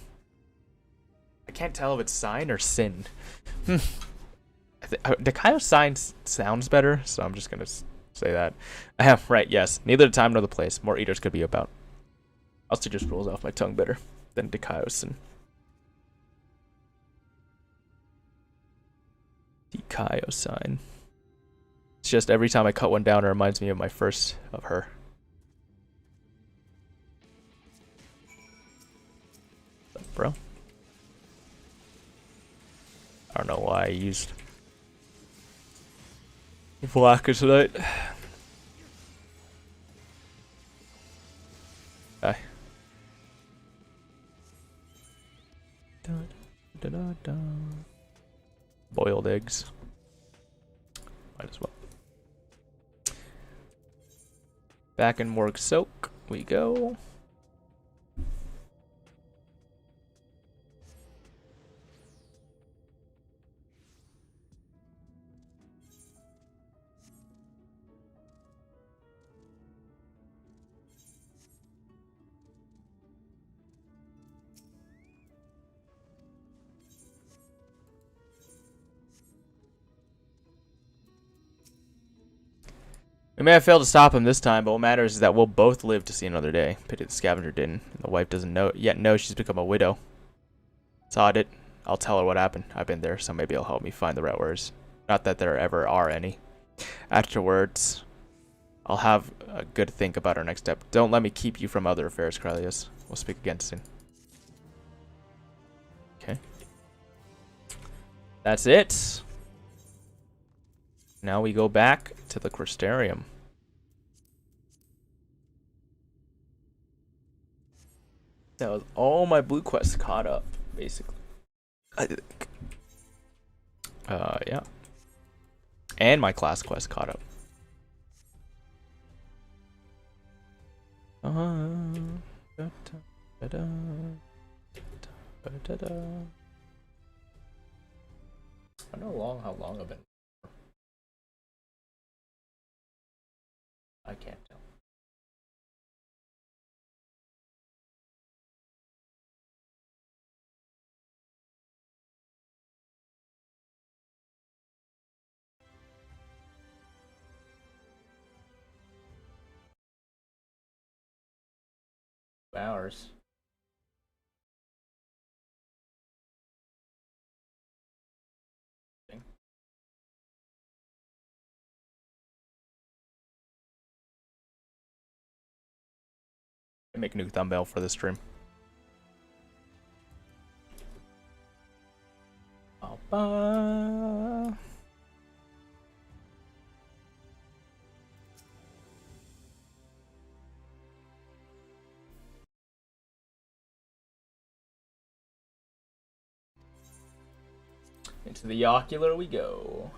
I can't tell if it's sign or sin. Krylios sign sounds better, so I'm just gonna say that. Right, yes. Neither the time nor the place. More eaters could be about. Also just rolls off my tongue better than Krylios and Krylios sign. It's just every time I cut one down, it reminds me of my first of her. What's up, bro? I don't know why I used Blacker tonight. Bye. Boiled eggs. Might as well. Back in Morgue Soak we go. We may have failed to stop him this time, but what matters is that we'll both live to see another day. Pity the scavenger didn't. The wife doesn't yet know she's become a widow. Saw it. I'll tell her what happened. I've been there, so maybe it'll help me find the right words. Not that there ever are any. Afterwards, I'll have a good think about our next step. Don't let me keep you from other affairs, Krylios. We'll speak again soon. Okay. That's it. Now we go back to the Crystarium. That was all my blue quests caught up, basically. I think. Yeah. And my class quest caught up. I don't know how long I've been. I can't tell. Hours. Make a new thumbnail for the stream. Into the ocular we go.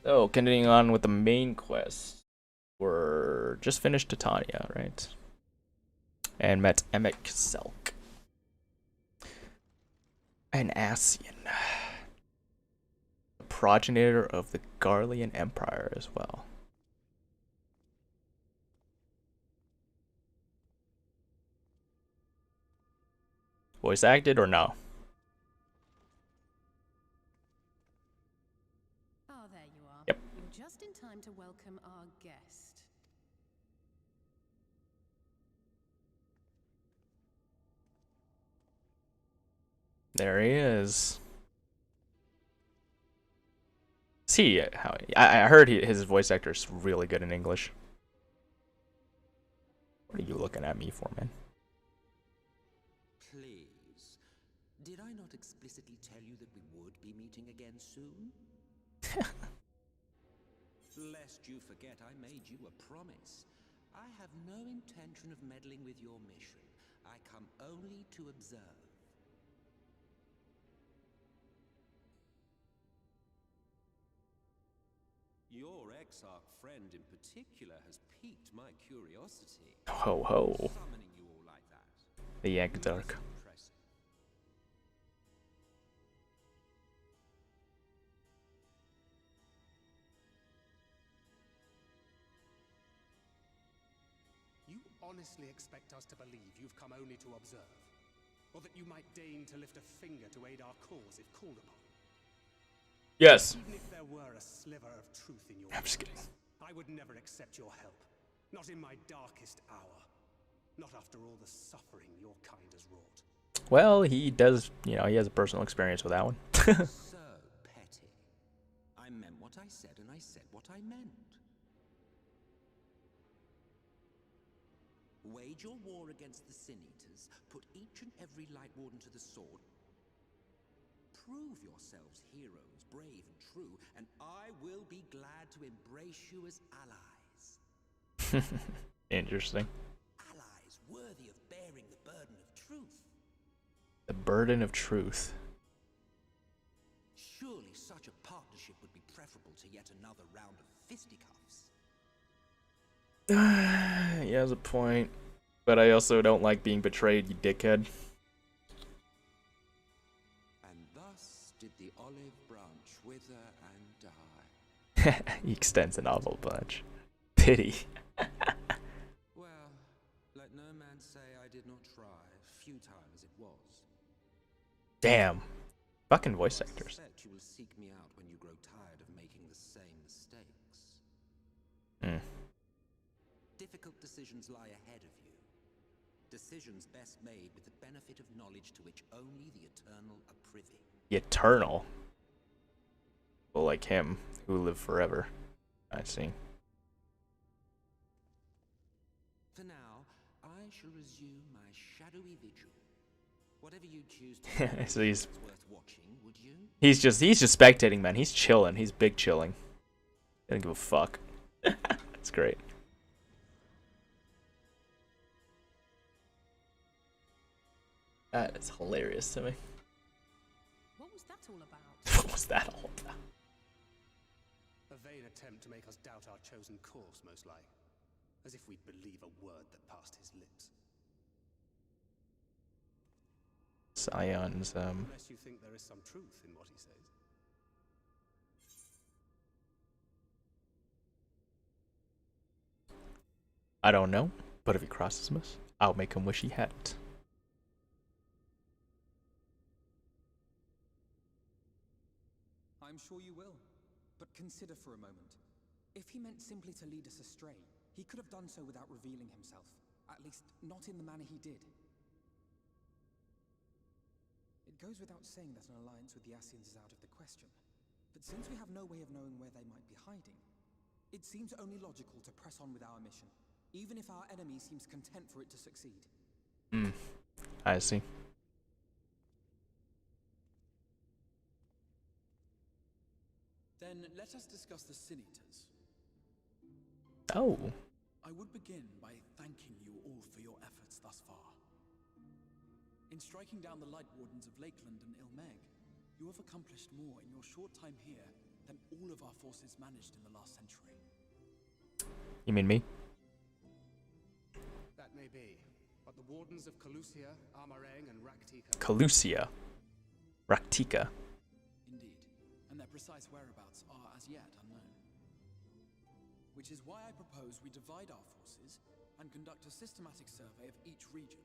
So, continuing on with the main quest. We're just finished Titania, right? And met Emek Selk. An Asian. The progenitor of the Garlean Empire as well. Voice acted or no? Oh, there you are. Yep. Just in time to welcome our guest. There he is. See how I heard his voice actor is really good in English. What are you looking at me for, man? Please, did I not explicitly tell you that we would be meeting again soon? Lest you forget, I made you a promise. I have no intention of meddling with your mission. I come only to observe. Your exarch friend in particular has piqued my curiosity. Ho ho. Summoning you all like that. The exarch. Impressive. You honestly expect us to believe you've come only to observe? Or that you might deign to lift a finger to aid our cause if called upon? Yes. Even if there were a sliver of truth in your I'm just words, kidding. I would never accept your help. Not in my darkest hour. Not after all the suffering your kind has wrought. Well, he does, you know, he has a personal experience with that one. So petty. I meant what I said, and I said what I meant. Wage your war against the Sin Eaters, put each and every Lightwarden to the sword. Prove yourselves heroes, brave and true, and I will be glad to embrace you as allies. Interesting. Allies worthy of bearing the burden of truth. The burden of truth. Surely such a partnership would be preferable to yet another round of fisticuffs. He has a point. But I also don't like being betrayed, you dickhead. And thus did the olive branch wither and die. He extends an awful bunch. Pity. Well, let no man say I did not try, futile as it was. Damn. Fucking voice actors. I suspect you will seek me out when you grow tired of making the same mistakes. Mm. Difficult decisions lie ahead of you. Decisions best made with the benefit of knowledge to which only the eternal are privy. Eternal. Well, like him, who live forever. I see. For now, I shall resume my shadowy vigil. Whatever you choose to do, So he's it's worth watching, would you? he's just spectating, man. He's chilling. He's big chilling. He doesn't give a fuck. That's great. That is hilarious to me. What was that all about? What was that all about? A vain attempt to make us doubt our chosen course, most like. As if we'd believe a word that passed his lips. Scion's, Unless you think there is some truth in what he says. I don't know, but if he crosses us, I'll make him wish he hadn't. I'm sure you will. But consider for a moment. If he meant simply to lead us astray, he could have done so without revealing himself. At least, not in the manner he did. It goes without saying that an alliance with the Ascians is out of the question. But since we have no way of knowing where they might be hiding, it seems only logical to press on with our mission, even if our enemy seems content for it to succeed. I see. Then let us discuss the Sin Eaters. Oh. I would begin by thanking you all for your efforts thus far. In striking down the Lightwardens of Lakeland and Ilmeg, you have accomplished more in your short time here than all of our forces managed in the last century. You mean me? That may be. But the Wardens of Krylios, Amarang, and Raktika... Calusia. Raktika. Indeed, and their precise whereabouts are as yet unknown. Which is why I propose we divide our forces and conduct a systematic survey of each region.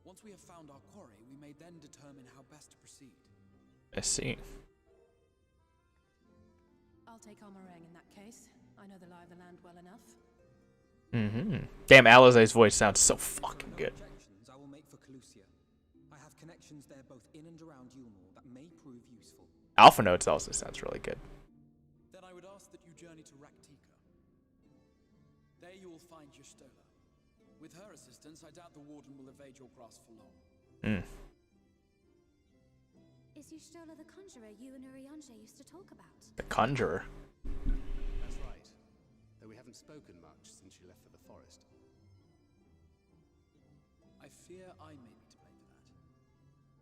Once we have found our quarry, we may then determine how best to proceed. I see. I'll take Amarang in that case. I know the lie of the land well enough. Damn, Alizé's voice sounds so fucking good. No objections I will make for Krylios. I have connections there both in and around Yulmore that may prove useful. Alpha Notes also sounds really good. Then I would ask that you journey to Raktika. There you will find Y'shtola. With her assistance, I doubt the Warden will evade your grasp for long. Is Y'shtola the conjurer you and Urianger used to talk about? The conjurer. That's right. Though we haven't spoken much since she left for the forest. I fear I may be to blame for that.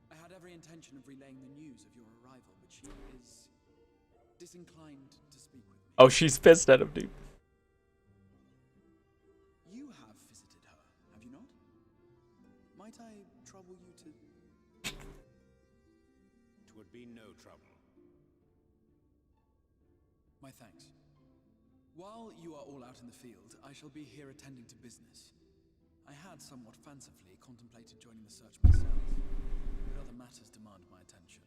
I had every intention of relaying the news of your arrival, but she is disinclined to speak with me. Oh, she's pissed at him, dude. You have visited her, have you not? Might I trouble you to... Twould be no trouble. My thanks. While you are all out in the field, I shall be here attending to business. I had somewhat fancifully contemplated joining the search myself, but other matters demand my attention.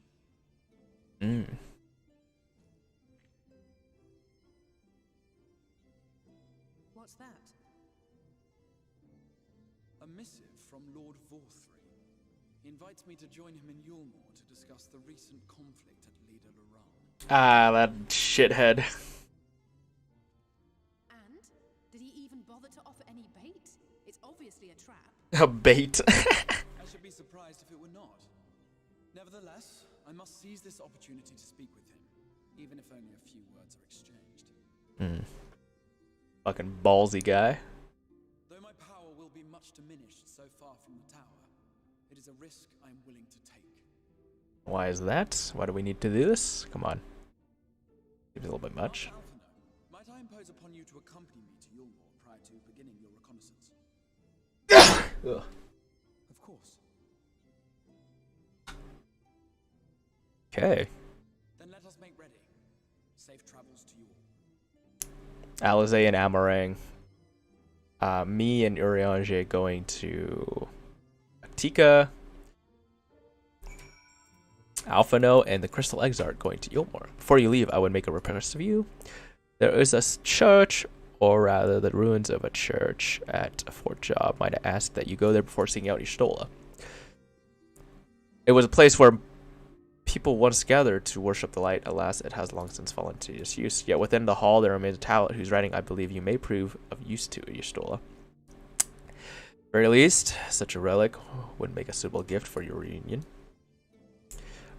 What's that? A missive from Lord Vorthry. He invites me to join him in Yulmore to discuss the recent conflict at Leda Luran. Ah, that shithead. And? Did he even bother to offer any bait? It's obviously a trap. A bait. I should be surprised if it were not. Nevertheless, I must seize this opportunity to speak with him, even if only a few words are exchanged. Fucking ballsy guy. Though my power will be much diminished so far from the tower, it is a risk I am willing to take. Why is that? Why do we need to do this? Come on. Seems a little bit much. Master Alphino, might I impose upon you to accompany me to Yulmore prior to beginning your reconnaissance? Ugh. Of course. Okay. Then let us make ready. Safe travels to you all. Alizé and Amarang. Me and Urianger going to Aktika. Alphino and the Crystal Exarch going to Yulmore. Before you leave, I would make a request of you. There is a church, or rather the ruins of a church at Fort Job. Might I ask that you go there before seeking out Y'shtola. It was a place where people once gathered to worship the light. Alas, it has long since fallen to disuse. Yet within the hall there remains a tablet whose writing I believe you may prove of use to Y'shtola. Very least, such a relic would make a suitable gift for your reunion.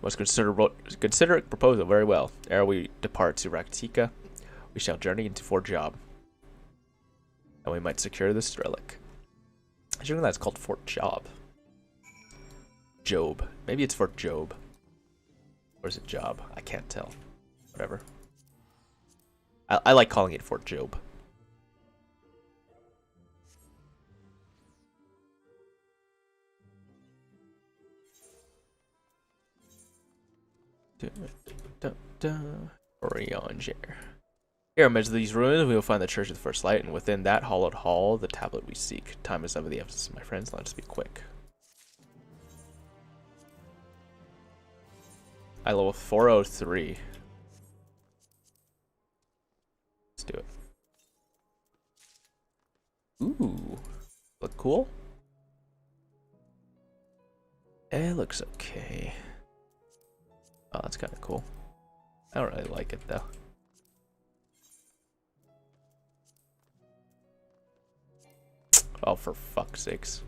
Most considerate proposal. Very well. Ere we depart to Raktika, we shall journey into Fort Job, and we might secure this relic. I think that's called Fort Job. Job. Maybe it's Fort Job. Or is it Job? I can't tell. Whatever. I like calling it Fort Job. Urianger. Here amidst these ruins we will find the Church of the First Light, and within that hollowed hall the tablet we seek. Time is of the essence, my friends. Let us be quick. I level 403. Let's do it. Ooh. Look cool? It looks okay. Oh, that's kind of cool. I don't really like it though. Oh, for fuck's sakes.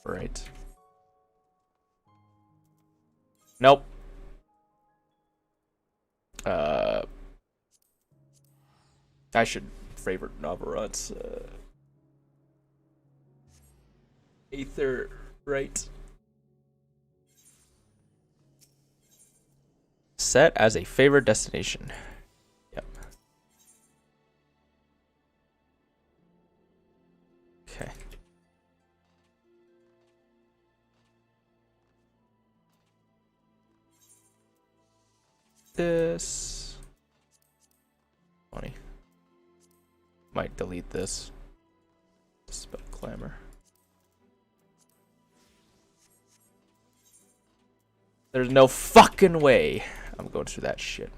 Right. Nope. I should favorite Navarrot's Aether, right? Set as a favorite destination. Yep. Okay. This. Funny. Might delete this. Spell clamor. There's no fucking way I'm going through that shit.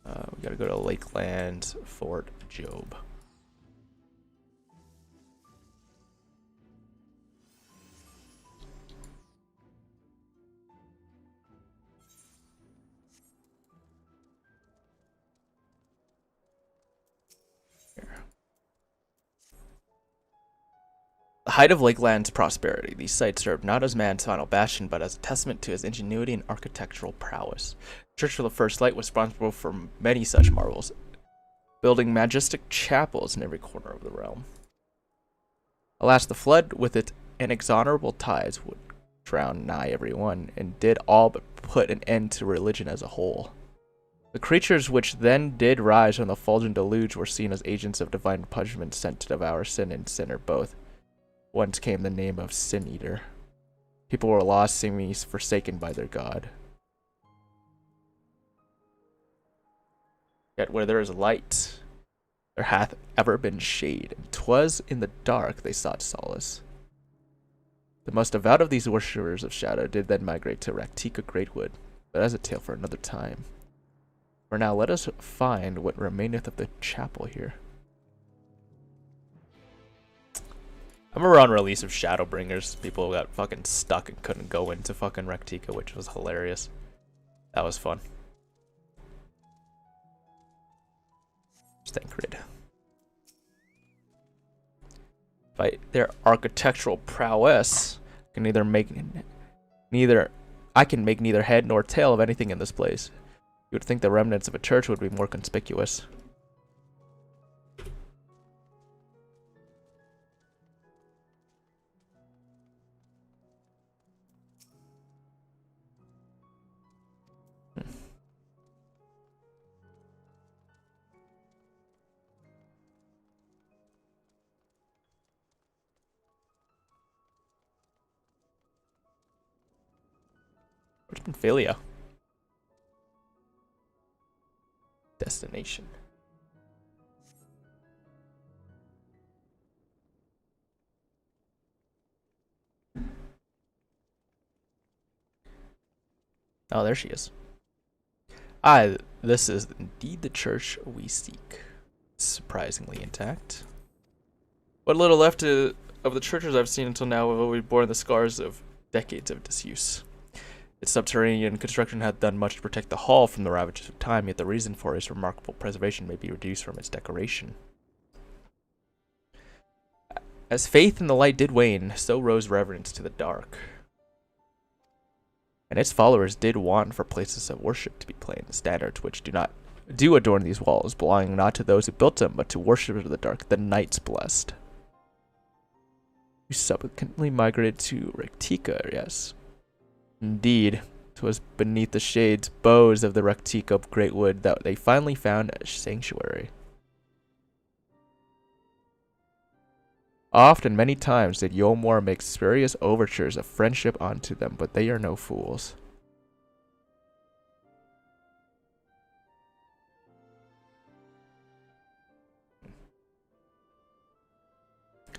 We gotta go to Lakeland, Fort Job. height of Lakeland's prosperity, these sites served not as man's final bastion, but as a testament to his ingenuity and architectural prowess. Church of the First Light was responsible for many such marvels, building majestic chapels in every corner of the realm. Alas, the flood, with its inexorable tides, would drown nigh every one, and did all but put an end to religion as a whole. The creatures which then did rise from the fulgent deluge were seen as agents of divine punishment sent to devour sin and sinner both. Whence came the name of Sin Eater. People were lost, seemingly forsaken by their god. Yet where there is light, there hath ever been shade, and 'twas in the dark they sought solace. The most devout of these worshippers of shadow did then migrate to Raktika Greatwood, but as a tale for another time. For now let us find what remaineth of the chapel here. I remember on release of Shadowbringers, people got fucking stuck and couldn't go into fucking Raktika, which was hilarious. That was fun. Grid. By their architectural prowess, I can make neither head nor tail of anything in this place. You would think the remnants of a church would be more conspicuous. Ophelia. Destination. Oh, there she is. This is indeed the church we seek. Surprisingly intact. What little left of the churches I've seen until now have always borne the scars of decades of disuse. Its subterranean construction had done much to protect the hall from the ravages of time, yet the reason for its remarkable preservation may be reduced from its decoration. As faith in the light did wane, so rose reverence to the dark. And its followers did want for places of worship to be plain, standards which do adorn these walls, belonging not to those who built them, but to worshippers of the dark, the knights blessed. Who subsequently migrated to Raktika, yes. Indeed, 'twas beneath the shades boughs of the Raktika of Greatwood that they finally found a sanctuary. Oft and many times did Yomor make spurious overtures of friendship unto them, but they are no fools.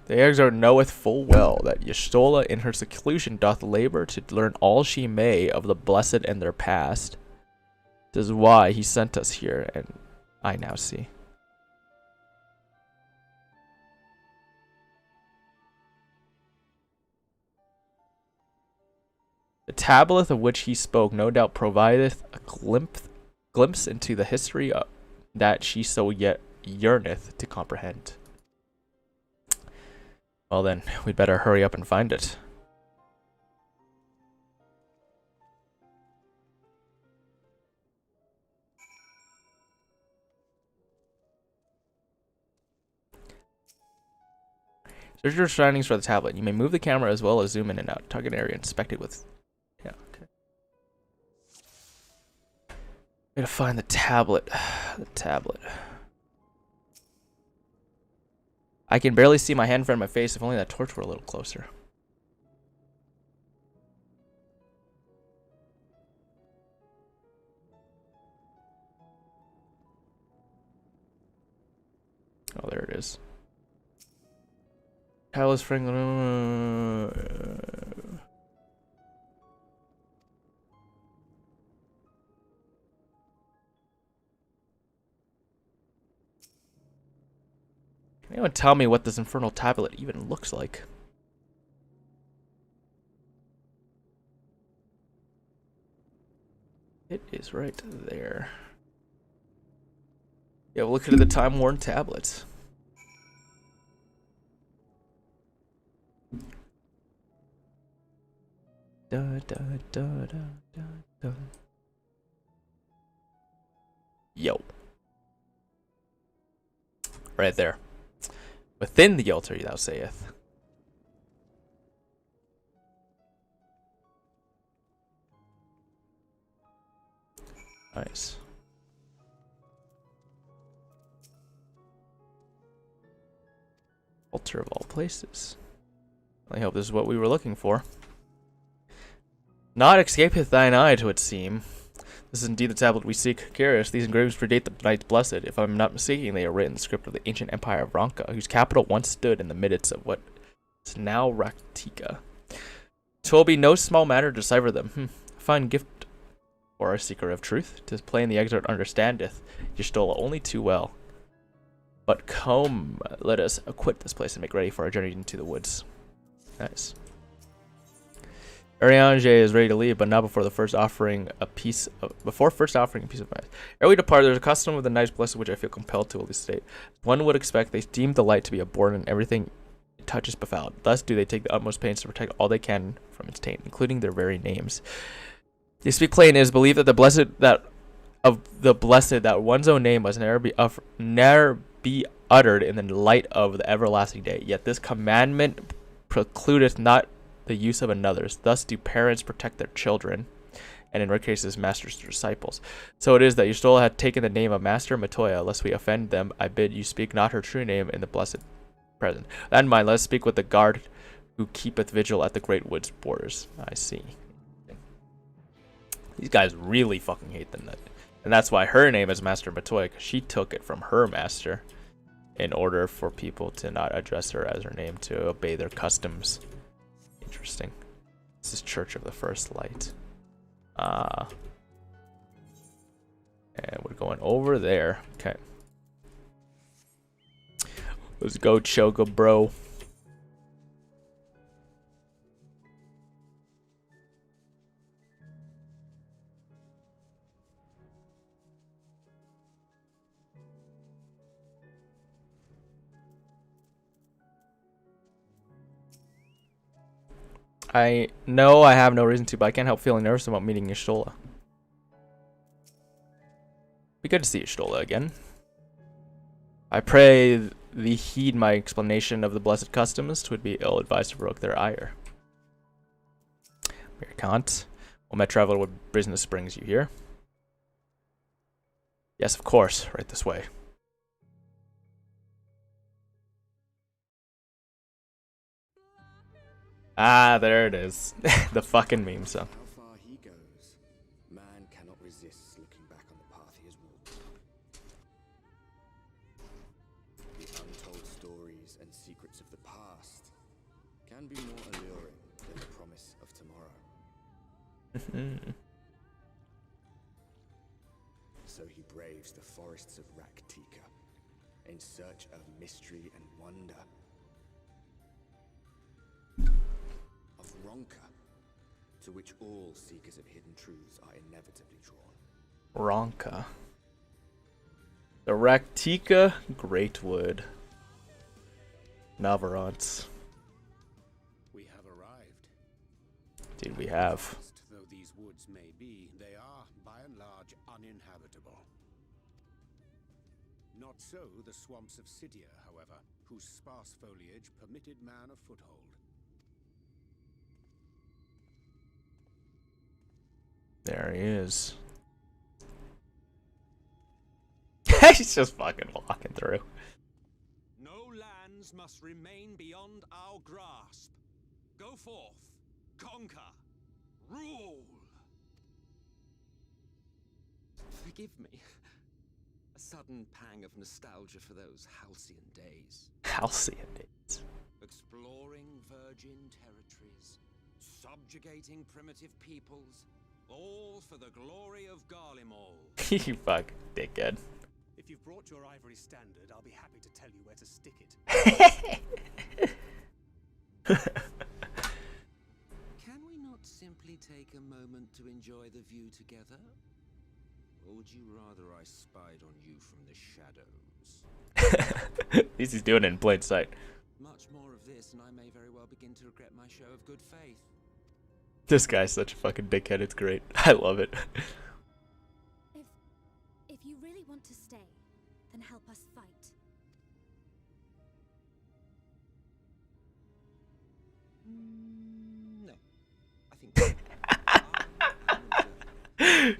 The Exarch knoweth full well that Y'shtola in her seclusion doth labor to learn all she may of the blessed and their past. 'Tis why he sent us here, and I now see. The tablet of which he spoke no doubt provideth a glimpse into the history that she so yet yearneth to comprehend. Well then, we'd better hurry up and find it. Search your surroundings for the tablet. You may move the camera as well as zoom in and out. Target area inspected with... Yeah, okay. Gotta find the tablet. The tablet. I can barely see my hand in front of my face. If only that torch were a little closer. Oh, there it is. Palace Franklin. Can anyone tell me what this infernal tablet even looks like? It is right there. Yeah, we'll look at the time-worn tablet. da. Yo. Right there. Within the altar, thou sayest. Nice. Altar of all places. I hope this is what we were looking for. Naught escapeth thine eye, to it seem. This is indeed the tablet we seek. Curious, these engravings predate the Knights Blessed. If I'm not mistaken, they are written in the script of the ancient empire of Ronka, whose capital once stood in the midst of what is now Raktika. 'Twill be no small matter to decipher them. A fine gift for a seeker of truth. 'Tis plain the expert understandeth Y'shtola only too well. But come, let us quit this place and make ready for our journey into the woods. Nice. Ariange is ready to leave, but not before first offering a piece of advice. Ere we depart, there's a custom of the Knights Blessed which I feel compelled to elucidate. One would expect they deem the light to be a burden and everything it touches befouled. Thus do they take the utmost pains to protect all they can from its taint, including their very names. They speak plain, it is believed that the blessed that one's own name must ne'er be uttered in the light of the everlasting day. Yet this commandment precludeth not the use of another's. Thus do parents protect their children, and in rare cases masters their disciples. So it is that Y'shtola had taken the name of Master Matoya. Lest we offend them, I bid you speak not her true name in the blessed present. That in mind, let us speak with the guard who keepeth vigil at the great woods borders. I see. These guys really fucking hate the nut. And that's why her name is Master Matoya, because she took it from her master in order for people to not address her as her name, to obey their customs. Interesting. This is Church of the First Light. And we're going over there. Okay. Let's go, Choga, bro. I know I have no reason to, but I can't help feeling nervous about meeting Y'shtola. Be good to see Y'shtola again. I pray thee heed my explanation of the blessed customs. 'Twould be ill-advised to provoke their ire. Mere can't. Well, my traveler, what business brings you here? Yes, of course. Right this way. Ah, there it is. The fucking meme song. How far he goes, man cannot resist looking back on the path he has walked. The untold stories and secrets of the past can be more alluring than the promise of tomorrow. So he braves the forests of Raktika in search of mystery and wonder. Of Ronka, to which all seekers of hidden truths are inevitably drawn. Ronka. The Raktika Greatwood. Navarons. We have arrived. Dude, we have. Vast though these woods may be, they are, by and large, uninhabitable. Not so the swamps of Cydia, however, whose sparse foliage permitted man a foothold. There he is. He's just fucking walking through. No lands must remain beyond our grasp. Go forth, conquer, rule. Forgive me. A sudden pang of nostalgia for those halcyon days. Halcyon days. Exploring virgin territories, subjugating primitive peoples, all for the glory of Garlemald. You fucking dickhead. If you've brought your ivory standard, I'll be happy to tell you where to stick it. Can we not simply take a moment to enjoy the view together? Or would you rather I spied on you from the shadows? At least he's doing it in plain sight. Much more of this, and I may very well begin to regret my show of good faith. This guy's such a fucking dickhead. It's great. I love it. If you really want to stay, then help us fight. No. I think.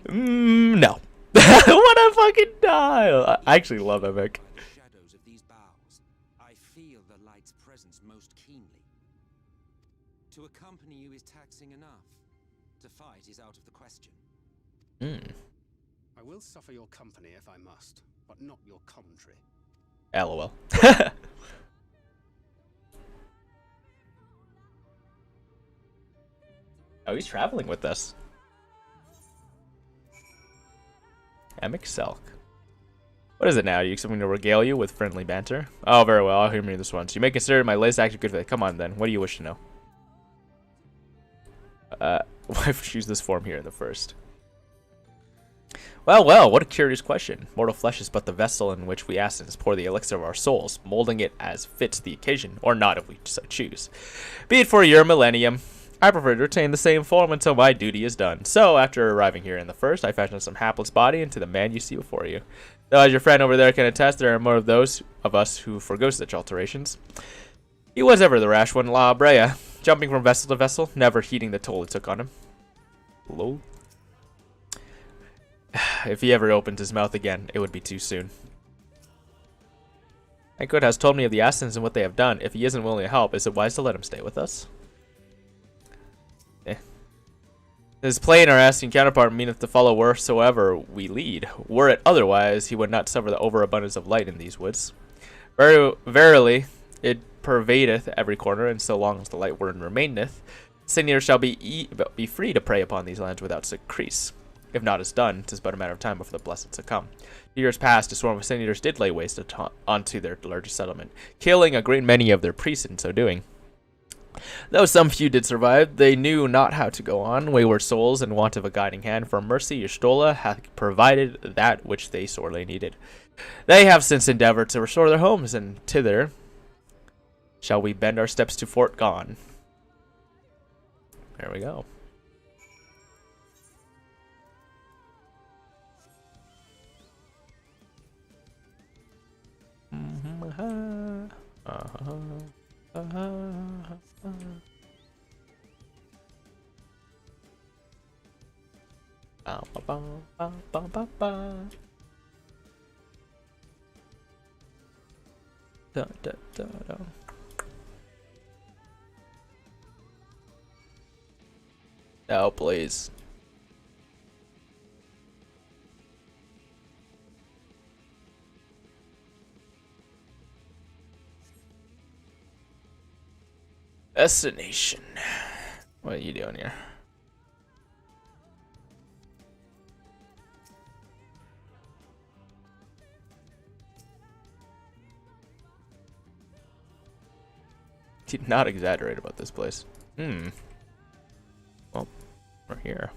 No. What a fucking dial. I actually love Epic. Shadows of these boughs, I feel the light's presence most keenly. To accompany you is taxing enough. To fight is out of the question. I will suffer your company if I must, but not your commentary. LOL. Oh, he's traveling with us. Emic Selk. What is it now? Do you expect me to regale you with friendly banter? Oh, very well. I'll hear me this once. You may consider my latest act of good faith. Come on, then. What do you wish to know? Why choose this form here in the first? Well, well, what a curious question. Mortal flesh is but the vessel in which we assassins pour the elixir of our souls, molding it as fits the occasion, or not if we so choose. Be it for your millennium. I prefer to retain the same form until my duty is done. So, after arriving here in the first, I fashioned some hapless body into the man you see before you. Though, as your friend over there can attest, there are more of those of us who forgo such alterations. He was ever the rash one, La Brea, jumping from vessel to vessel, never heeding the toll it took on him. Lol. If he ever opens his mouth again, it would be too soon. Ankud has told me of the assassins and what they have done. If he isn't willing to help, is it wise to let him stay with us? His plain or asking counterpart meaneth to follow wheresoever we lead. Were it otherwise, he would not suffer the overabundance of light in these woods. Verily, it pervadeth every corner, and so long as the Lightwarden remaineth, sin eaters shall be free to prey upon these lands without decrease. If not is done, 'tis but a matter of time before the blessed to come. Years past, a swarm of sin eaters did lay waste onto their largest settlement, killing a great many of their priests in so doing. Though some few did survive, they knew not how to go on. Wayward souls, in want of a guiding hand from mercy, Y'shtola hath provided that which they sorely needed. They have since endeavored to restore their homes, and thither shall we bend our steps to Fort Gone. There we go. Oh, please. Destination. What are you doing here? Did not exaggerate about this place. Well, we're here.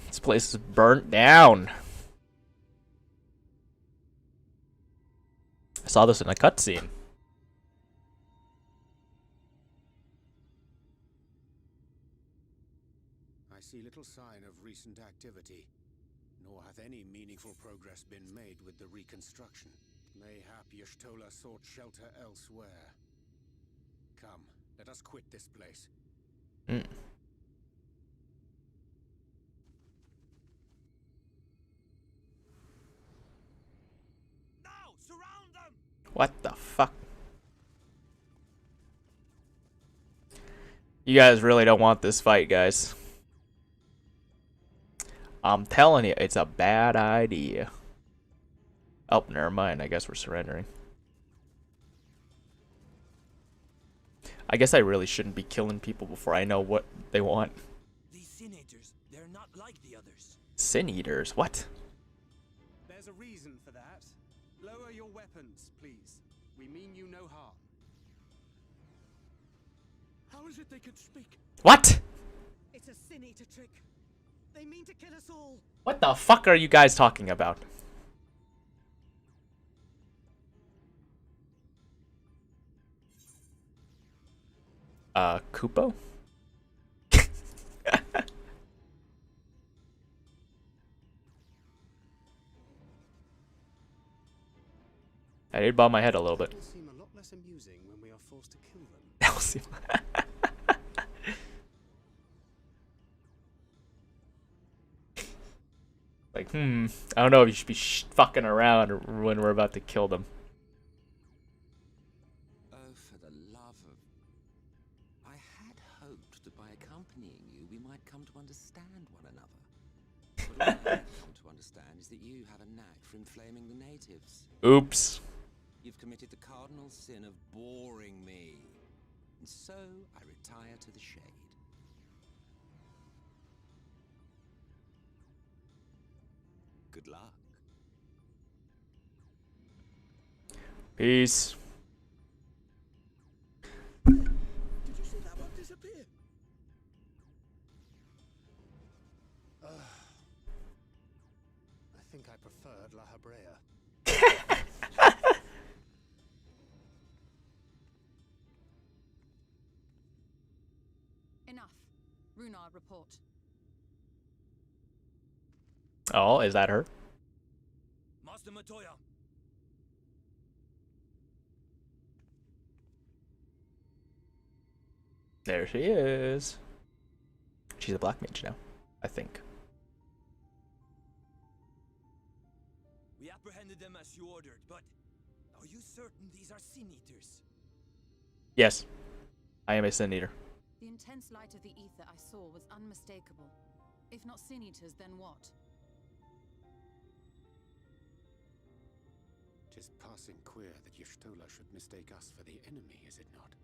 This place is burnt down. I saw this in a cutscene. I see little sign of recent activity, nor hath any meaningful progress been made with the reconstruction. Mayhap Y'shtola sought shelter elsewhere. Come, let us quit this place. Now, surround them! What the fuck? You guys really don't want this fight, guys. I'm telling you, it's a bad idea. Oh, never mind. I guess we're surrendering. I guess I really shouldn't be killing people before I know what they want. These sin eaters, they're not like the others. Sin eaters? What? There's a reason for that. Lower your weapons, please. We mean you no harm. How is it they could speak? What? It's a sin eater trick. They mean to kill us all. What the fuck are you guys talking about? Kupo? I did bob my head a little bit. It'll seem a lot less amusing when we are forced to kill them. That'll seem. Like, I don't know if you should be fucking around when we're about to kill them. Oh, for the love of... I had hoped that by accompanying you, we might come to understand one another. But all I have come to understand is that you have a knack for inflaming the natives. Oops. You've committed the cardinal sin of boring me. And so, I retire to the shade. Good luck. Peace. Did you see that one disappear? I think I preferred La Habrea. Enough. Runar, report. Oh, is that her? Master Matoya. There she is. She's a black mage now, I think. We apprehended them as you ordered, but are you certain these are Sin Eaters? Yes, I am a Sin Eater. The intense light of the ether I saw was unmistakable. If not Sin Eaters, then what? 'Tis passing queer that Y'shtola should mistake us for the enemy, is it not?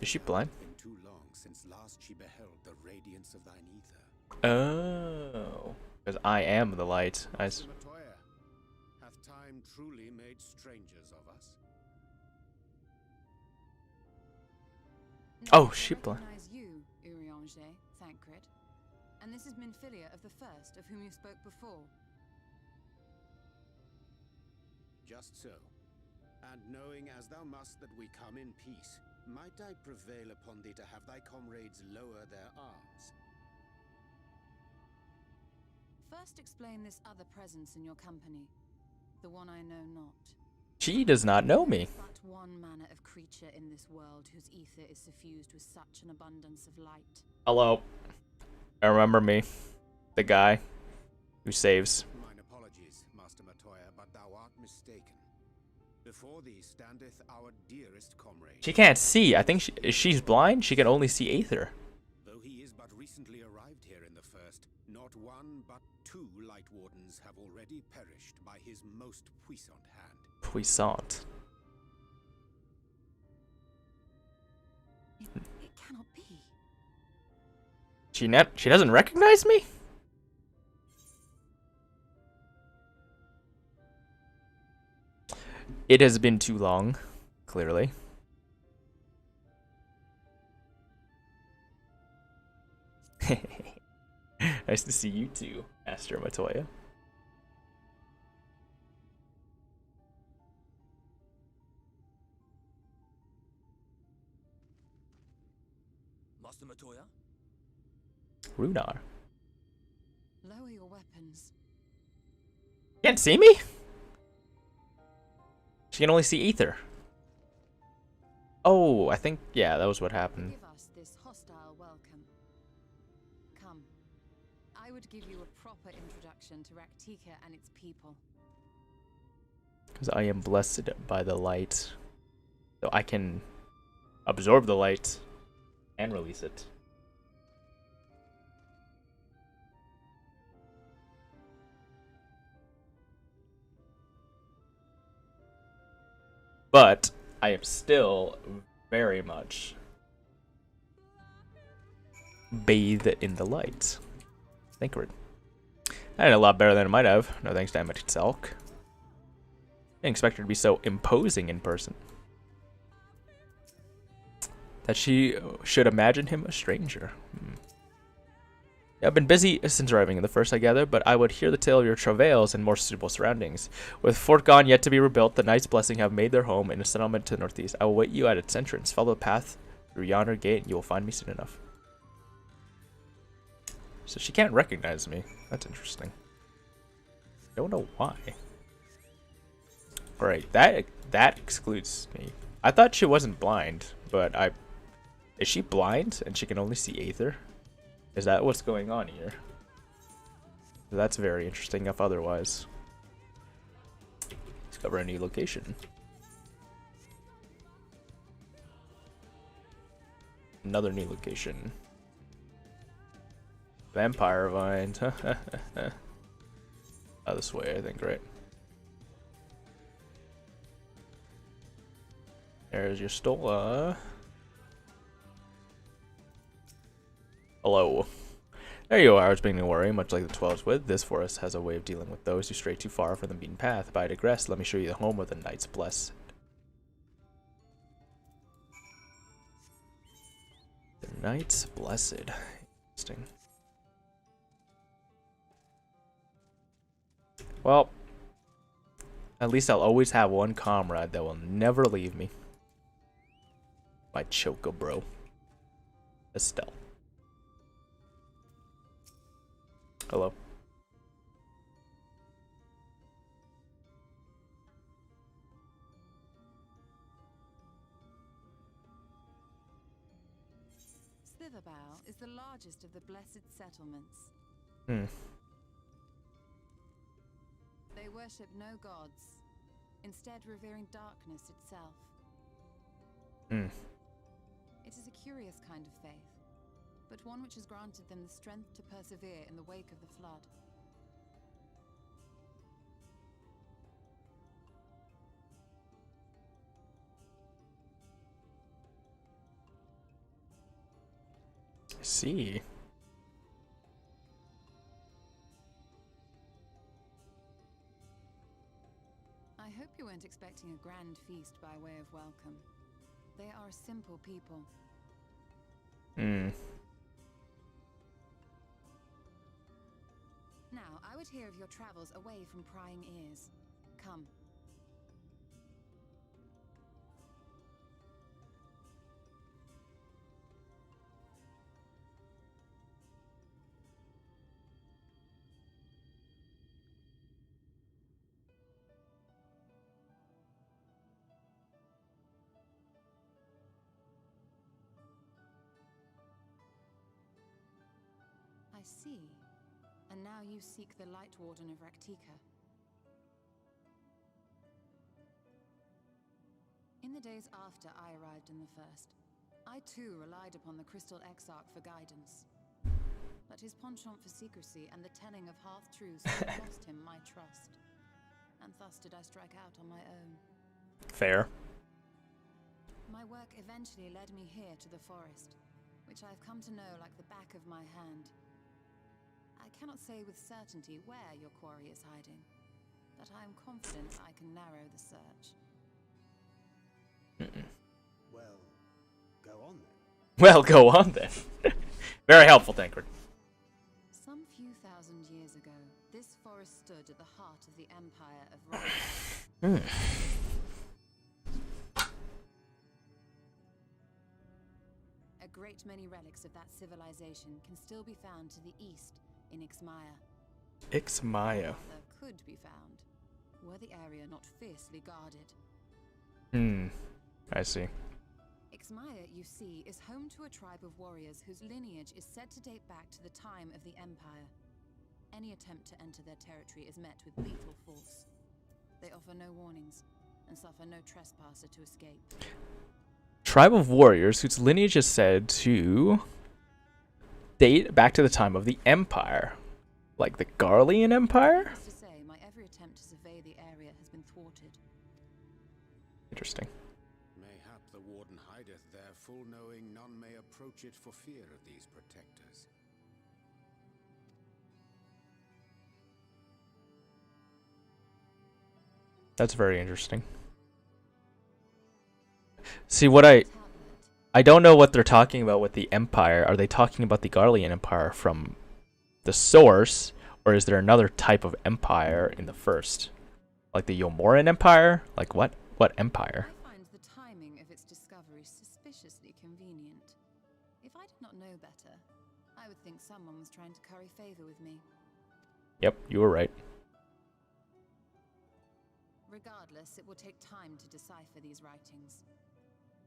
Is she blind? It's been too long since last she beheld the radiance of thine ether. Oh, because I am the light. Matoya, hath time truly made strangers of us? Oh, she blind. I recognize you, Urianger, Thancred. And this is Minfilia of the First, of whom you spoke before. Just so. And knowing as thou must that we come in peace, might I prevail upon thee to have thy comrades lower their arms? First explain this other presence in your company, the one I know not. She does not know me. But one manner of creature in this world whose ether is suffused with such an abundance of light. Hello. Remember me. The guy who saves. Mine apologies, Master Matoya, but thou art mistaken. Before thee standeth our dearest comrade. She can't see. I think she's blind. She can only see Aether. Though he is but recently arrived here in the First, not one but two Lightwardens have already perished by his most puissant hand. Puissant. It cannot be. She doesn't recognize me? It has been too long, clearly. Nice to see you too, Master Matoya. Master Matoya? Runar. Lower your weapons. Can't see me? She can only see Ether. Oh, I think, yeah, that was what happened. Give us this hostile welcome. Come. I would give you a proper introduction to Raktika and its people. Because I am blessed by the light. So I can absorb the light and release it. But I am still very much bathed in the light. Thancred. I did a lot better than I might have. No thanks to Emmett Selk. I didn't expect her to be so imposing in person. That she should imagine him a stranger. I've been busy since arriving in the First, I gather, but I would hear the tale of your travails in more suitable surroundings. With Fort Gone yet to be rebuilt, the Knight's Blessing have made their home in a settlement to the northeast. I will wait you at its entrance. Follow the path Through yonder gate, you will find me soon enough. So she can't recognize me. That's interesting. Don't know why. Alright, that excludes me. I thought she wasn't blind, but is she blind and she can only see Aether? Is that what's going on here? That's very interesting if otherwise. Discover a new location. Another new location. Vampire vines. Oh, this way, I think, right? There's your Stola. Hello. There you are. I was beginning to worry. Much like the 12's with, this forest has a way of dealing with those who stray too far from the beaten path. But I digress. Let me show you the home of the Knights Blessed. The Knights Blessed. Interesting. Well, at least I'll always have one comrade that will never leave me. My Choco bro. Estelle. Hello. Slitherbow is the largest of the blessed settlements. They worship no gods, instead revering darkness itself. It is a curious kind of faith, but one which has granted them the strength to persevere in the wake of the flood. I see. I hope you weren't expecting a grand feast by way of welcome. They are a simple people. Now, I would hear of your travels away from prying ears. Come. I see. And now you seek the Lightwarden of Raktika. In the days after I arrived in the First, I too relied upon the Crystal Exarch for guidance. But his penchant for secrecy and the telling of half-truths cost him my trust. And thus did I strike out on my own. Fair. My work eventually led me here to the forest, which I've come to know like the back of my hand. I cannot say with certainty where your quarry is hiding, but I am confident I can narrow the search. Well, go on then. Well, go on then. Very helpful, Tancred. Some few thousand years ago, this forest stood at the heart of the Empire of Rome. A great many relics of that civilization can still be found to the east in Ixmaya. Ixmaya. Could be found, were the area not fiercely guarded. I see. Ixmaya, you see, is home to a tribe of warriors whose lineage is said to date back to the time of the Empire. Any attempt to enter their territory is met with lethal force. They offer no warnings, and suffer no trespasser to escape. Tribe of warriors whose lineage is said to date back to the time of the Empire. Like the Garlean Empire? Needless to say, my every attempt to survey the area has been thwarted. Interesting. Mayhap the warden hideth there, full knowing none may approach it for fear of these protectors. That's very interesting. See, what I don't know what they're talking about with the Empire. Are they talking about the Garlean Empire from the source, or is there another type of empire in the First? Like the Yomoran Empire? Like what? What empire? I find the timing of its discovery suspiciously convenient. not know better, I would think someone was trying to curry favor with me. Yep, you were right. Regardless, it will take time to decipher these writings.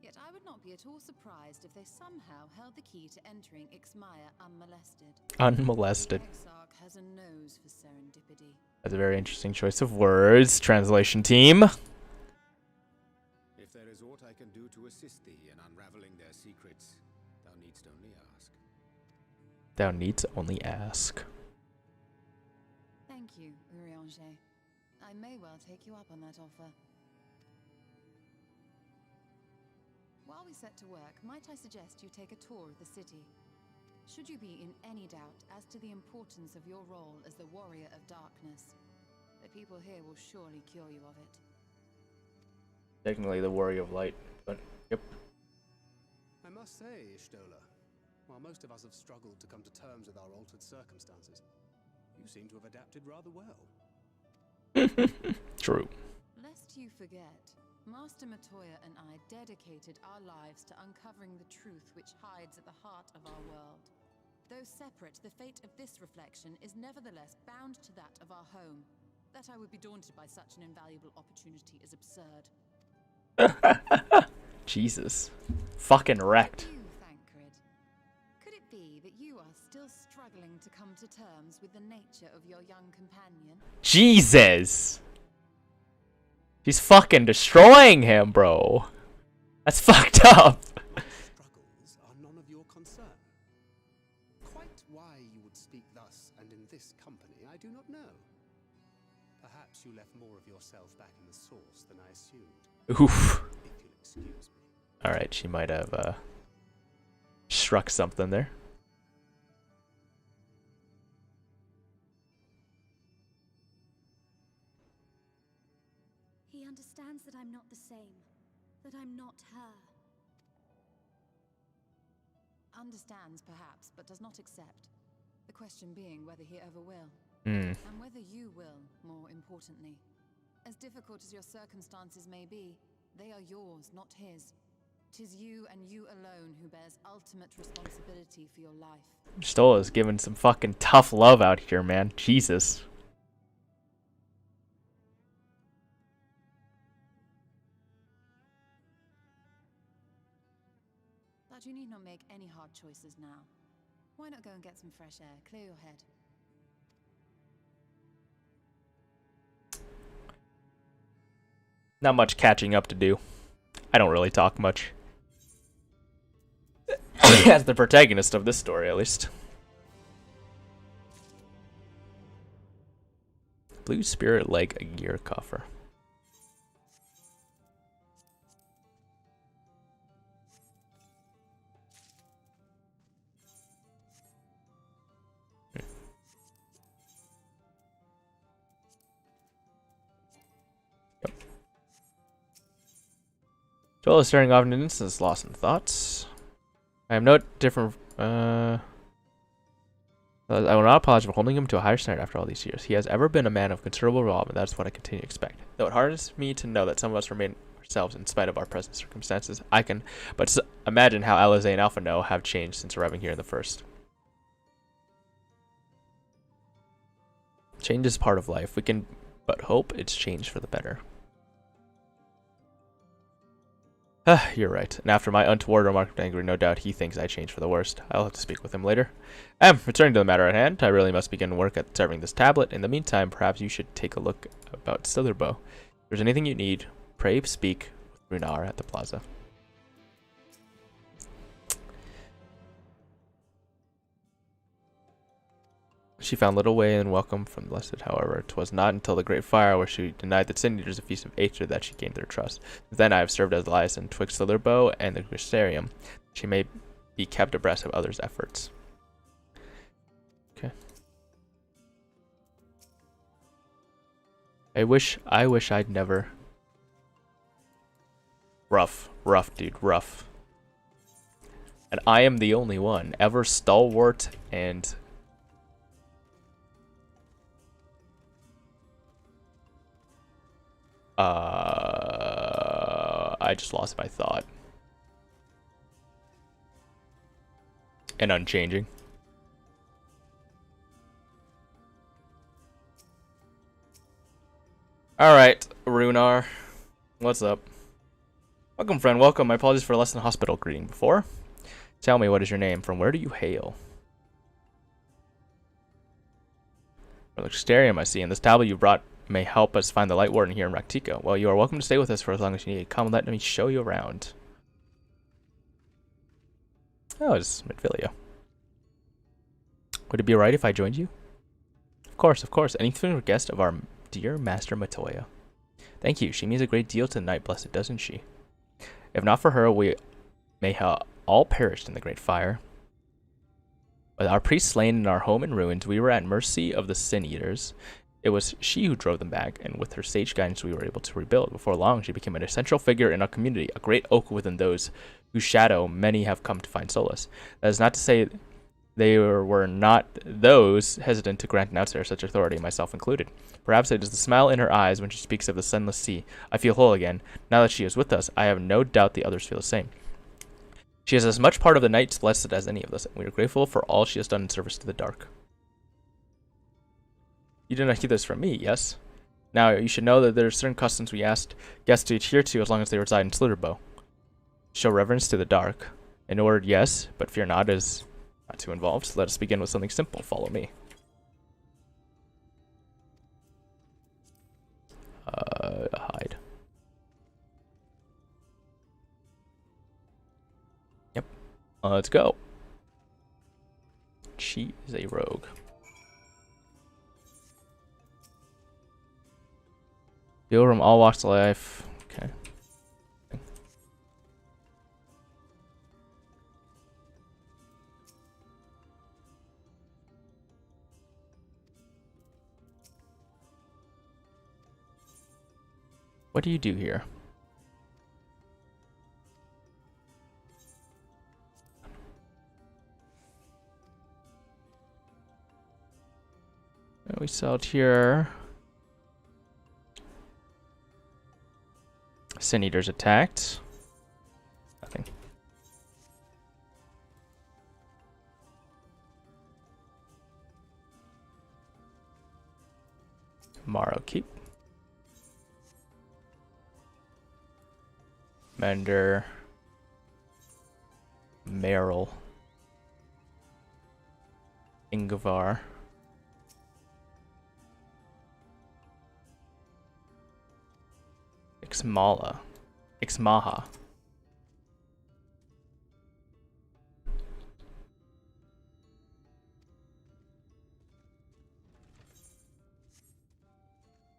Yet I would not be at all surprised if they somehow held the key to entering Ixmaya unmolested. Unmolested. The Exarch has a nose for serendipity. That's a very interesting choice of words. Translation team. If there is aught I can do to assist thee in unraveling their secrets, thou needst only ask. Thou needst only ask. Thank you, Urianger. I may well take you up on that offer. While we set to work, might I suggest you take a tour of the city? Should you be in any doubt as to the importance of your role as the Warrior of Darkness, the people here will surely cure you of it. Technically the Warrior of Light, but yep. I must say, Ishtola, while most of us have struggled to come to terms with our altered circumstances, you seem to have adapted rather well. True. Lest you forget, Master Matoya and I dedicated our lives to uncovering the truth which hides at the heart of our world. Though separate, the fate of this reflection is nevertheless bound to that of our home. That I would be daunted by such an invaluable opportunity is absurd. Jesus. Fucking wrecked. You, Thancred. Could it be that you are still struggling to come to terms with the nature of your young companion? Jesus! She's fucking destroying him, bro. That's fucked up. My struggles are none of your concern. Quite why you would speak thus and in this company, I do not know. Perhaps you left more of yourself back in the source than I assumed. Oof. If you'll excuse me. Alright, she might have struck something there. He understands that I'm not the same, that I'm not her. Understands, perhaps, but does not accept. The question being whether he ever will. Hmm. And whether you will, more importantly. As difficult as your circumstances may be, they are yours, not his. 'Tis you and you alone who bears ultimate responsibility for your life. Stola's giving some fucking tough love out here, man. Jesus. But you need not make any hard choices now. Why not go and get some fresh air, clear your head? Not much catching up to do. I don't really talk much. As the protagonist of this story, at least. Blue Spirit Leg Gear Coffer. Joel is staring off in an instant, lost in thoughts. I am no different. I will not apologize for holding him to a higher standard after all these years. He has ever been a man of considerable resolve, and that is what I continue to expect. Though it hardens me to know that some of us remain ourselves in spite of our present circumstances, I can but imagine how Alize and Alpha No have changed since arriving here in the first. Change is part of life. We can but hope it's changed for the better. You're right. And after my untoward remark of angry, no doubt he thinks I changed for the worst. I'll have to speak with him later. Returning to the matter at hand, I really must begin work at serving this tablet. In the meantime, perhaps you should take a look about Stillerbow. If there's anything you need, pray speak with Runar at the plaza. She found little way in welcome from Blessed, however. 'Twas not until the great fire where she denied the Sin Eaters a feast of hatred that she gained their trust. Then I have served as liaison twixt the Lurbo and the Gristerium. She may be kept abreast of others' efforts. Okay. I wish I'd never. Rough, dude, rough. And I am the only one ever stalwart and I just lost my thought. and unchanging. Alright, Runar. What's up? Welcome, friend. Welcome. My apologies for less than hospital greeting before. Tell me, what is your name? From where do you hail? Stellarium, I see. And this tablet you brought may help us find the Lightwarden here in Raktika. Well, you are welcome to stay with us for as long as you need. Come, let me show you around. Oh, it's Midvillia. Would it be alright if I joined you? Of course, of course. Anything for a guest of our dear Master Matoya. Thank you. She means a great deal to the Night Blessed, doesn't she? If not for her, we may have all perished in the great fire. With our priests slain and our home in ruins, we were at mercy of the Sin Eaters. It was she who drove them back, and with her sage guidance we were able to rebuild. Before long, she became an essential figure in our community, a great oak within those whose shadow many have come to find solace. That is not to say they were not those hesitant to grant an outsider such authority, myself included. Perhaps it is the smile in her eyes when she speaks of the sunless sea. I feel whole again. Now that she is with us, I have no doubt the others feel the same. She is as much part of the Night's Blessed as any of us, and we are grateful for all she has done in service to the dark. You did not hear this from me, yes? Now, you should know that there are certain customs we asked guests to adhere to as long as they reside in Slitterbow. Show reverence to the dark. In order, yes, but fear not, is not too involved. So let us begin with something simple. Follow me. Hide. Yep. Let's go. She is a rogue. Heal from all walks of life. Okay. What do you do here? We sell it here. Sin Eaters attacked. Nothing. Morrow Keep. Mender. Merrill. Ingavar. Ixmaha.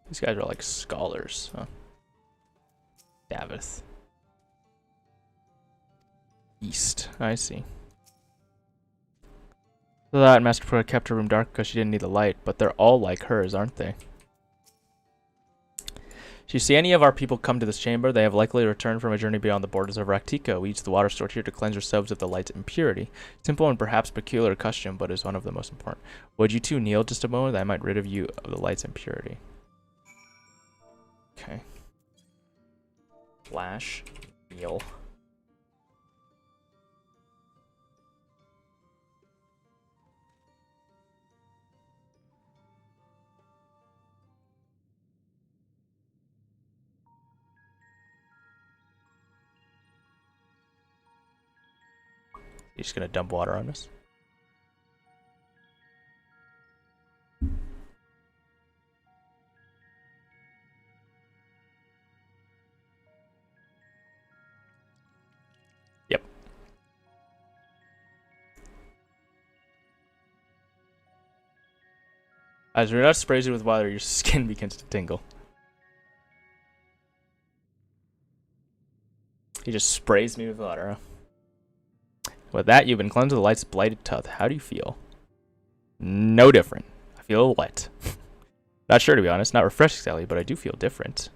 These guys are like scholars, huh? Davith. East, I see. So that Master Pro kept her room dark because she didn't need the light, but they're all like hers, aren't they? If you see any of our people come to this chamber, they have likely returned from a journey beyond the borders of Raktika. We use the water stored here to cleanse ourselves of the light's impurity. Simple and perhaps peculiar custom, but is one of the most important. Would you two kneel just a moment, that I might rid of you of the light's impurity? Okay. Flash. Kneel. He's just gonna dump water on us. Yep. As Renat sprays you with water, your skin begins to tingle. He just sprays me with water, huh? With that, you've been cleansed of the light's blighted tooth. How do you feel? No different. I feel wet. Not sure, to be honest. Not refreshed exactly, but I do feel different.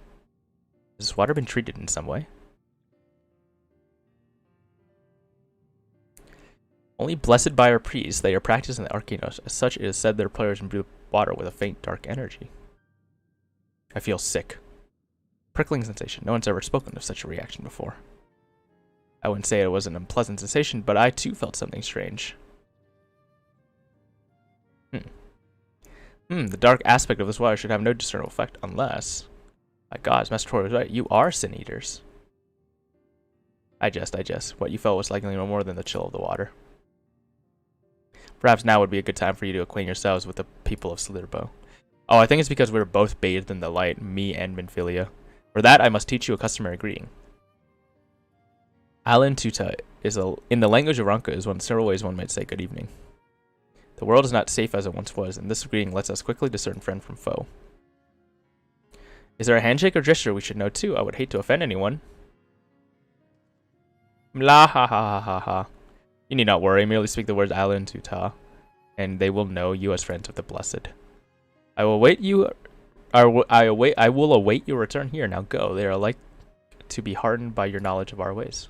Has this water been treated in some way? Only blessed by our priests, they are practiced in the Arcanos. As such, it is said their players imbue water with a faint dark energy. I feel sick. Prickling sensation. No one's ever spoken of such a reaction before. I wouldn't say it was an unpleasant sensation, but I too felt something strange. The dark aspect of this water should have no discernible effect unless... My God, Master Tori was right. You are sin eaters. I jest. What you felt was likely no more than the chill of the water. Perhaps now would be a good time for you to acquaint yourselves with the people of Slitherbow. Oh, I think it's because we were both bathed in the light, me and Minfilia. For that, I must teach you a customary greeting. Alan Tuta is in the language of Ranka is one of several ways one might say good evening. The world is not safe as it once was, and this greeting lets us quickly discern friend from foe. Is there a handshake or gesture we should know too? I would hate to offend anyone. La ha ha ha ha ha. You need not worry, merely speak the words Alan Tuta, and they will know you as friends of the blessed. I will await you. I will await your return here. Now go. They are like to be hardened by your knowledge of our ways.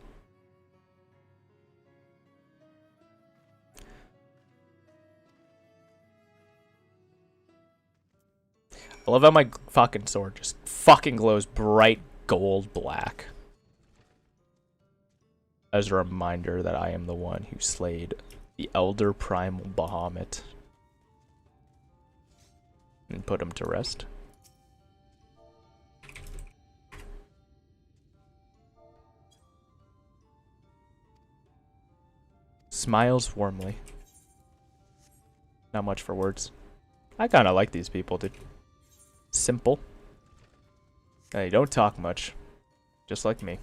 I love how my fucking sword just fucking glows bright gold black. As a reminder that I am the one who slayed the Elder Primal Bahamut. And put him to rest. Smiles warmly. Not much for words. I kinda like these people, dude. Simple. They don't talk much. Just like me.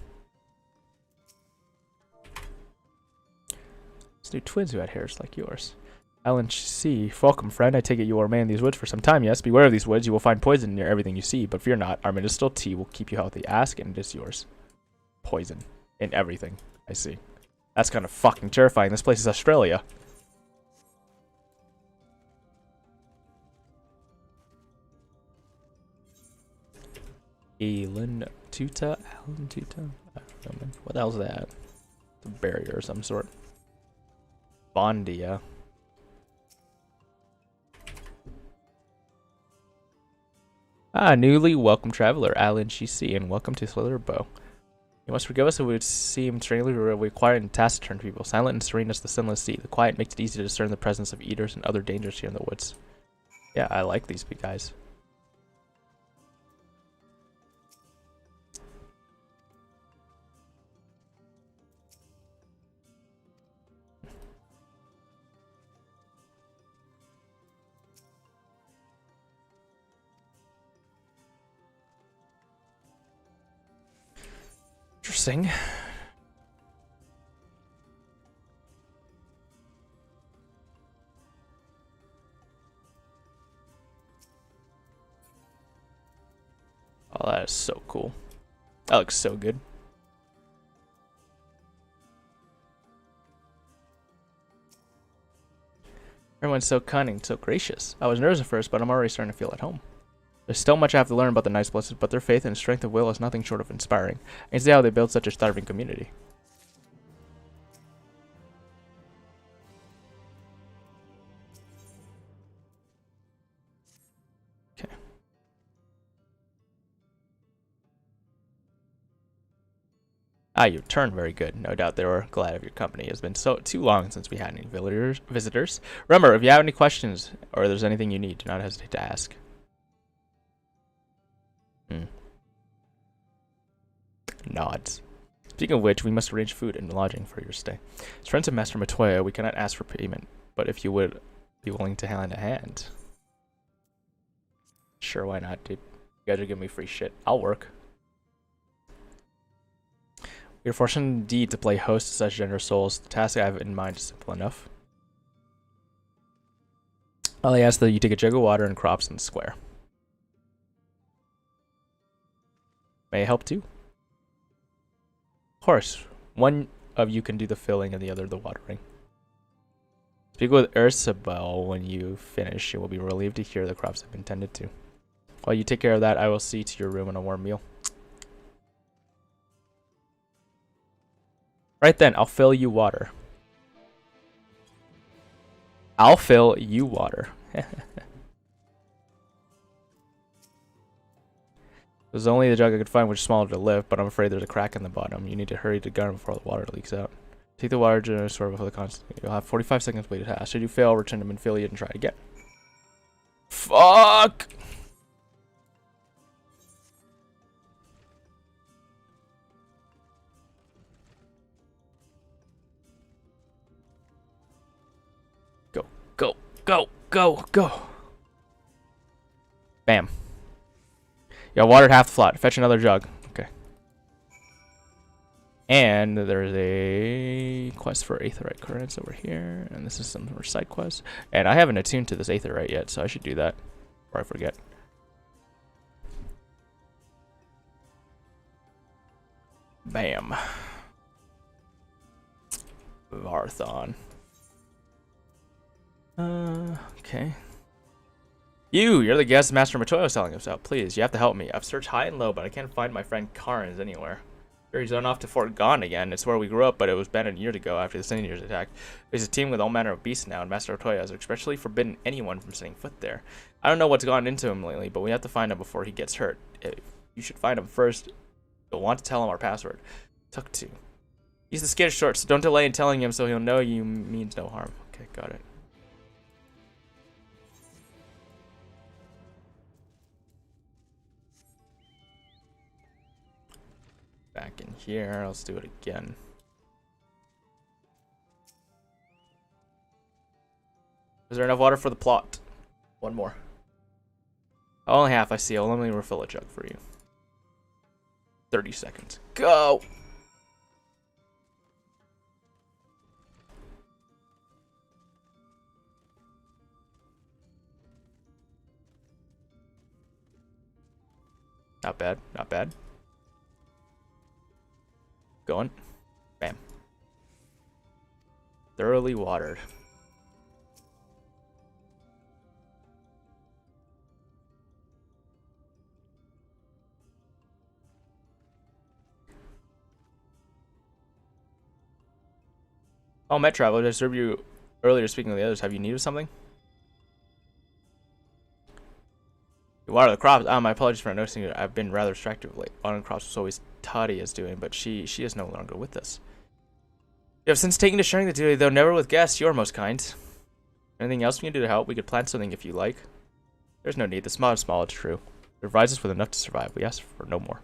Let's do twins who had hairs like yours. Alan C. Welcome, friend. I take it you are a man in these woods for some time, yes? Beware of these woods. You will find poison near everything you see, but fear not. Our medicinal tea will keep you healthy. Ask, and it is yours. Poison. In everything. I see. That's kind of fucking terrifying. This place is Australia. Alan Tuta? Alan Tuta? I don't know, man. What the hell's that? It's a barrier of some sort. Bondia. Newly welcome traveler, Alan GC, and welcome to Slitherbow. You must forgive us if it would seem strangely quiet and taciturn people, silent and serene as the sunless sea. The quiet makes it easy to discern the presence of eaters and other dangers here in the woods. Yeah, I like these big guys. Interesting. Oh, that is so cool. That looks so good. Everyone's so cunning, so gracious. I was nervous at first, but I'm already starting to feel at home. There's still much I have to learn about the Nice Blessed, but their faith and strength of will is nothing short of inspiring. I can see how they built such a thriving community. Okay. You returned very good. No doubt they were glad of your company. It has been too long since we had any visitors. Remember, if you have any questions or there's anything you need, do not hesitate to ask. Nods. Speaking of which, we must arrange food and lodging for your stay. As friends of Master Matoya, we cannot ask for payment, but if you would be willing to hand a hand. Sure, why not, dude? You guys are giving me free shit. I'll work. We are fortunate indeed to play host to such generous souls. The task I have in mind is simple enough. All I ask that you take a jug of water and crops in the square. May I help too? Of course, one of you can do the filling and the other the watering. Speak with Ursabel when you finish. You will be relieved to hear the crops have been tended to. While you take care of that, I will see to your room and a warm meal. Right then, I'll fill you water. I'll fill you water. It was only the jug I could find which is smaller to lift, but I'm afraid there's a crack in the bottom. You need to hurry to garden before the water leaks out. Take the water generous store before the constant. You'll have 45 seconds to wait to pass. Should you fail, return to Minfilia and try again. Fuck! Go, go, go, go, go. Bam. Yeah, watered half the flood. Fetch another jug. Okay. And there's a quest for aetherite currents over here. And this is some more side quest. And I haven't attuned to this aetherite yet, so I should do that before I forget. Bam. Varthon. Okay. You're the guest Master Matoya was telling us about. Please, you have to help me. I've searched high and low, but I can't find my friend Karens anywhere. Sure, he's run off to Fort Gone again. It's where we grew up, but it was abandoned years ago after the Seniors attack. There's a team with all manner of beasts now, and Master Matoya has especially forbidden anyone from setting foot there. I don't know what's gone into him lately, but we have to find him before he gets hurt. You should find him first. You'll want to tell him our password. Tuck 2. He's the skittish sort, so don't delay in telling him so he'll know you means no harm. Okay, got it. Back in here, let's do it again. Is there enough water for the plot? One more. Only half, I see. I'll only refill a jug for you. 30 seconds. Go! Not bad, not bad. Going. Bam. Thoroughly watered. Oh, Met Traveler, I disturbed you earlier speaking of the others. Have you needed something? You water the crops. My apologies for not noticing it. I've been rather distracted of late. Watering crops was always Tadia's doing, but she is no longer with us. You have since taken to sharing the duty, though never with guests. You're most kind. Anything else we can do to help? We could plant something if you like. There's no need. The small is small, it's true. It provides us with enough to survive. We ask for no more.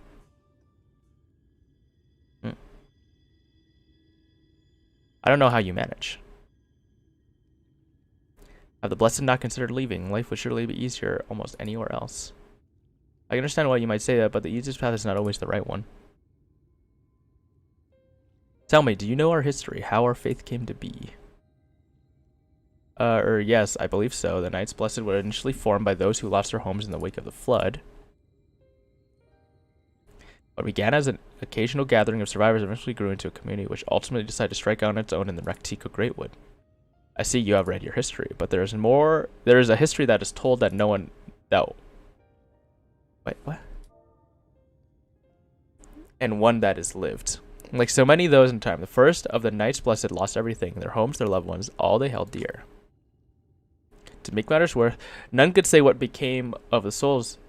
I don't know how you manage. Have the blessed not considered leaving? Life would surely be easier almost anywhere else. I can understand why you might say that, but the easiest path is not always the right one. Tell me, do you know our history? How our faith came to be? Yes, I believe so. The Knights Blessed were initially formed by those who lost their homes in the wake of the flood. What began as an occasional gathering of survivors eventually grew into a community which ultimately decided to strike out on its own in the Rectico Greatwood. I see you have read your history, but there is more. There is a history that is told that no one. Wait, what? And one that is lived. Like so many of those in time, the first of the Knights Blessed lost everything: their homes, their loved ones, all they held dear. To make matters worse, none could say what became of the souls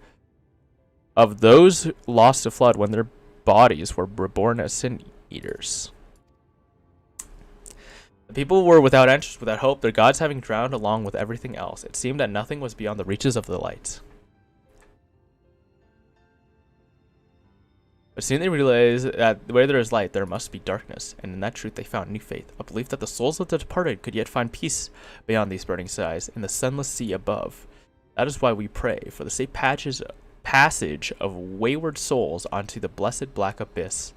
of those lost to flood when their bodies were reborn as sin eaters. The people were without answers, without hope, their gods having drowned along with everything else. It seemed that nothing was beyond the reaches of the light. But soon they realized that where there is light, there must be darkness, and in that truth they found new faith, a belief that the souls of the departed could yet find peace beyond these burning skies, in the sunless sea above. That is why we pray for the safe passage of wayward souls onto the blessed black abyss,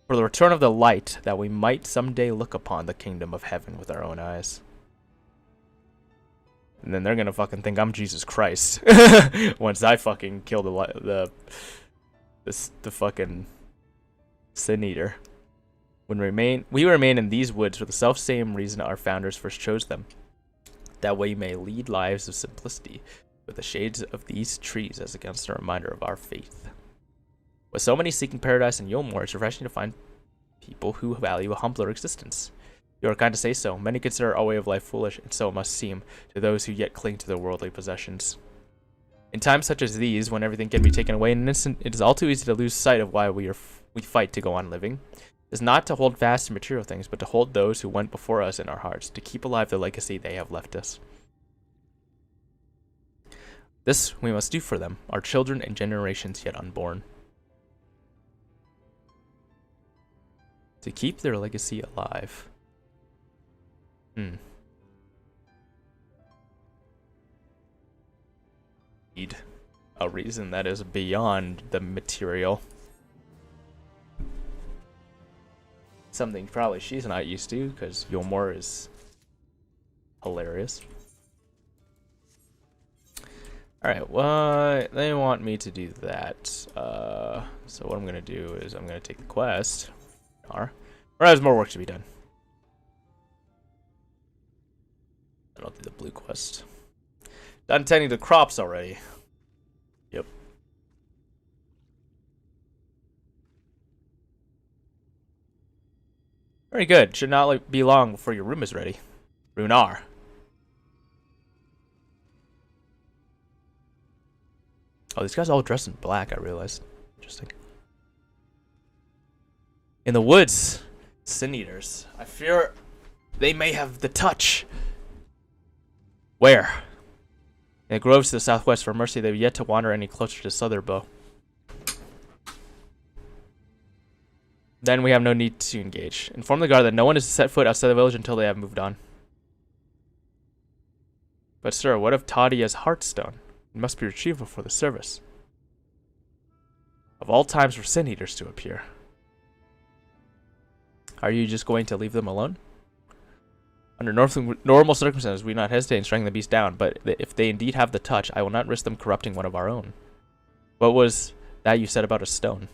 for the return of the light, that we might someday look upon the kingdom of heaven with our own eyes. And then they're gonna fucking think I'm Jesus Christ once I fucking kill the fucking sin eater. We remain in these woods for the self same reason our founders first chose them, that we may lead lives of simplicity, with the shades of these trees as against a reminder of our faith. With so many seeking paradise in Yolmore, it's refreshing to find people who value a humbler existence. You are kind to say so. Many consider our way of life foolish, and so it must seem to those who yet cling to their worldly possessions. In times such as these, when everything can be taken away in an instant, it is all too easy to lose sight of why we fight to go on living. It is not to hold fast to material things, but to hold those who went before us in our hearts, to keep alive the legacy they have left us. This we must do for them, our children and generations yet unborn. To keep their legacy alive. Need a reason that is beyond the material. Something probably she's not used to, because Yomor is hilarious. Alright, well, they want me to do that. So what I'm going to do is I'm going to take the quest. Or there's more work to be done. And I'll do the blue quest. Done tending to crops already. Yep. Very good. Should not be long before your room is ready. Runar. Oh, these guys are all dressed in black, I realized. Interesting. In the woods, Sin Eaters. I fear they may have the touch. Where? In the groves to the southwest. For mercy, they've yet to wander any closer to Southerbow. Then we have no need to engage. Inform the guard that no one is to set foot outside the village until they have moved on. But sir, what of Tadia's heartstone? It must be retrieved before the service. Of all times for Sin Eaters to appear. Are you just going to leave them alone? Under normal circumstances, we do not hesitate in striking the beast down, but if they indeed have the touch, I will not risk them corrupting one of our own. What was that you said about a stone?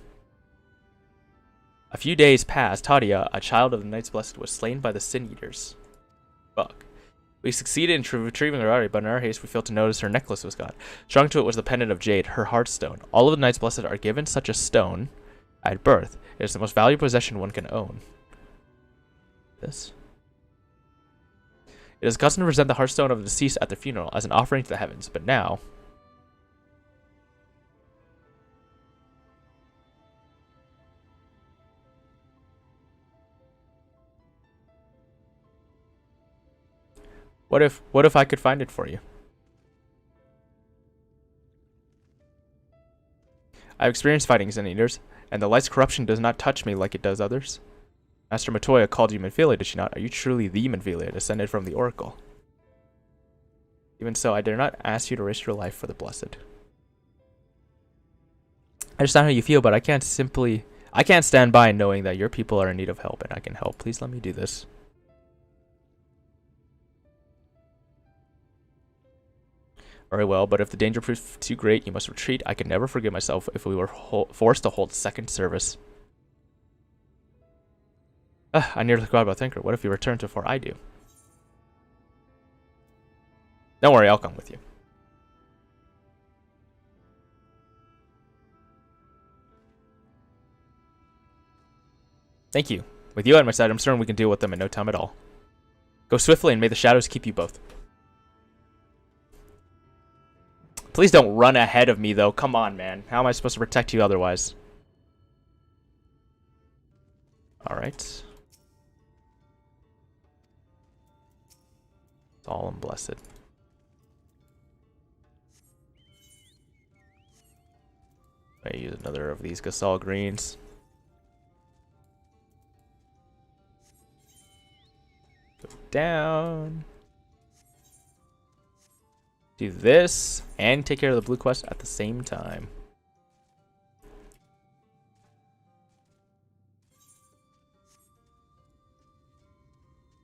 A few days past, Tadia, a child of the Knights Blessed, was slain by the Sin Eaters. Fuck. We succeeded in retrieving her body, but in our haste we failed to notice her necklace was gone. Strung to it was the pendant of jade, her heartstone. All of the Knights Blessed are given such a stone at birth. It is the most valuable possession one can own. This? It is custom to present the heartstone of the deceased at the funeral as an offering to the heavens, but now... What if I could find it for you? I've experienced fighting Sin Eaters, and the light's corruption does not touch me like it does others. Master Matoya called you Menphilia, did she not? Are you truly the Menphilia, descended from the Oracle? Even so, I dare not ask you to risk your life for the Blessed. I understand how you feel, but I can't stand by knowing that your people are in need of help, and I can help. Please let me do this. Very well, but if the danger proves too great, you must retreat. I could never forgive myself if we were forced to hold second service. I nearly forgot about Thinker. What if you return before I do? Don't worry, I'll come with you. Thank you. With you at my side, I'm certain we can deal with them in no time at all. Go swiftly and may the shadows keep you both. Please don't run ahead of me, though. Come on, man. How am I supposed to protect you otherwise? Alright. All unblessed. I use another of these Gasol greens. Go down. Do this and take care of the blue quest at the same time.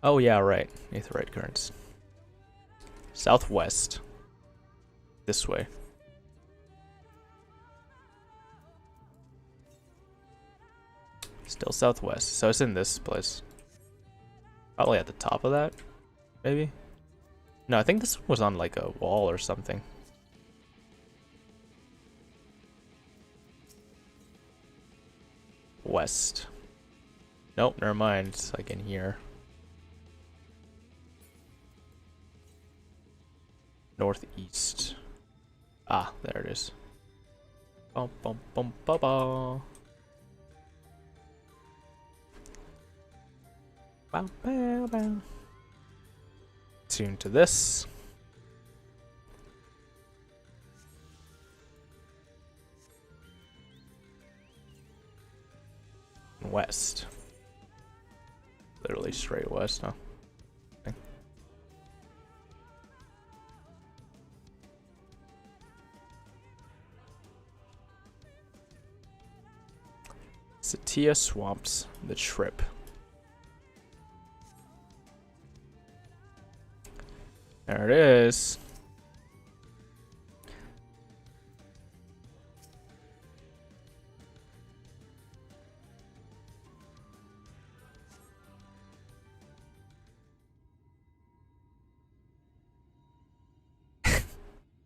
Oh yeah, right. Aetheryte currents. Southwest. This way. Still southwest. So it's in this place. Probably at the top of that, maybe? No, I think this was on like a wall or something. West. Nope, never mind. It's like in here. Northeast. Ah, there it is. Bum bum bum ba ba. Bow bow bow. Tune to this. west. Literally straight west, huh? Okay. Satia Swamps, the trip. There it is.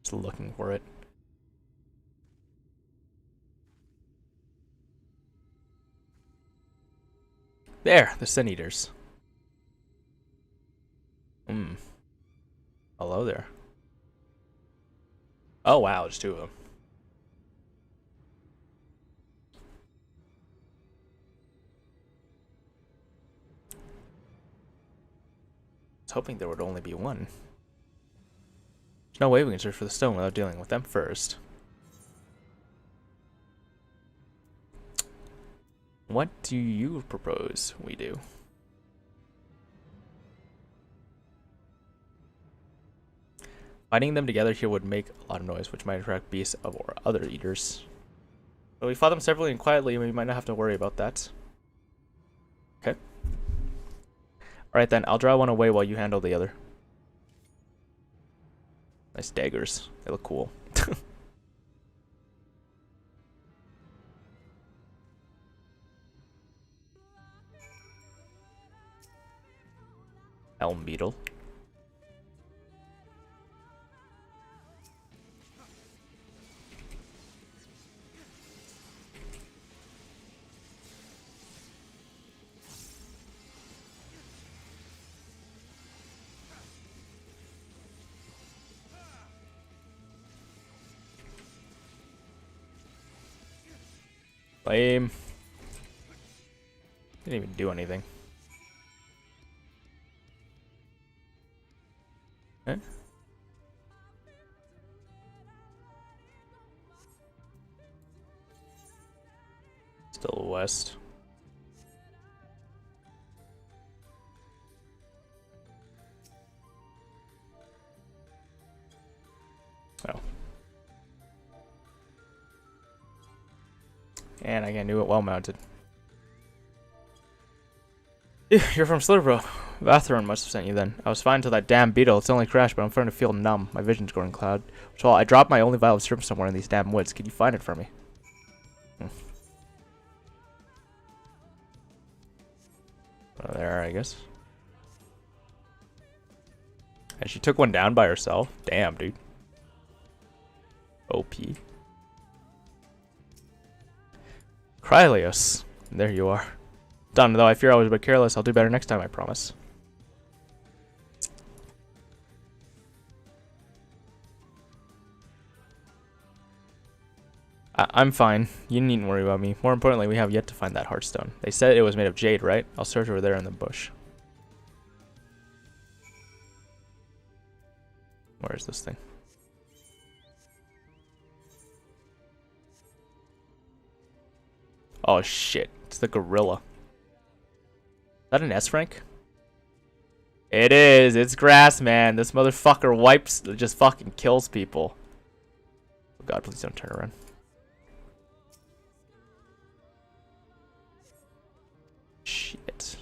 Just looking for it. There, the Sin Eaters. Hello there. Oh wow, there's two of them. I was hoping there would only be one. There's no way we can search for the stone without dealing with them first. What do you propose we do? Fighting them together here would make a lot of noise, which might attract beasts of or other eaters. But we fought them separately and quietly, and we might not have to worry about that. Okay. Alright then, I'll draw one away while you handle the other. Nice daggers. They look cool. Elm Beetle. Lame. Didn't even do anything. Okay. Still west. Oh. And I can't do it well mounted. You're from Slitterbro. Vatheron must have sent you then. I was fine until that damn beetle. It's only crashed, but I'm starting to feel numb. My vision's going cloud. So I dropped my only vial of syrup somewhere in these damn woods. Can you find it for me? Oh, there, I guess. And she took one down by herself. Damn, dude. OP. Krylios. There you are. Done, though I fear I was a bit careless. I'll do better next time, I promise. I'm fine. You needn't worry about me. More importantly, we have yet to find that heartstone. They said it was made of jade, right? I'll search over there in the bush. Where is this thing? Oh shit, it's the gorilla. Is that an S rank? It is, it's grass, man. This motherfucker wipes, just fucking kills people. Oh god, please don't turn around. Shit.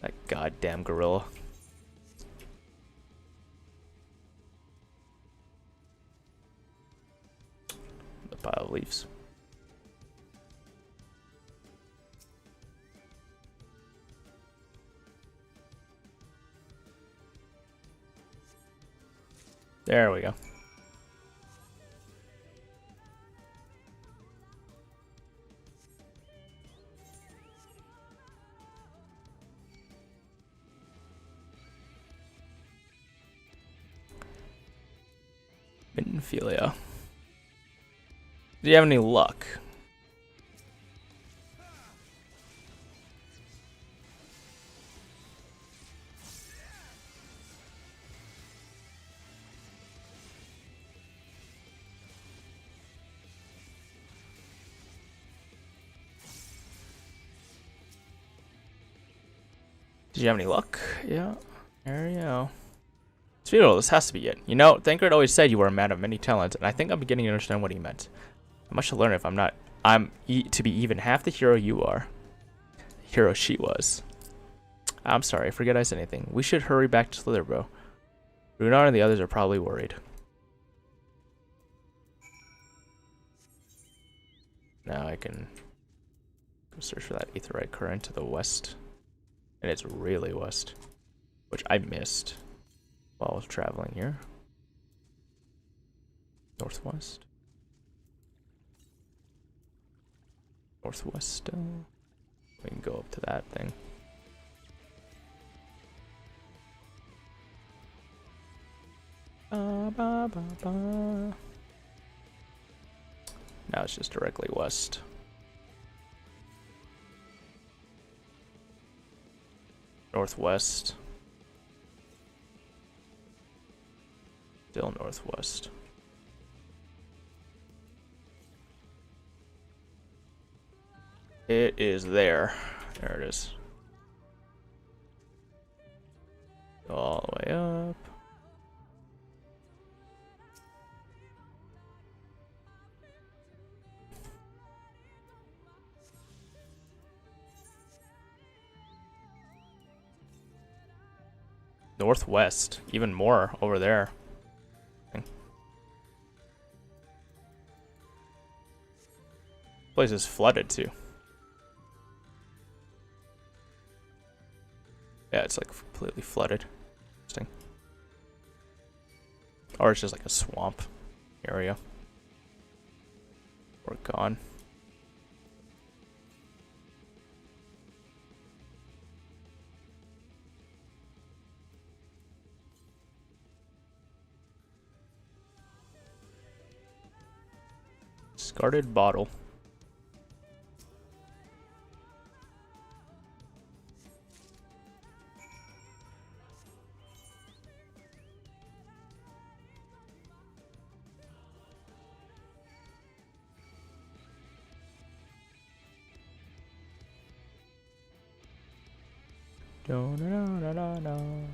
That goddamn gorilla. The pile of leaves. There we go. Minfilia. Do you have any luck? Did you have any luck? Yeah. There you go. Speedo, this has to be it. You know, Thancred always said you were a man of many talents, and I think I'm beginning to understand what he meant. I much to learn if I'm to be even half the hero you are. The hero she was. I'm sorry, I forget I said anything. We should hurry back to Slither, bro. Runar and the others are probably worried. Now I can go search for that aetheryte current to the west. And it's really west, which I missed while I was traveling here. Northwest. Northwest still. We can go up to that thing. Now it's just directly west. Northwest. Still northwest. It is there. There it is. Go all the way up. Northwest, even more over there. Place is flooded too. Yeah, it's like completely flooded. Interesting. Or it's just like a swamp area. We're gone. Discarded bottle. No, no, no, no, no.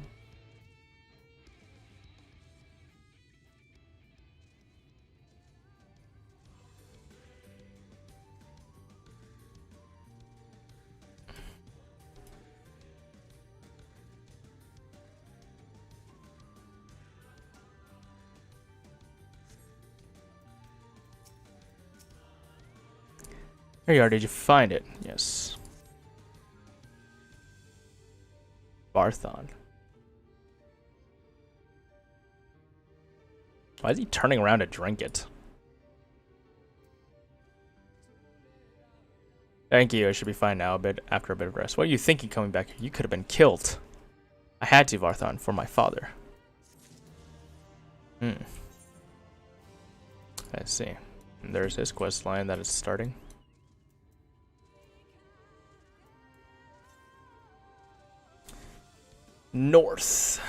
There you are. Did you find it? Yes. Barthon. Why is he turning around to drink it? Thank you. I should be fine now. After a bit of rest. What are you thinking coming back here? You could have been killed. I had to, Varthon, for my father. I see. And there's his quest line that is starting. North.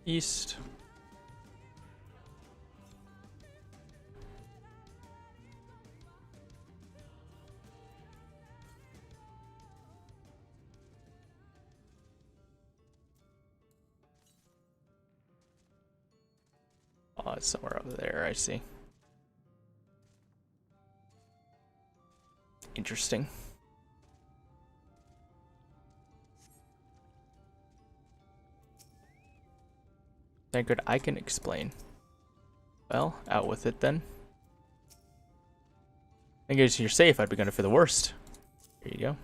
East. Oh, it's somewhere over there, I see. Interesting. Thank God I can explain. Well, out with it then. I guess you're safe. I'd be going for the worst. Here you go.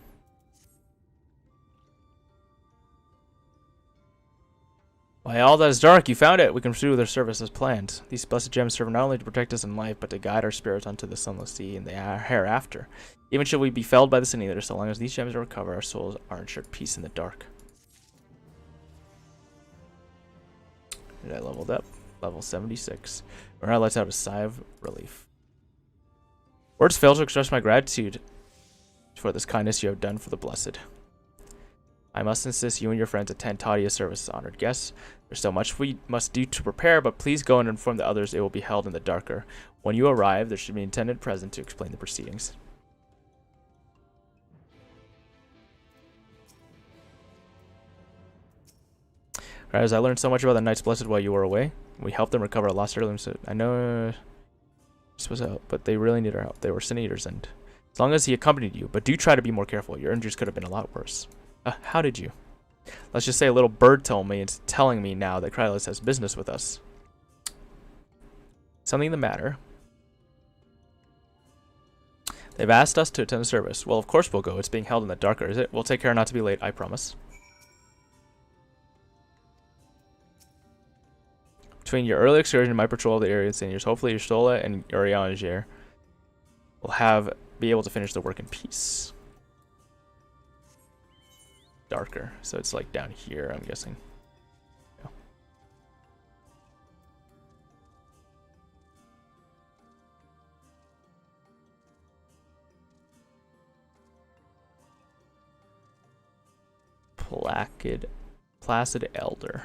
Why, all that is dark. You found it. We can pursue their service as planned. These blessed gems serve not only to protect us in life, but to guide our spirits onto the sunless sea in the hereafter. Even should we be felled by the sin eater, so long as these gems are recovered, our souls are ensured peace in the dark. And I leveled up. Level 76. Renard lets out a sigh of relief. Words fail to express my gratitude for this kindness you have done for the blessed. I must insist you and your friends attend Tadia's service, honored guests. There's so much we must do to prepare, but please go and inform the others it will be held in the darker. When you arrive, there should be an attendant present to explain the proceedings. As I learned so much about the Knights Blessed while you were away. We helped them recover a lost heirloom, so I know this was out, but they really need our help. They were sin eaters, and as long as he accompanied you, but do try to be more careful. Your injuries could have been a lot worse. How did you? Let's just say a little bird told me it's telling me now that Krylios has business with us. Something the matter? They've asked us to attend the service. Well, of course we'll go. It's being held in the darker, is it? We'll take care not to be late, I promise. Between your early excursion and my patrol of the area seniors, hopefully Stola and Urianger will be able to finish the work in peace. Darker, so it's like down here, I'm guessing. Yeah. Placid Elder.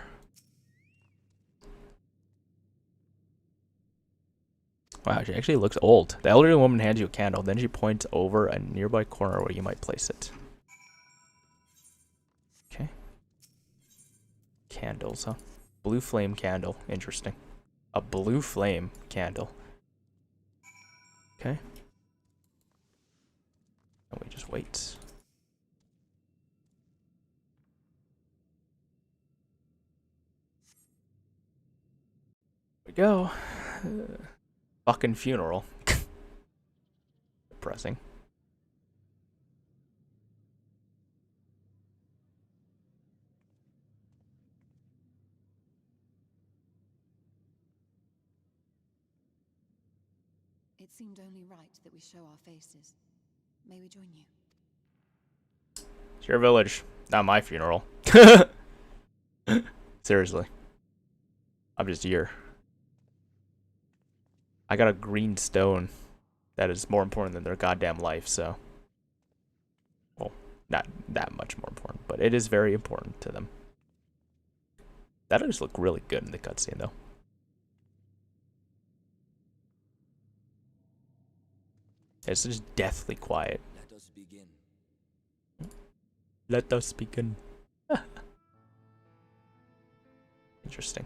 Wow, she actually looks old. The elderly woman hands you a candle, then she points over a nearby corner where you might place it. Okay. Candles, huh? Blue flame candle. Interesting. A blue flame candle. Okay. And we just wait. Here we go. Fucking funeral. Depressing. It seemed only right that we show our faces. May we join you? It's your village, not my funeral. Seriously. I'm just here. I got a green stone that is more important than their goddamn life, so. Well, not that much more important, but it is very important to them. That does look really good in the cutscene, though. It's just deathly quiet. Let us begin. Let us begin. Interesting.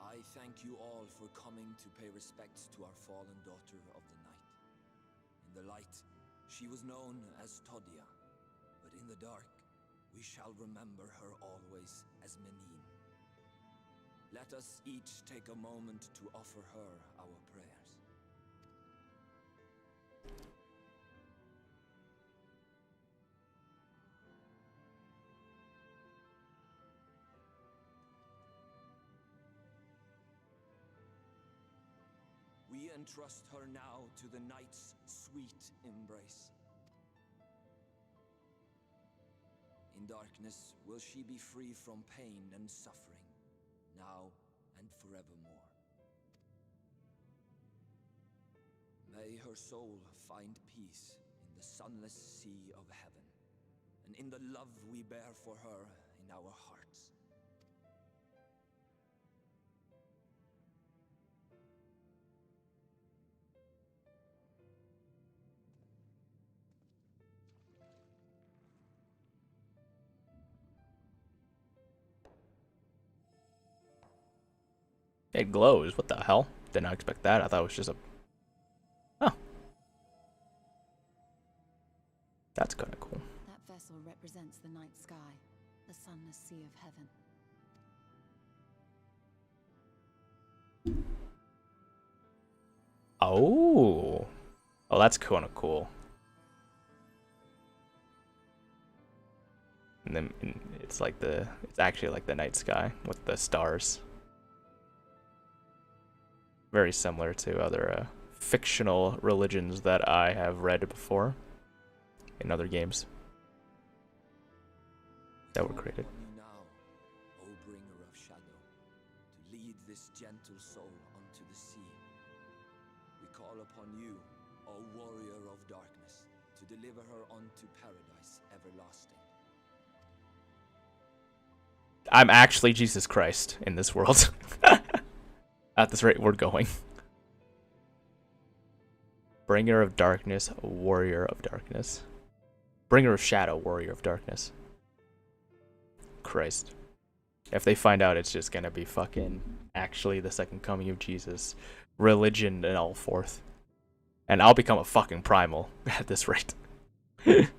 I thank you all for coming to pay respects to our fallen daughter of the night. In the light, she was known as Todia, but in the dark, we shall remember her always as Menine. Let us each take a moment to offer her our prayers. We entrust her now to the night's sweet embrace. In darkness will she be free from pain and suffering, now and forevermore. May her soul find peace in the sunless sea of heaven, and in the love we bear for her in our hearts. It glows. What the hell? Did not expect that. I thought it was just a... Oh. That's kind of cool. That vessel represents the night sky, the sunless sea of heaven. Oh. Oh, that's kind of cool. And then it's like it's actually like the night sky with the stars. Very similar to other fictional religions that I have read before in other games that were created. On you now, O bringer of shadow, to lead this gentle soul unto the sea. We call upon you, O warrior of darkness, to deliver her unto paradise everlasting. I'm actually Jesus Christ in this world. At this rate we're going. Bringer of darkness, warrior of darkness. Bringer of shadow, warrior of darkness. Christ. If they find out, it's just gonna be fucking actually the second coming of Jesus. Religion and all forth. And I'll become a fucking primal at this rate. I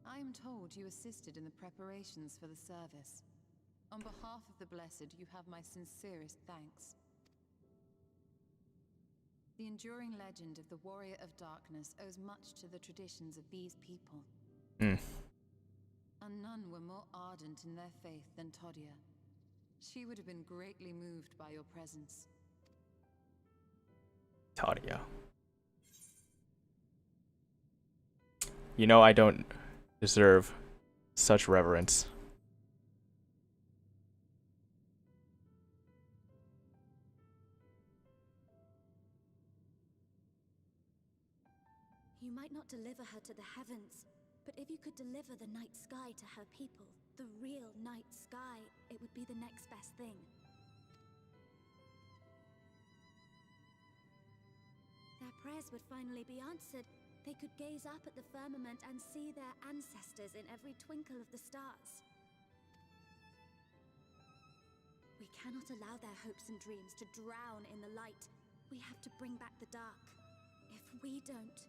am told you assisted in the preparations for the service. On behalf of the Blessed, you have my sincerest thanks. The enduring legend of the Warrior of Darkness owes much to the traditions of these people. And none were more ardent in their faith than Todia. She would have been greatly moved by your presence. Todia. You know, I don't deserve such reverence. You might not deliver her to the heavens, but if you could deliver the night sky to her people, the real night sky, it would be the next best thing. Their prayers would finally be answered. They could gaze up at the firmament and see their ancestors in every twinkle of the stars. We cannot allow their hopes and dreams to drown in the light. We have to bring back the dark. If we don't,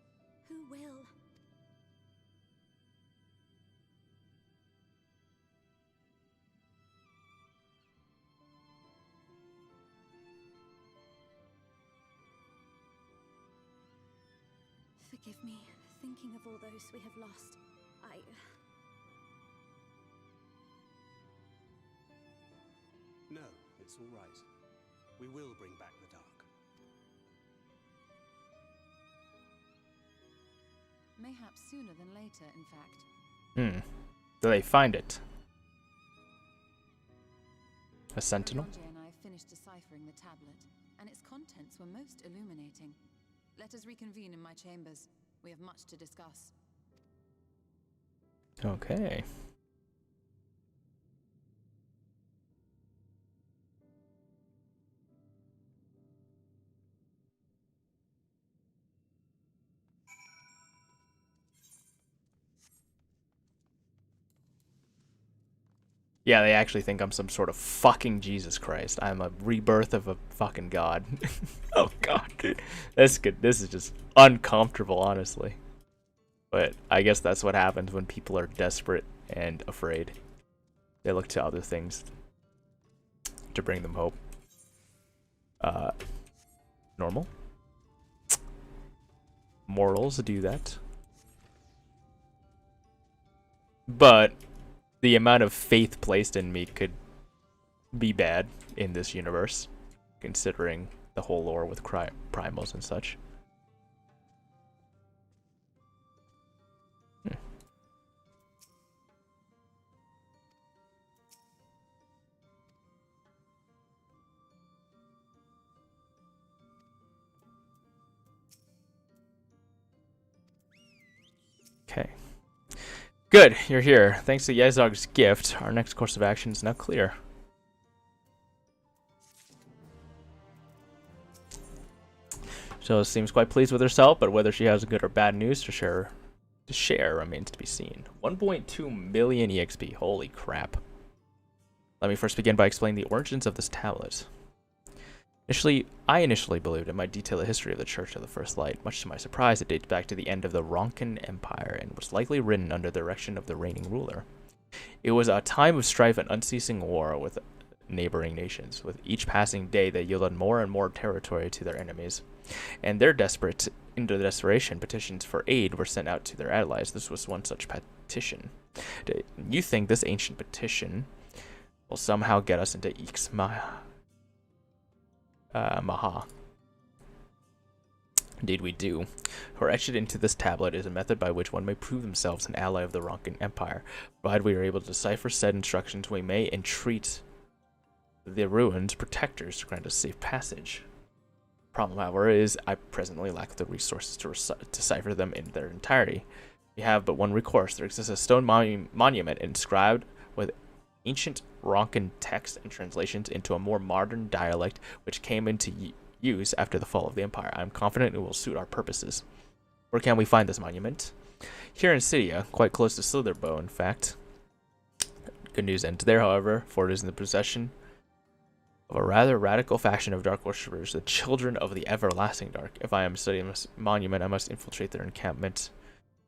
who will? Forgive me, thinking of all those we have lost. No, it's all right. We will bring back the dark. Mayhaps sooner than later, in fact. Do they find it? A sentinel? Ronje and I finished deciphering the tablet, and its contents were most illuminating. Let us reconvene in my chambers. We have much to discuss. Okay. Yeah, they actually think I'm some sort of fucking Jesus Christ. I'm a rebirth of a fucking god. Oh god, dude. This is just uncomfortable, honestly. But I guess that's what happens when people are desperate and afraid. They look to other things to bring them hope. Normal. Mortals do that. But the amount of faith placed in me could be bad in this universe, considering the whole lore with primals and such. Okay. Good, you're here. Thanks to Yezog's gift, our next course of action is now clear. So seems quite pleased with herself, but whether she has good or bad news to share remains to be seen. 1.2 million EXP, holy crap. Let me first begin by explaining the origins of this tablet. I initially believed it might detail the history of the Church of the First Light. Much to my surprise, it dates back to the end of the Ronkan Empire and was likely written under the direction of the reigning ruler. It was a time of strife and unceasing war with neighboring nations. With each passing day, they yielded more and more territory to their enemies. And into desperation, petitions for aid were sent out to their allies. This was one such petition. Do you think this ancient petition will somehow get us into Ixma? Maha. Indeed we do. For etched into this tablet is a method by which one may prove themselves an ally of the Ronkan Empire. Provided we are able to decipher said instructions, we may entreat the ruined protectors to grant us safe passage. Problem, however, is I presently lack the resources to decipher them in their entirety. We have but one recourse. There exists a stone monument inscribed with ancient Ronkan text and translations into a more modern dialect which came into use after the fall of the Empire. I am confident it will suit our purposes. Where can we find this monument? Here in Cydia, quite close to Slitherbow, in fact. Good news ends there, however, for it is in the possession of a rather radical faction of dark worshippers, the Children of the Everlasting Dark. If I am studying this monument, I must infiltrate their encampment.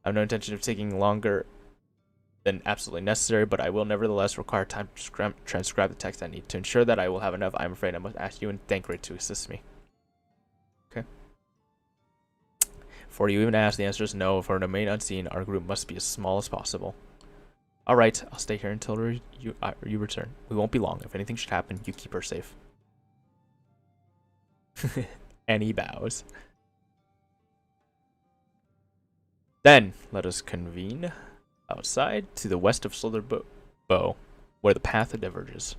I have no intention of taking longer than absolutely necessary, but I will nevertheless require time to transcribe the text I need. To ensure that I will have enough, I am afraid I must ask you and Thancred to assist me. Okay. Before you even ask, the answer is no. For to remain unseen, our group must be as small as possible. Alright, I'll stay here until you return. We won't be long. If anything should happen, you keep her safe. And he bows. Then, let us convene outside to the west of Slitherbow, where the path diverges.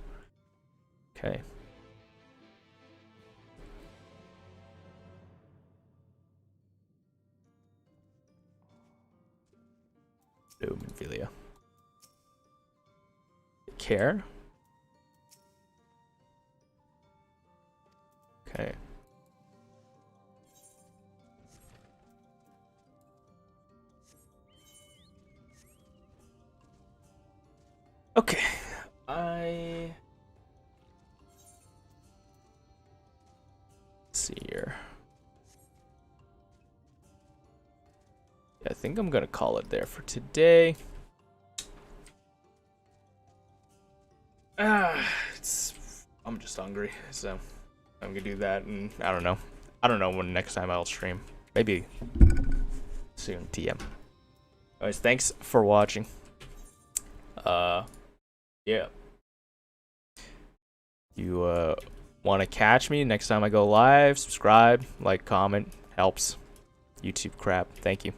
Okay. Boom, Ophelia. Care. Okay. Okay. Let's see here. Yeah, I think I'm gonna call it there for today. I'm just hungry, so I'm gonna do that, and I don't know. I don't know when next time I'll stream. Maybe soon, TM. Anyways, thanks for watching. Yeah. You want to catch me next time I go live? Subscribe, like, comment, helps. YouTube crap. Thank you,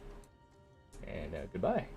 and goodbye.